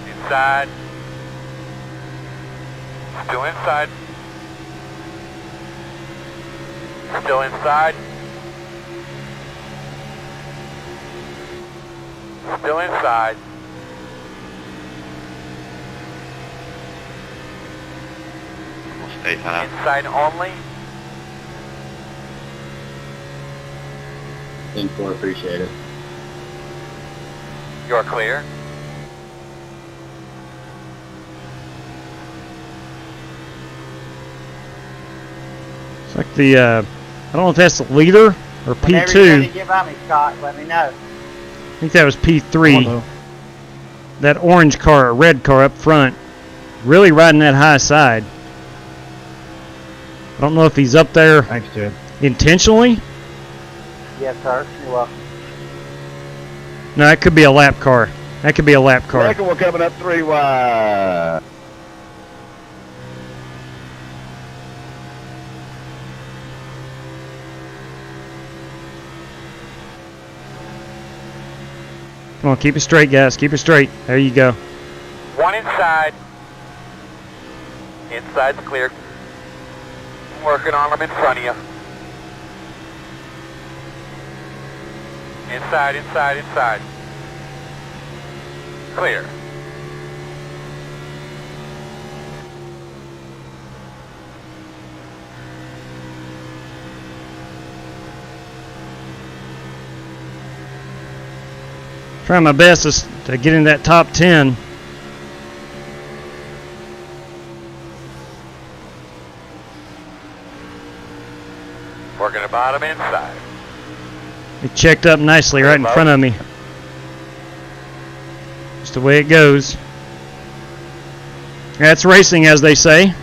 Speaker 6: Inside. Still inside. Still inside. Still inside.
Speaker 9: We'll stay high.
Speaker 6: Inside only.
Speaker 19: 10-4, appreciate it.
Speaker 6: You're clear.
Speaker 5: It's like the, I don't know if that's the leader or
Speaker 14: Whenever you're ready
Speaker 5: P2.
Speaker 14: to give on me, Scott, let me know.
Speaker 5: I think that was P3. That orange car, or red car up front, really riding that high side. I don't know if he's up there intentionally.
Speaker 14: Yes, sir. You're welcome.
Speaker 5: No, that could be a lap car. That could be a lap car.
Speaker 8: Second one coming up 3 wide.
Speaker 5: Come on, keep it straight, guys. Keep it straight. There you go.
Speaker 6: One inside. Inside's clear. Working on them in front of you. Inside, inside, inside. Clear.
Speaker 5: Trying my best to get in that top 10.
Speaker 6: Working the bottom inside.
Speaker 5: It checked up nicely right in front of me. Just the way it goes. That's racing, as they say.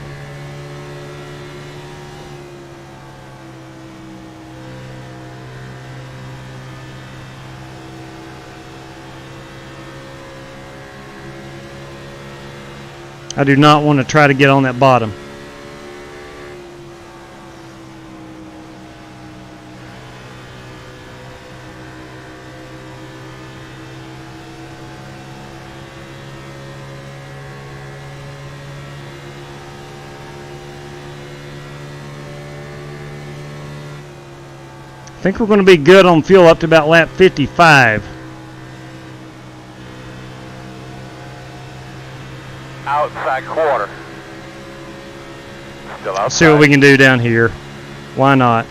Speaker 5: I do not want to try to get on that bottom. I think we're going to be good on fuel up to about lap 55.
Speaker 6: Outside quarter. Still outside.
Speaker 5: Let's see what we can do down here. Why not?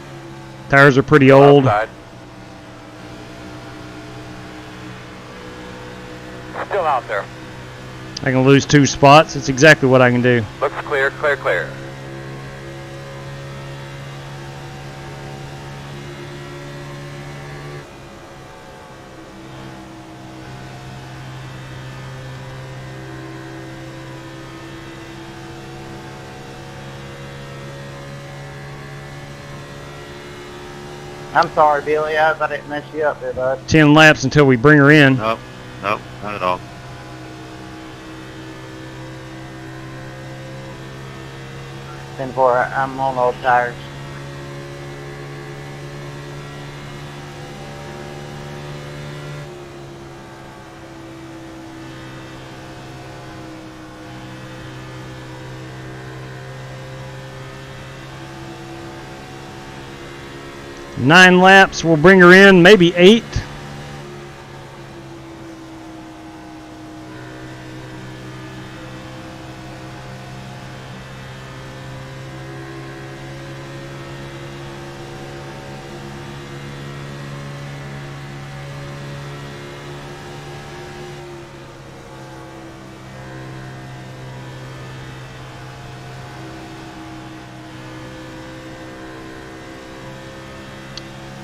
Speaker 5: Tires are pretty old.
Speaker 6: Outside. Still out there.
Speaker 5: I can lose 2 spots. It's exactly what I can do.
Speaker 6: Looks clear, clear, clear.
Speaker 14: I'm sorry, Billy. I hope I didn't mess you up there, bud.
Speaker 5: 10 laps until we bring her in.
Speaker 9: Nope, nope, not at all.
Speaker 14: I'm on old tires.
Speaker 5: Nine laps will bring her in, maybe 8.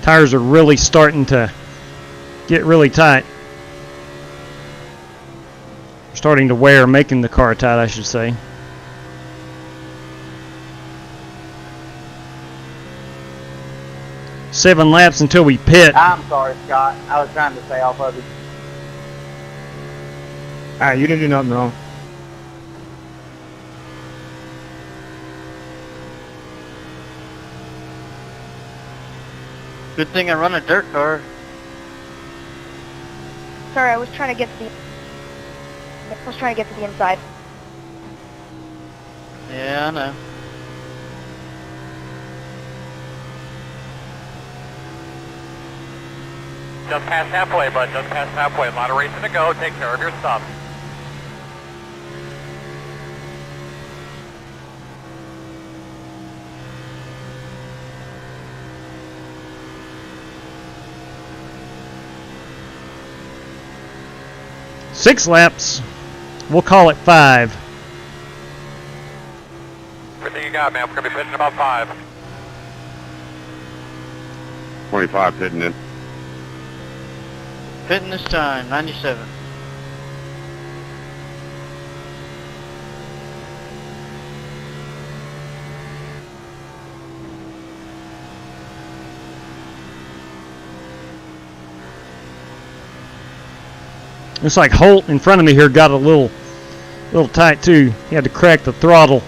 Speaker 5: Tires are really starting to get really tight. Starting to wear, making the car tight, I should say. 7 laps until we pit.
Speaker 14: I'm sorry, Scott. I was trying to stay off of you.
Speaker 2: Alright, you didn't do nothing wrong.
Speaker 18: Good thing I run a dirt car.
Speaker 13: Sorry, I was trying to get to the inside.
Speaker 18: Yeah, I know.
Speaker 6: Just past halfway, bud. Just past halfway. A lot of racing to go. Take care of your stuff.
Speaker 5: Six laps. We'll call it 5.
Speaker 6: Everything you got, man. We're going to be pitching about 5.
Speaker 7: 25 pitting in.
Speaker 18: Pitting this time, 97.
Speaker 5: Looks like Holt in front of me here got a little tight too. He had to crack the throttle.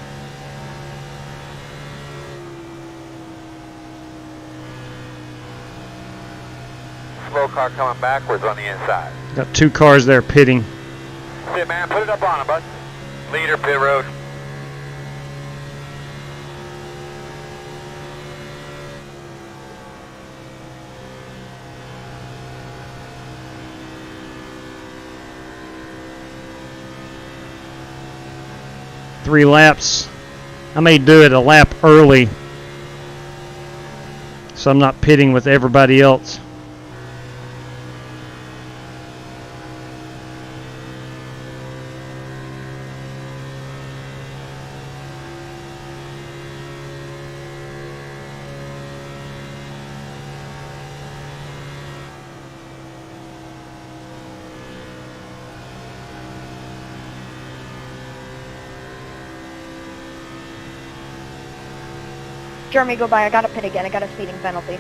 Speaker 6: Slow car coming backwards on the inside.
Speaker 5: Got 2 cars there pitting.
Speaker 6: See it, man. Put it up on him, bud. Leader, pit road.
Speaker 5: Three laps. I may do it a lap early, so I'm not pitting with everybody else.
Speaker 13: Jeremy, go by. I got to pit again. I got a speeding penalty.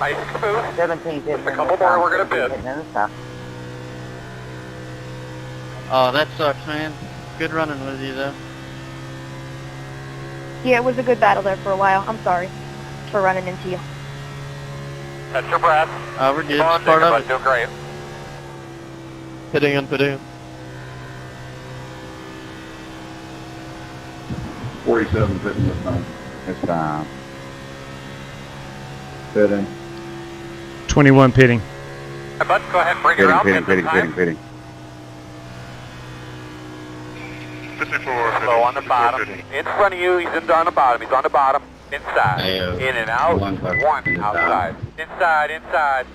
Speaker 6: Nice smooth.
Speaker 14: 17 pitting.
Speaker 6: A couple more, we're going to bid.
Speaker 18: Oh, that sucks, man. Good running with you, though.
Speaker 13: Yeah, it was a good battle there for a while. I'm sorry for running into you.
Speaker 6: Catch your breath.
Speaker 18: We're good.
Speaker 6: Come on,
Speaker 18: Part of
Speaker 6: bud.
Speaker 18: it.
Speaker 6: Doing great.
Speaker 18: Pitting in, pitting in.
Speaker 15: 47 pitting this time.
Speaker 8: It's time.
Speaker 15: Pitting.
Speaker 5: 21 pitting.
Speaker 6: Hey, bud, go ahead and bring it around.
Speaker 8: Pitting.
Speaker 10: 54.
Speaker 6: Slow on the bottom. In front of you, he's on the bottom. He's on the bottom. Inside. In and out. One outside. Inside.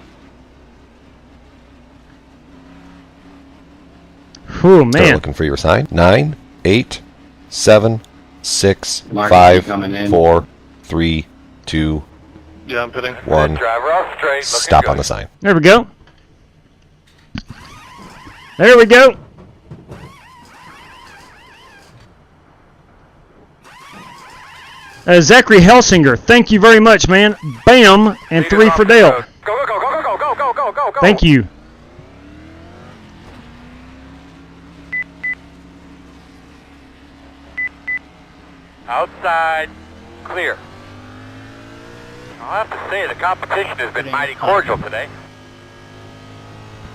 Speaker 5: Whew, man.
Speaker 12: Start looking for your sign. 9, 8, 7, 6,
Speaker 19: Mark,
Speaker 12: 5,
Speaker 19: coming in.
Speaker 12: 4, 3, 2,
Speaker 10: Yeah, I'm pitting.
Speaker 12: 1.
Speaker 6: Driver off straight.
Speaker 12: Stop on the sign.
Speaker 5: There we go. There we go. Zachary Helsinger, thank you very much, man. Bam, and 3 for Dale.
Speaker 6: Go.
Speaker 5: Thank you.
Speaker 6: Outside, clear. I'll have to say the competition has been mighty cordial today.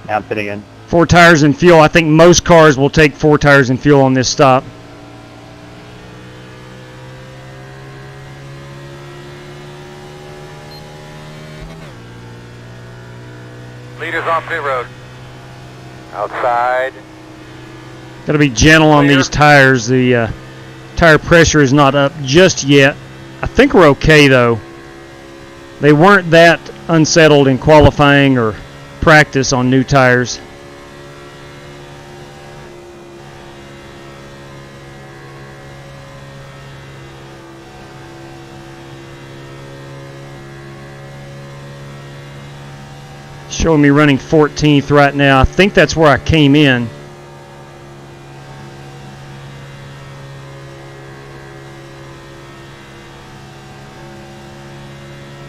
Speaker 14: Now I'm pitting in.
Speaker 5: 4 tires and fuel. I think most cars will take 4 tires and fuel on this stop.
Speaker 6: Leaders on pit road. Outside.
Speaker 5: Got to be gentle on these tires. The tire pressure is not up just yet. I think we're okay though. They weren't that unsettled in qualifying or practice on new tires. Showing me running 14th right now. I think that's where I came in.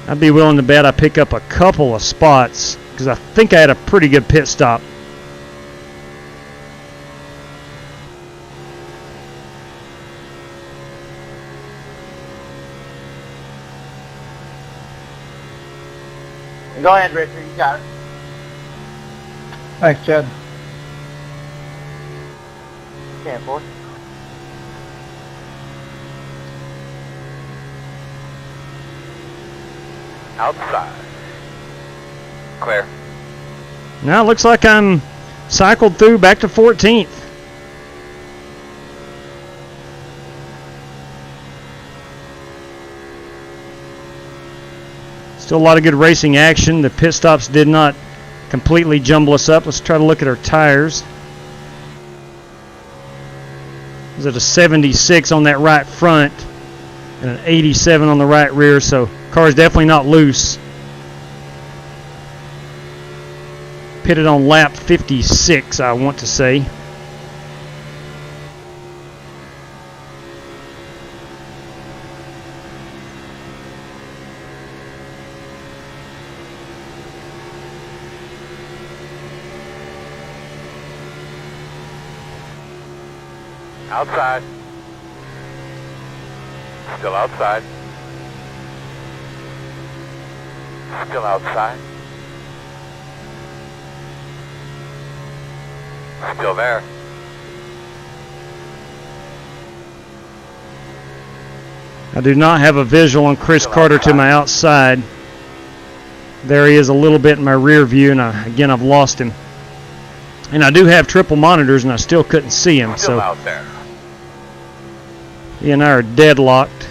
Speaker 5: I'd be willing to bet I pick up a couple of spots because I think I had a pretty good pit stop.
Speaker 14: Go ahead, Richard. You got it.
Speaker 2: Thanks, Chad.
Speaker 14: 10-4.
Speaker 6: Outside. Clear.
Speaker 5: Now it looks like I'm cycled through back to 14th. Still a lot of good racing action. The pit stops did not completely jumble us up. Let's try to look at our tires. Is it a 76 on that right front and an 87 on the right rear, so car's definitely not loose. Pitted on lap 56, I want to say.
Speaker 6: Outside. Still outside. Still outside. Still there.
Speaker 5: I do not have a visual on Chris Carter to my outside. There he is a little bit in my rear view, and again I've lost him. And I do have triple monitors, and I still couldn't see him.
Speaker 6: Still
Speaker 5: So
Speaker 6: out there.
Speaker 5: he and I are deadlocked.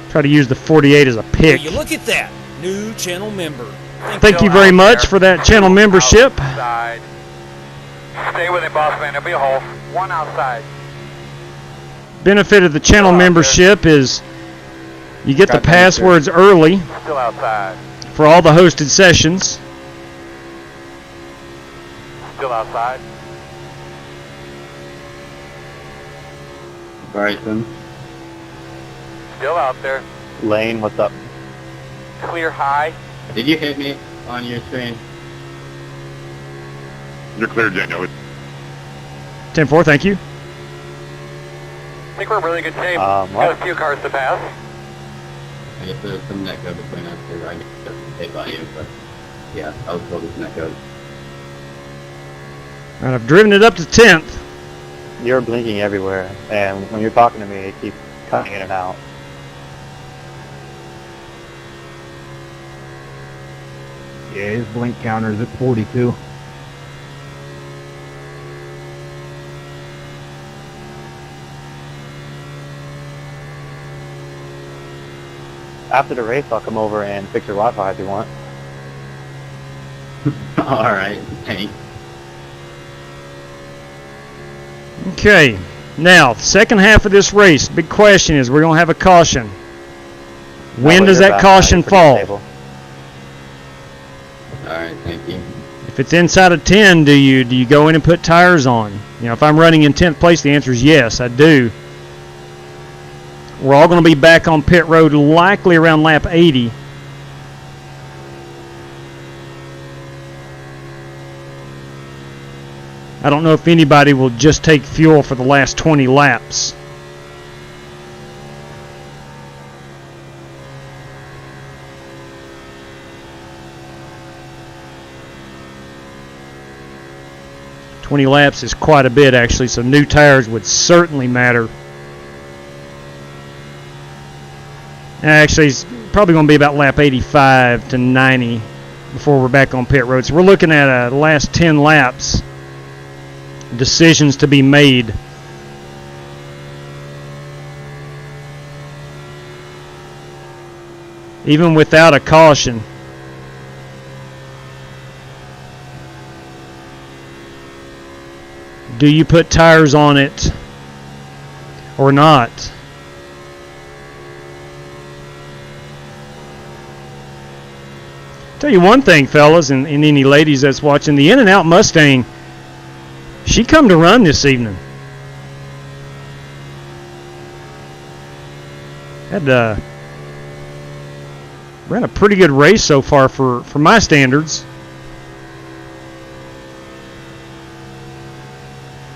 Speaker 5: Try to use the 48 as a pick.
Speaker 4: Will you look at that. New channel member.
Speaker 5: Thank you very much for that channel membership.
Speaker 6: Outside. Stay with him, boss man. There'll be a hole. One outside.
Speaker 5: Benefit of the channel membership is you get the passwords early
Speaker 6: Still outside.
Speaker 5: for all the hosted sessions.
Speaker 6: Still outside.
Speaker 19: Bryson.
Speaker 6: Still out there.
Speaker 18: Lane, what's up?
Speaker 6: Clear high.
Speaker 19: Did you hit me on your screen?
Speaker 7: You're clear, Daniel.
Speaker 5: 10-4, thank you.
Speaker 6: I think we're in really good shape.
Speaker 18: What?
Speaker 6: Got a few cars to pass.
Speaker 19: I guess there's some net code between us two. I just hit by you, but yeah, I was told it's net code.
Speaker 5: And I've driven it up to 10th.
Speaker 18: You're blinking everywhere, and when you're talking to me, it keeps cutting in and out.
Speaker 2: Yeah, his blink counter is at 42.
Speaker 18: After the race, I'll come over and fix your Wi-Fi if you want.
Speaker 19: Alright, thanks.
Speaker 5: Okay, now, second half of this race, big question is we're going to have a caution. When does that caution fall?
Speaker 19: Alright, thank you.
Speaker 5: If it's inside of 10, do you go in and put tires on? You know, if I'm running in 10th place, the answer is yes, I do. We're all going to be back on pit road likely around lap 80. I don't know if anybody will just take fuel for the last 20 laps. "20 laps is quite a bit, actually, so new tires would certainly matter. Actually, it's probably going to be about lap 85 to 90 before we're back on pit road. So we're looking at the last 10 laps, decisions to be made. Even without a caution. Do you put tires on it or not? Tell you one thing, fellas, and any ladies that's watching, the In-N-Out Mustang, she come to run this evening. Had ran a pretty good race so far for my standards.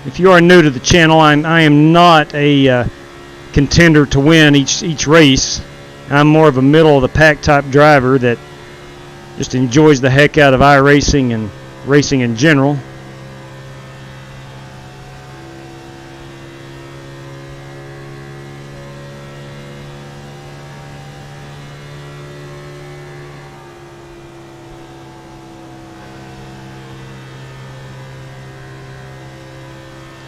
Speaker 5: If you are new to the channel, I am not a contender to win each race. I'm more of a middle of the pack type driver that just enjoys the heck out of iRacing and racing in general.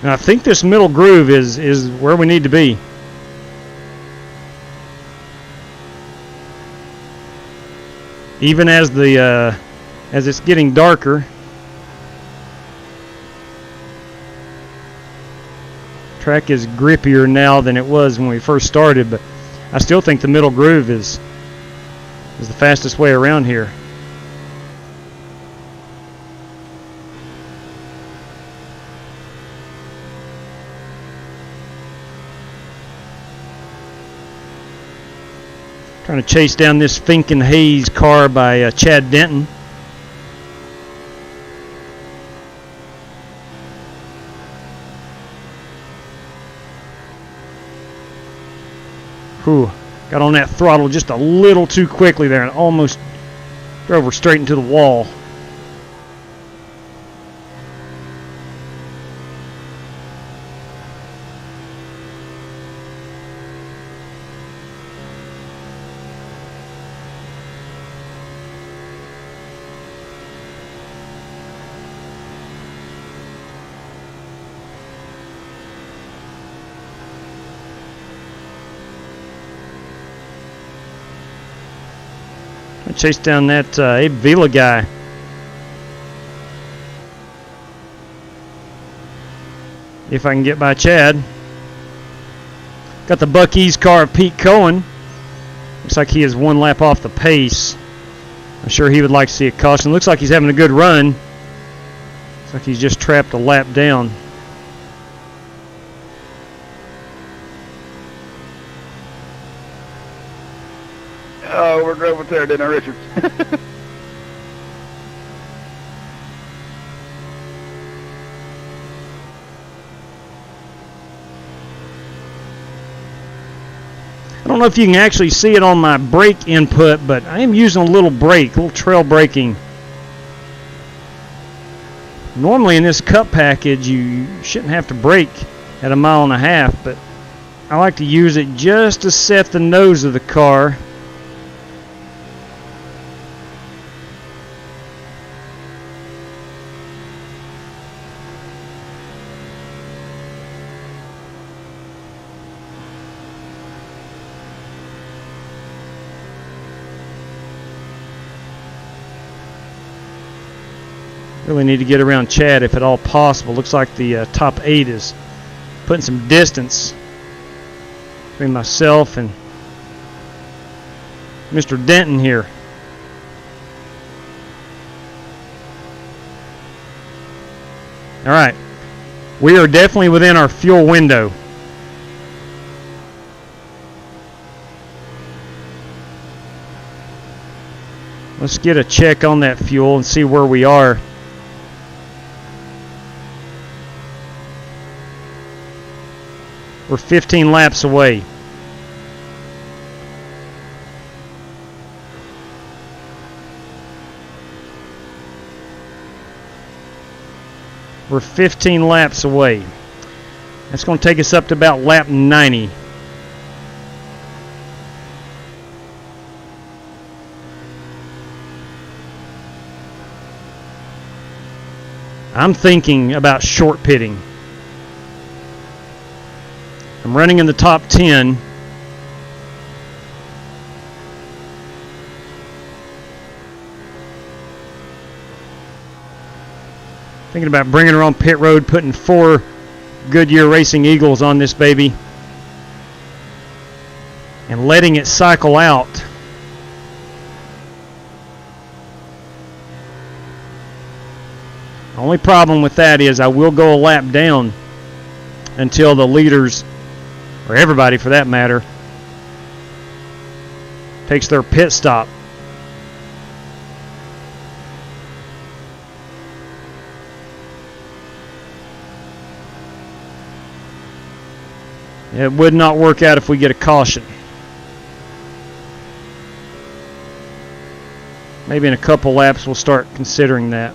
Speaker 5: And I think this middle groove is where we need to be. Even as it's getting darker, track is grippier now than it was when we first started, but I still think the middle groove is the fastest way around here. Trying to chase down this Fink and Hayes car by Chad Denton. Whew, got on that throttle just a little too quickly there and almost drove her straight into the wall. Chase down that Abe Vila guy. If I can get by Chad. Got the Buc-ee's car of Pete Cohen. Looks like he is one lap off the pace. I'm sure he would like to see a caution. Looks like he's having a good run. Looks like he's just trapped a lap down.
Speaker 8: Oh, we're drove with there, didn't I, Richard?
Speaker 5: I don't know if you can actually see it on my brake input, but I am using a little brake, a little trail braking. Normally in this Cup package, you shouldn't have to brake at 1.5 miles, but I like to use it just to set the nose of the car. Really need to get around Chad if at all possible. Looks like the top 8 is putting some distance between myself and Mr. Denton here. All right, we are definitely within our fuel window. Let's get a check on that fuel and see where we are. We're 15 laps away. We're 15 laps away. That's going to take us up to about lap 90. I'm thinking about short pitting. I'm running in the top 10. Thinking about bringing her on pit road, putting 4 Goodyear Racing Eagles on this baby, and letting it cycle out. The only problem with that is I will go a lap down until the leaders, or everybody for that matter, takes their pit stop. It would not work out if we get a caution. Maybe in a couple laps we'll start considering that.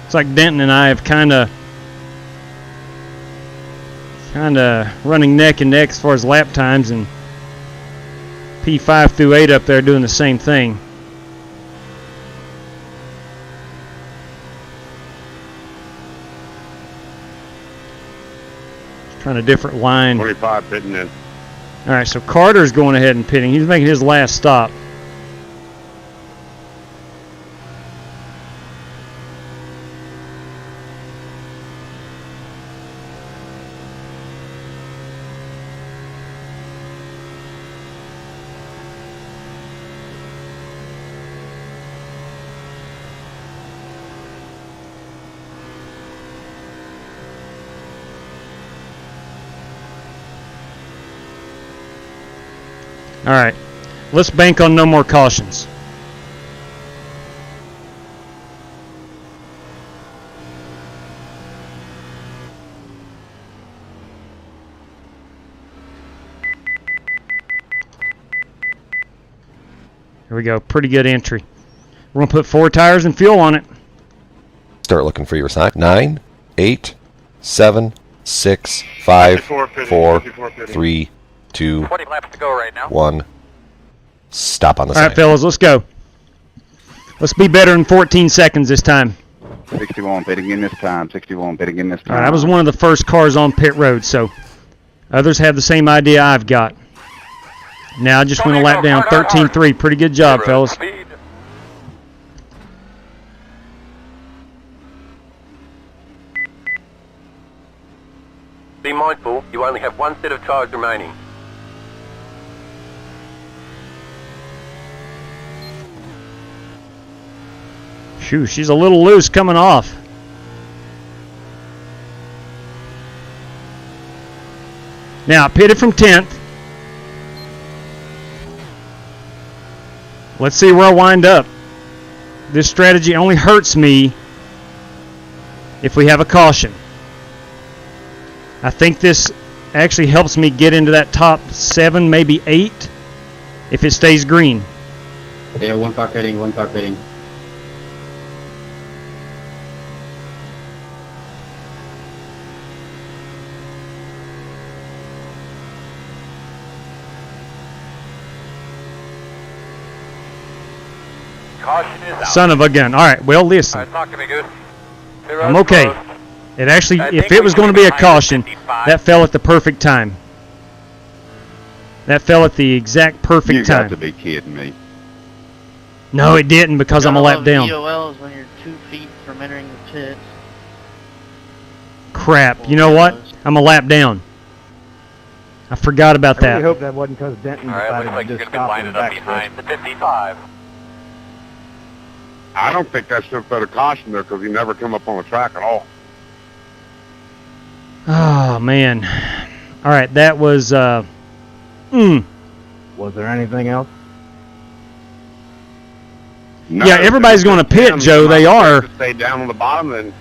Speaker 5: It's like Denton and I have kind of running neck and neck as far as lap times, and P5 through 8 up there doing the same thing. Trying a different line.
Speaker 7: 25 pitting in.
Speaker 5: All right, so Carter's going ahead and pitting. He's making his last stop. All right, let's bank on no more cautions. Here we go, pretty good entry. We're gonna put 4 tires and fuel on it.
Speaker 12: Start looking for your sign. 9, 8, 7, 6, 5, 4, 3, 2,
Speaker 6: 20 laps to go right now.
Speaker 12: 1. Stop on the
Speaker 5: All right,
Speaker 12: sign.
Speaker 5: fellas, let's go. Let's be better in 14 seconds this time.
Speaker 8: 61 pitting in this time. 61 pitting in this time.
Speaker 5: All right, I was one of the first cars on pit road, so others have the same idea I've got. Now I just went a lap down, 13.3. Pretty good job, fellas.
Speaker 17: Be mindful, you only have 1 set of tires remaining.
Speaker 5: Shoo, she's a little loose coming off. Now, pitted from 10th. Let's see where I wind up. This strategy only hurts me if we have a caution. I think this actually helps me get into that top 7, maybe 8, if it stays green.
Speaker 19: Yeah, 1 car pitting, 1 car pitting.
Speaker 6: Caution is out.
Speaker 5: Son of a gun. All right, well, listen.
Speaker 6: Talk to me, Goose.
Speaker 5: I'm okay. It actually, if it was going to be a caution, that fell at the perfect time. That fell at the exact perfect time.
Speaker 8: You got to be kidding me.
Speaker 5: No, it didn't, because I'm a lap down.
Speaker 20: VOLs when you're 2 feet from entering the pits.
Speaker 5: Crap. You know what? I'm a lap down. I forgot about
Speaker 2: I really
Speaker 5: that.
Speaker 2: hope that wasn't because Denton
Speaker 6: All right,
Speaker 2: decided
Speaker 6: looks like
Speaker 2: to
Speaker 6: you're
Speaker 2: just
Speaker 6: going to be
Speaker 2: stop in
Speaker 6: lining
Speaker 2: the
Speaker 6: up
Speaker 2: back
Speaker 6: behind the 55.
Speaker 7: I don't think that should put a caution there because he never come up on the track at all.
Speaker 5: Oh, man. All right, that was...
Speaker 2: Was there anything else?
Speaker 7: No,
Speaker 5: yeah, everybody's going to pit, Joe. They are.
Speaker 7: Stay down on the bottom and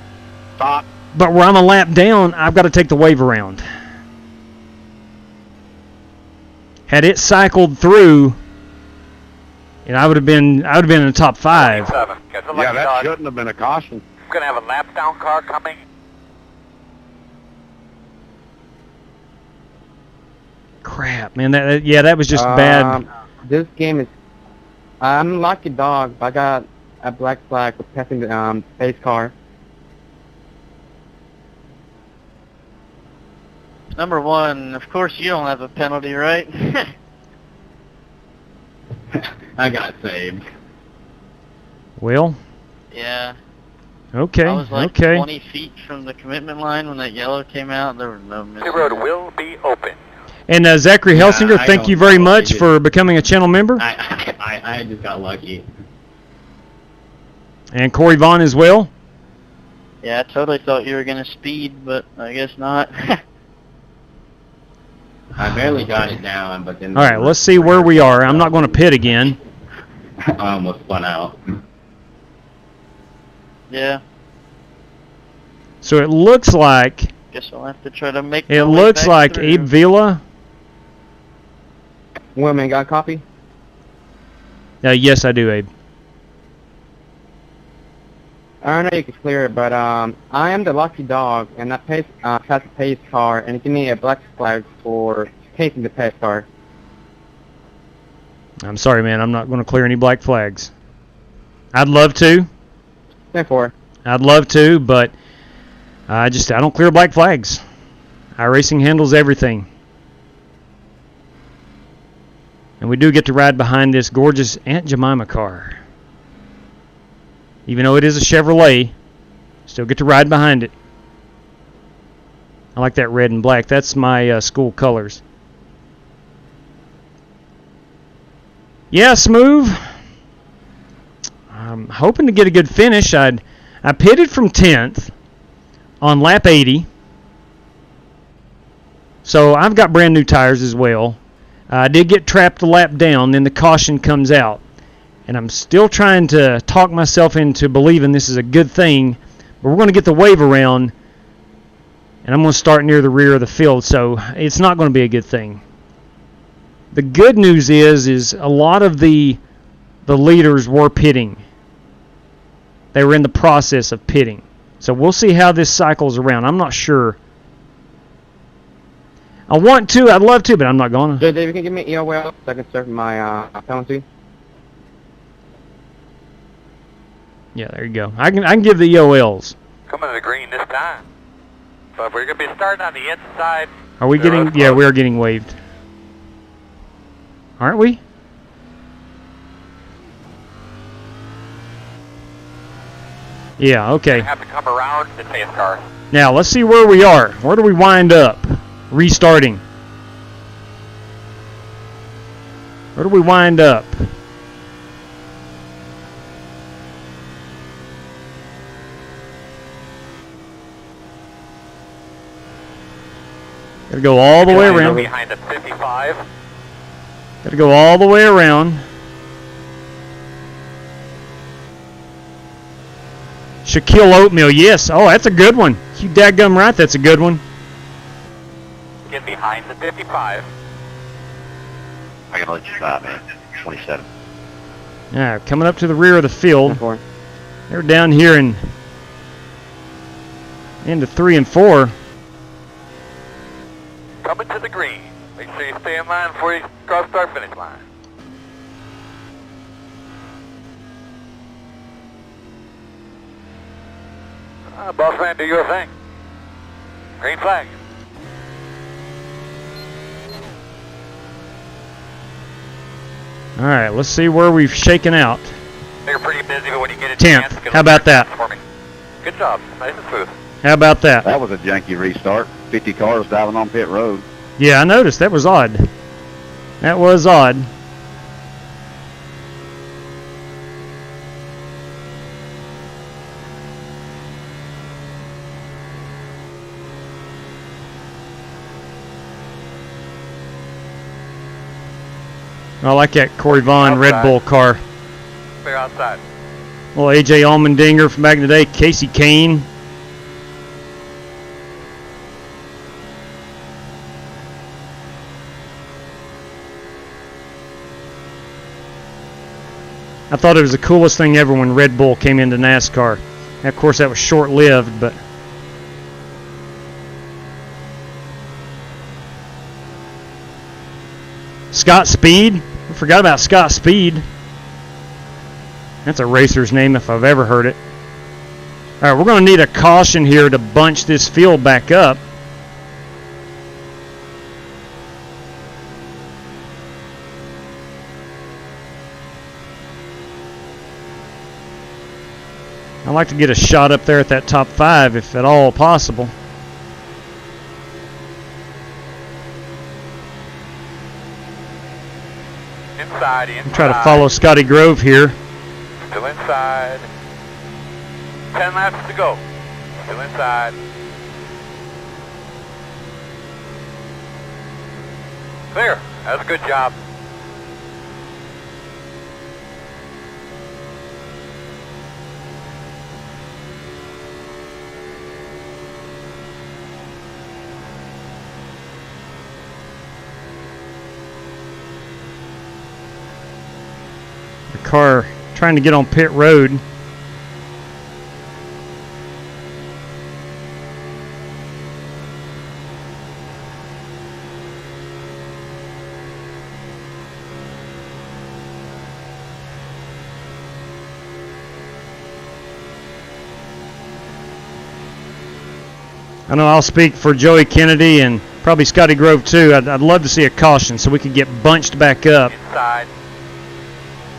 Speaker 7: stop.
Speaker 5: But where I'm a lap down, I've got to take the wave around. Had it cycled through, and I would have been in the top 5.
Speaker 7: Yeah, that shouldn't have been a caution.
Speaker 6: We're going to have a lap down car coming.
Speaker 5: Crap, man. That was just bad.
Speaker 21: This game is... I'm a lucky dog. I got a black flag for passing the pace car.
Speaker 20: Number 1, of course you don't have a penalty, right?
Speaker 19: I got saved.
Speaker 5: Well.
Speaker 20: Yeah.
Speaker 5: Okay.
Speaker 20: I was like
Speaker 5: okay.
Speaker 20: 20 feet from the commitment line when that yellow came out. There was no
Speaker 6: The
Speaker 20: missing.
Speaker 6: road will be open.
Speaker 5: And Zachary Helsinger,
Speaker 19: I
Speaker 5: thank
Speaker 19: don't
Speaker 5: you very
Speaker 19: know.
Speaker 5: much for becoming a channel member.
Speaker 19: I just got lucky.
Speaker 5: And Corey Vaughn as well.
Speaker 20: Yeah, I totally thought you were going to speed, but I guess not.
Speaker 19: I barely got it down, but then...
Speaker 5: All right, let's see where we are. I'm not going to pit again.
Speaker 19: I almost spun out.
Speaker 20: Yeah.
Speaker 5: So it looks like
Speaker 20: Guess I'll have to try to make.
Speaker 5: it
Speaker 20: my way
Speaker 5: looks
Speaker 20: back
Speaker 5: like
Speaker 20: through.
Speaker 5: Abe Vila.
Speaker 21: Women got a copy?
Speaker 5: Yes, I do, Abe.
Speaker 21: I don't know you can clear it, but I am the lucky dog, and that has a pace car, and give me a black flag for casing the pace car.
Speaker 5: I'm sorry, man. I'm not going to clear any black flags. I'd love to.
Speaker 21: 10-4.
Speaker 5: I'd love to, but I don't clear black flags. iRacing handles everything. And we do get to ride behind this gorgeous Aunt Jemima car. Even though it is a Chevrolet, still get to ride behind it. I like that red and black. That's my school colors. Yeah, Smooth. I'm hoping to get a good finish. I pitted from 10th on lap 80. So I've got brand new tires as well. I did get trapped a lap down, then the caution comes out. And I'm still trying to talk myself into believing this is a good thing. But we're going to get the wave around, and I'm going to start near the rear of the field. So it's not going to be a good thing. The good news is a lot of the leaders were pitting. They were in the process of pitting. So we'll see how this cycles around. I'm not sure. I want to. I'd love to, but I'm not going to.
Speaker 21: Jay, Dave, you can give me EOL so I can serve my penalty.
Speaker 5: Yeah, there you go. I can give the EOLs.
Speaker 6: Coming to the green this time. But we're going to be starting on the inside.
Speaker 5: Are we getting? Yeah, we are getting waved. Aren't we? Yeah, okay.
Speaker 6: Have to come around the pace car.
Speaker 5: Now, let's see where we are. Where do we wind up? Restarting. Where do we wind up? Gotta go all the way around.
Speaker 6: Behind the 55.
Speaker 5: Gotta go all the way around. Shaquille Oatmeal, yes. Oh, that's a good one. You dadgum right, that's a good one.
Speaker 6: Get behind the 55.
Speaker 9: I gotta let you stop, man. 27.
Speaker 5: Yeah, coming up to the rear of the field. They're down here into 3 and 4.
Speaker 6: Coming to the green. Make sure you stay in line before you cross start finish line. Boss man, do your thing. Green flag.
Speaker 5: All right, let's see where we've shaken out.
Speaker 6: You're pretty busy, but when you get a
Speaker 5: 10th.
Speaker 6: chance,
Speaker 5: How about that?
Speaker 6: for me. Good job. Nice and smooth.
Speaker 5: How about that?
Speaker 8: That was a janky restart. 50 cars driving on pit road.
Speaker 5: Yeah, I noticed. That was odd. That was odd. I like that Corey Vaughn Red Bull car.
Speaker 6: Clear outside.
Speaker 5: Little AJ Allmendinger from back in the day. Casey Kane. I thought it was the coolest thing ever when Red Bull came into NASCAR. And of course, that was short-lived, but Scott Speed. I forgot about Scott Speed. That's a racer's name if I've ever heard it. All right, we're going to need a caution here to bunch this field back up. I'd like to get a shot up there at that top 5 if at all possible.
Speaker 6: Inside.
Speaker 5: Try to follow Scotty Grove here.
Speaker 6: Still inside. 10 laps to go. Still inside. Clear. That's a good job.
Speaker 5: The car trying to get on pit road. I know I'll speak for Joey Kennedy and probably Scotty Grove too. I'd love to see a caution so we could get bunched back up
Speaker 6: Inside.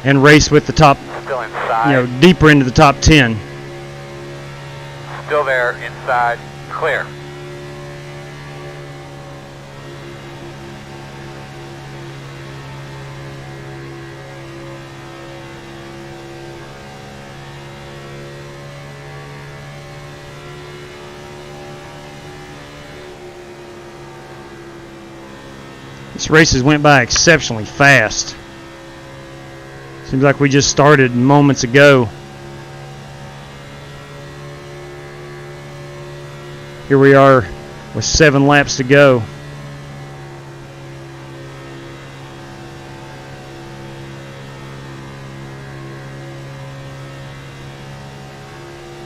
Speaker 5: and race with the top,
Speaker 6: Still inside.
Speaker 5: deeper into the top 10.
Speaker 6: Still there. Inside. Clear.
Speaker 5: This races went by exceptionally fast. Seems like we just started moments ago. Here we are with 7 laps to go.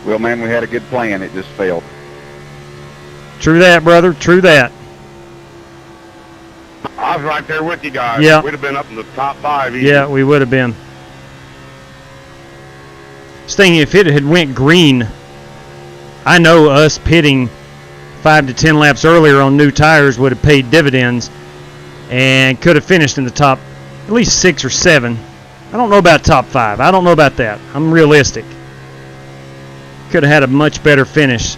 Speaker 8: Well, man, we had a good plan. It just failed.
Speaker 5: True that, brother. True that.
Speaker 7: I was right there with you guys.
Speaker 5: Yeah.
Speaker 7: We'd have been up in the top 5 easy.
Speaker 5: Yeah, we would have been. This thing, if it had went green, I know us pitting 5 to 10 laps earlier on new tires would have paid dividends and could have finished in the top at least 6 or 7. I don't know about top 5. I don't know about that. I'm realistic. Could have had a much better finish.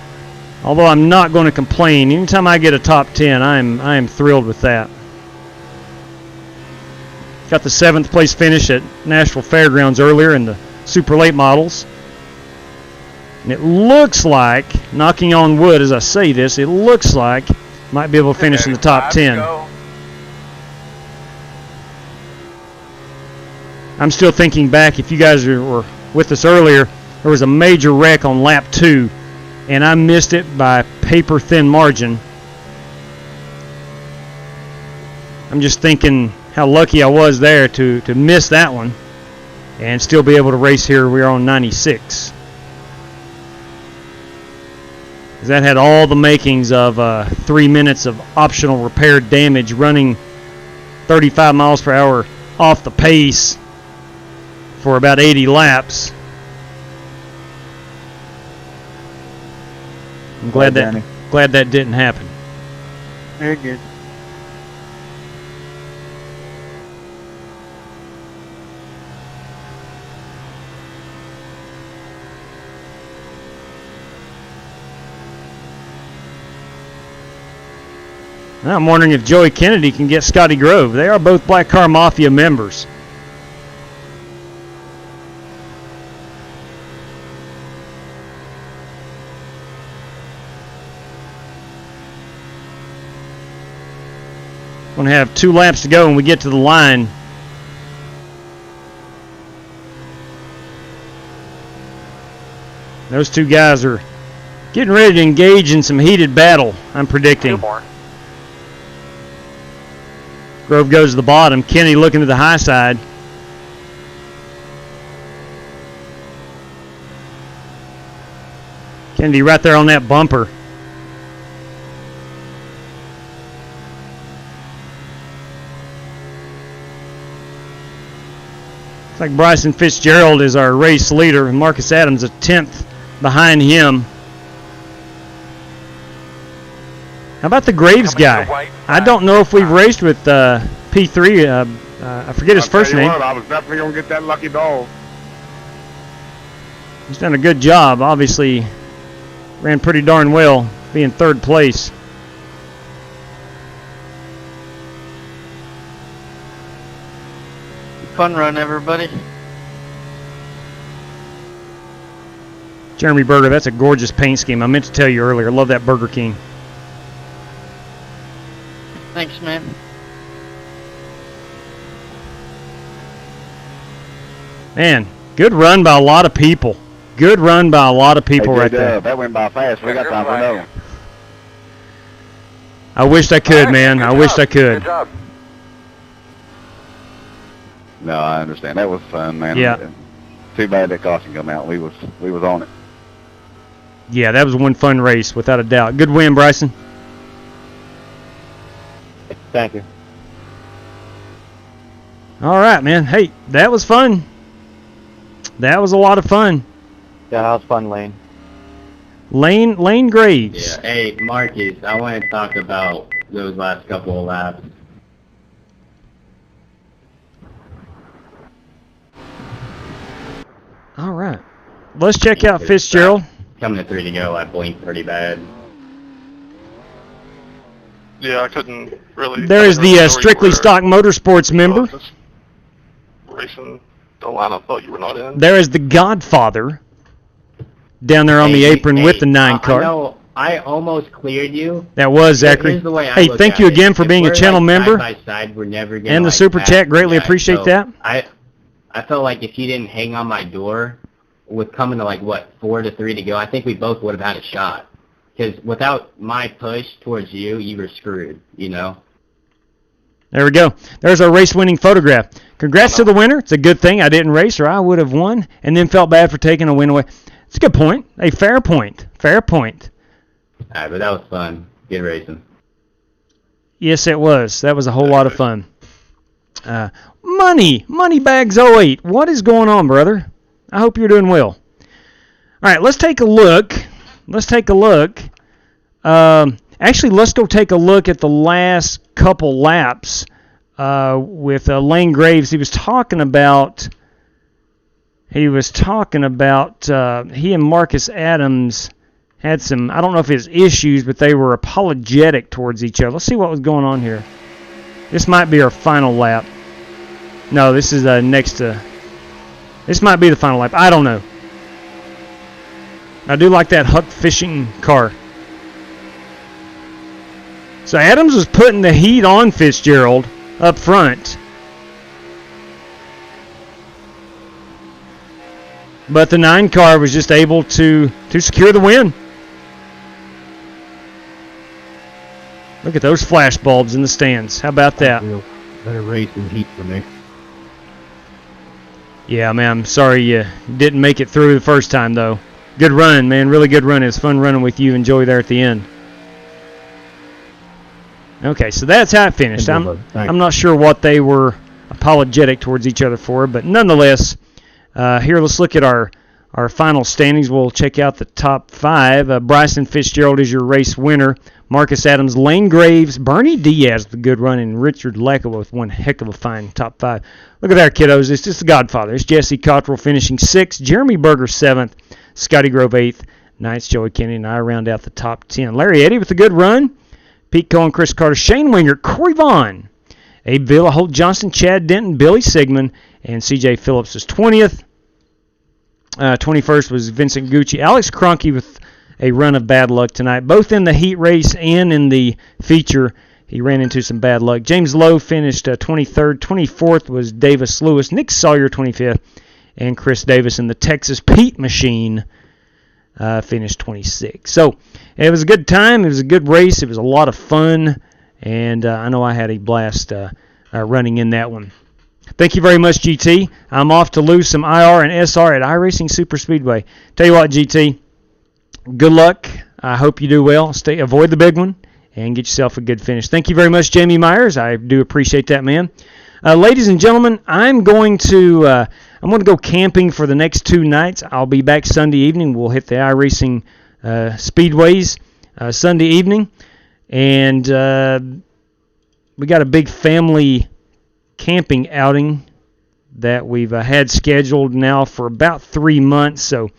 Speaker 5: Although I'm not going to complain. Anytime I get a top 10, I am thrilled with that. Got the 7th place finish at Nashville Fairgrounds earlier in the super late models. And it looks like, knocking on wood as I say this, it looks like might be able to finish in the top 10. I'm still thinking back, if you guys were with us earlier, there was a major wreck on lap 2, and I missed it by paper thin margin. I'm just thinking how lucky I was there to miss that one and still be able to race here. We're on 96. That had all the makings of 3 minutes of optional repair damage, running 35 miles per hour off the pace for about 80 laps. I'm glad that didn't happen.
Speaker 20: Very good.
Speaker 5: Now I'm wondering if Joey Kennedy can get Scotty Grove. They are both Black Car Mafia members. Going to have 2 laps to go when we get to the line. Those 2 guys are getting ready to engage in some heated battle, I'm predicting.
Speaker 6: 2 more.
Speaker 5: Grove goes to the bottom. Kenny looking to the high side. Kennedy right there on that bumper. Looks like Bryson Fitzgerald is our race leader. Marcus Adams a 10th behind him. How about the Graves guy? I don't know if we've raced with P3. I forget his first name.
Speaker 7: I was definitely going to get that lucky dog.
Speaker 5: He's done a good job. Obviously, ran pretty darn well, being 3rd place.
Speaker 20: Fun run, everybody.
Speaker 5: Jeremy Berger, that's a gorgeous paint scheme. I meant to tell you earlier. I love that Burger King.
Speaker 20: Thanks, man.
Speaker 5: Man, good run by a lot of people. Good run by a lot of people right there.
Speaker 8: That went by fast. We got time for another one.
Speaker 5: I wished I could, man. I wished I could.
Speaker 6: Good job.
Speaker 8: No, I understand. That was fun, man.
Speaker 5: Yeah.
Speaker 8: Too bad that caution come out. We was on it.
Speaker 5: Yeah, that was one fun race, without a doubt. Good win, Bryson.
Speaker 21: Thank you.
Speaker 5: All right, man. Hey, that was fun. That was a lot of fun.
Speaker 21: Yeah, that was fun, Lane.
Speaker 5: Lane Graves.
Speaker 19: Yeah. Hey, Marcus, I want to talk about those last couple of laps.
Speaker 5: All right. Let's check out Fitzgerald.
Speaker 19: Coming to 3 to go, I blinked pretty bad.
Speaker 10: Yeah, I couldn't really.
Speaker 5: There is the Strictly Stock Motorsports member.
Speaker 10: Racing the line I thought you were not in.
Speaker 5: There is the Godfather down there on the apron with the 9 car.
Speaker 19: No, I almost cleared you.
Speaker 5: That was Zachary.
Speaker 19: Here's the way I
Speaker 5: Hey,
Speaker 19: look
Speaker 5: thank
Speaker 19: at
Speaker 5: you
Speaker 19: it.
Speaker 5: again for
Speaker 19: If
Speaker 5: being a
Speaker 19: we're,
Speaker 5: channel
Speaker 19: like,
Speaker 5: member.
Speaker 19: Side by side, we're never gonna,
Speaker 5: And the
Speaker 19: like,
Speaker 5: super
Speaker 19: pass
Speaker 5: chat, greatly
Speaker 19: you guys.
Speaker 5: appreciate
Speaker 19: So
Speaker 5: that.
Speaker 19: I felt like if you didn't hang on my door with coming to like what 4 to 3 to go, I think we both would have had a shot. Because without my push towards you, you were screwed. You know.
Speaker 5: There we go. There's our race-winning photograph. Congrats to the winner. It's a good thing I didn't race or I would have won and then felt bad for taking a win away. It's a good point. A fair point. Fair point.
Speaker 19: All right, but that was fun. Good racing.
Speaker 5: Yes, it was. That was a whole lot of fun. Moneybags 08. What is going on, brother? I hope you're doing well. All right, let's take a look. Actually, let's go take a look at the last couple laps with Lane Graves. He was talking about he and Marcus Adams had some, I don't know if it's issues, but they were apologetic towards each other. Let's see what was going on here. This might be our final lap. No, this is this might be the final lap. I don't know. I do like that Huck fishing car. So Adams was putting the heat on Fitzgerald up front. But the 9 car was just able to secure the win. Look at those flash bulbs in the stands. How about that?
Speaker 1: Better race than heat for me.
Speaker 5: Yeah, man, I'm sorry you didn't make it through the first time, though. Good run, man. Really good run. It was fun running with you and Joey there at the end. Okay, so that's how it finished. I'm not sure what they were apologetic towards each other for, but nonetheless, here let's look at our final standings. We'll check out the top 5. Bryson Fitzgerald is your race winner. Marcus Adams, Lane Graves, Bernie Diaz, the good run, and Richard Lecca with one heck of a fine top 5. Look at that, kiddos. It's just the Godfather. It's Jesse Cottrell finishing 6th, Jeremy Berger 7th, Scotty Grove 8th, 9th, Joey Kennedy, and I round out the top 10. Larry Eddy with a good run. Pete Cohen, Chris Carter, Shane Winger, Corey Vaughn, Abe Villa, Holt Johnson, Chad Denton, Billy Sigmund, and C.J. Phillips is 20th. 21st was Vincent Gucci. Alex Cronky with a run of bad luck tonight. Both in the heat race and in the feature, he ran into some bad luck. James Lowe finished 23rd. 24th was Davis Lewis. Nick Sawyer, 25th. And Chris Davis in the Texas Pete Machine finished 26th. So it was a good time. It was a good race. It was a lot of fun. And I know I had a blast running in that one. Thank you very much, GT. I'm off to lose some IR and SR at iRacing Super Speedway. Tell you what, GT, good luck. I hope you do well. Avoid the big one and get yourself a good finish. Thank you very much, Jamie Myers. I do appreciate that, man. Ladies and gentlemen, I'm going to go camping for the next 2 nights. I'll be back Sunday evening. We'll hit the iRacing Speedways Sunday evening. And we got a big family camping outing that we've had scheduled now for about 3 months. So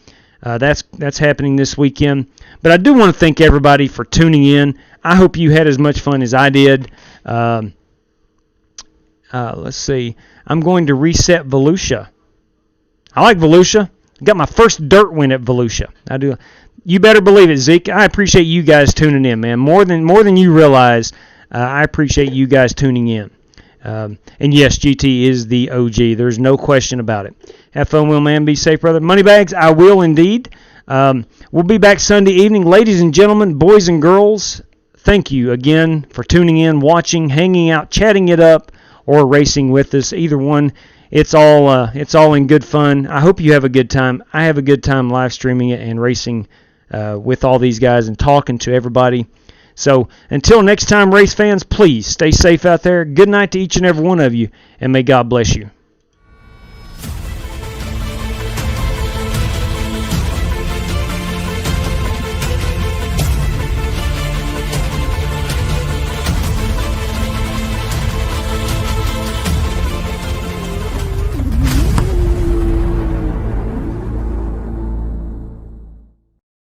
Speaker 5: that's happening this weekend. But I do want to thank everybody for tuning in. I hope you had as much fun as I did. Let's see. I'm going to reset Volusia. I like Volusia. I got my first dirt win at Volusia. I do. You better believe it, Zeke. I appreciate you guys tuning in, man. More than you realize. I appreciate you guys tuning in. And yes, GT is the OG. There's no question about it. Have fun, Will, man. Be safe, brother. Moneybags, I will indeed. We'll be back Sunday evening. Ladies and gentlemen, boys and girls, thank you again for tuning in, watching, hanging out, chatting it up, or racing with us. Either one it's all in good fun. I hope you have a good time. I have a good time live streaming it and racing with all these guys and talking to everybody. So until next time, race fans, please stay safe out there. Good night to each and every one of you, and may God bless you.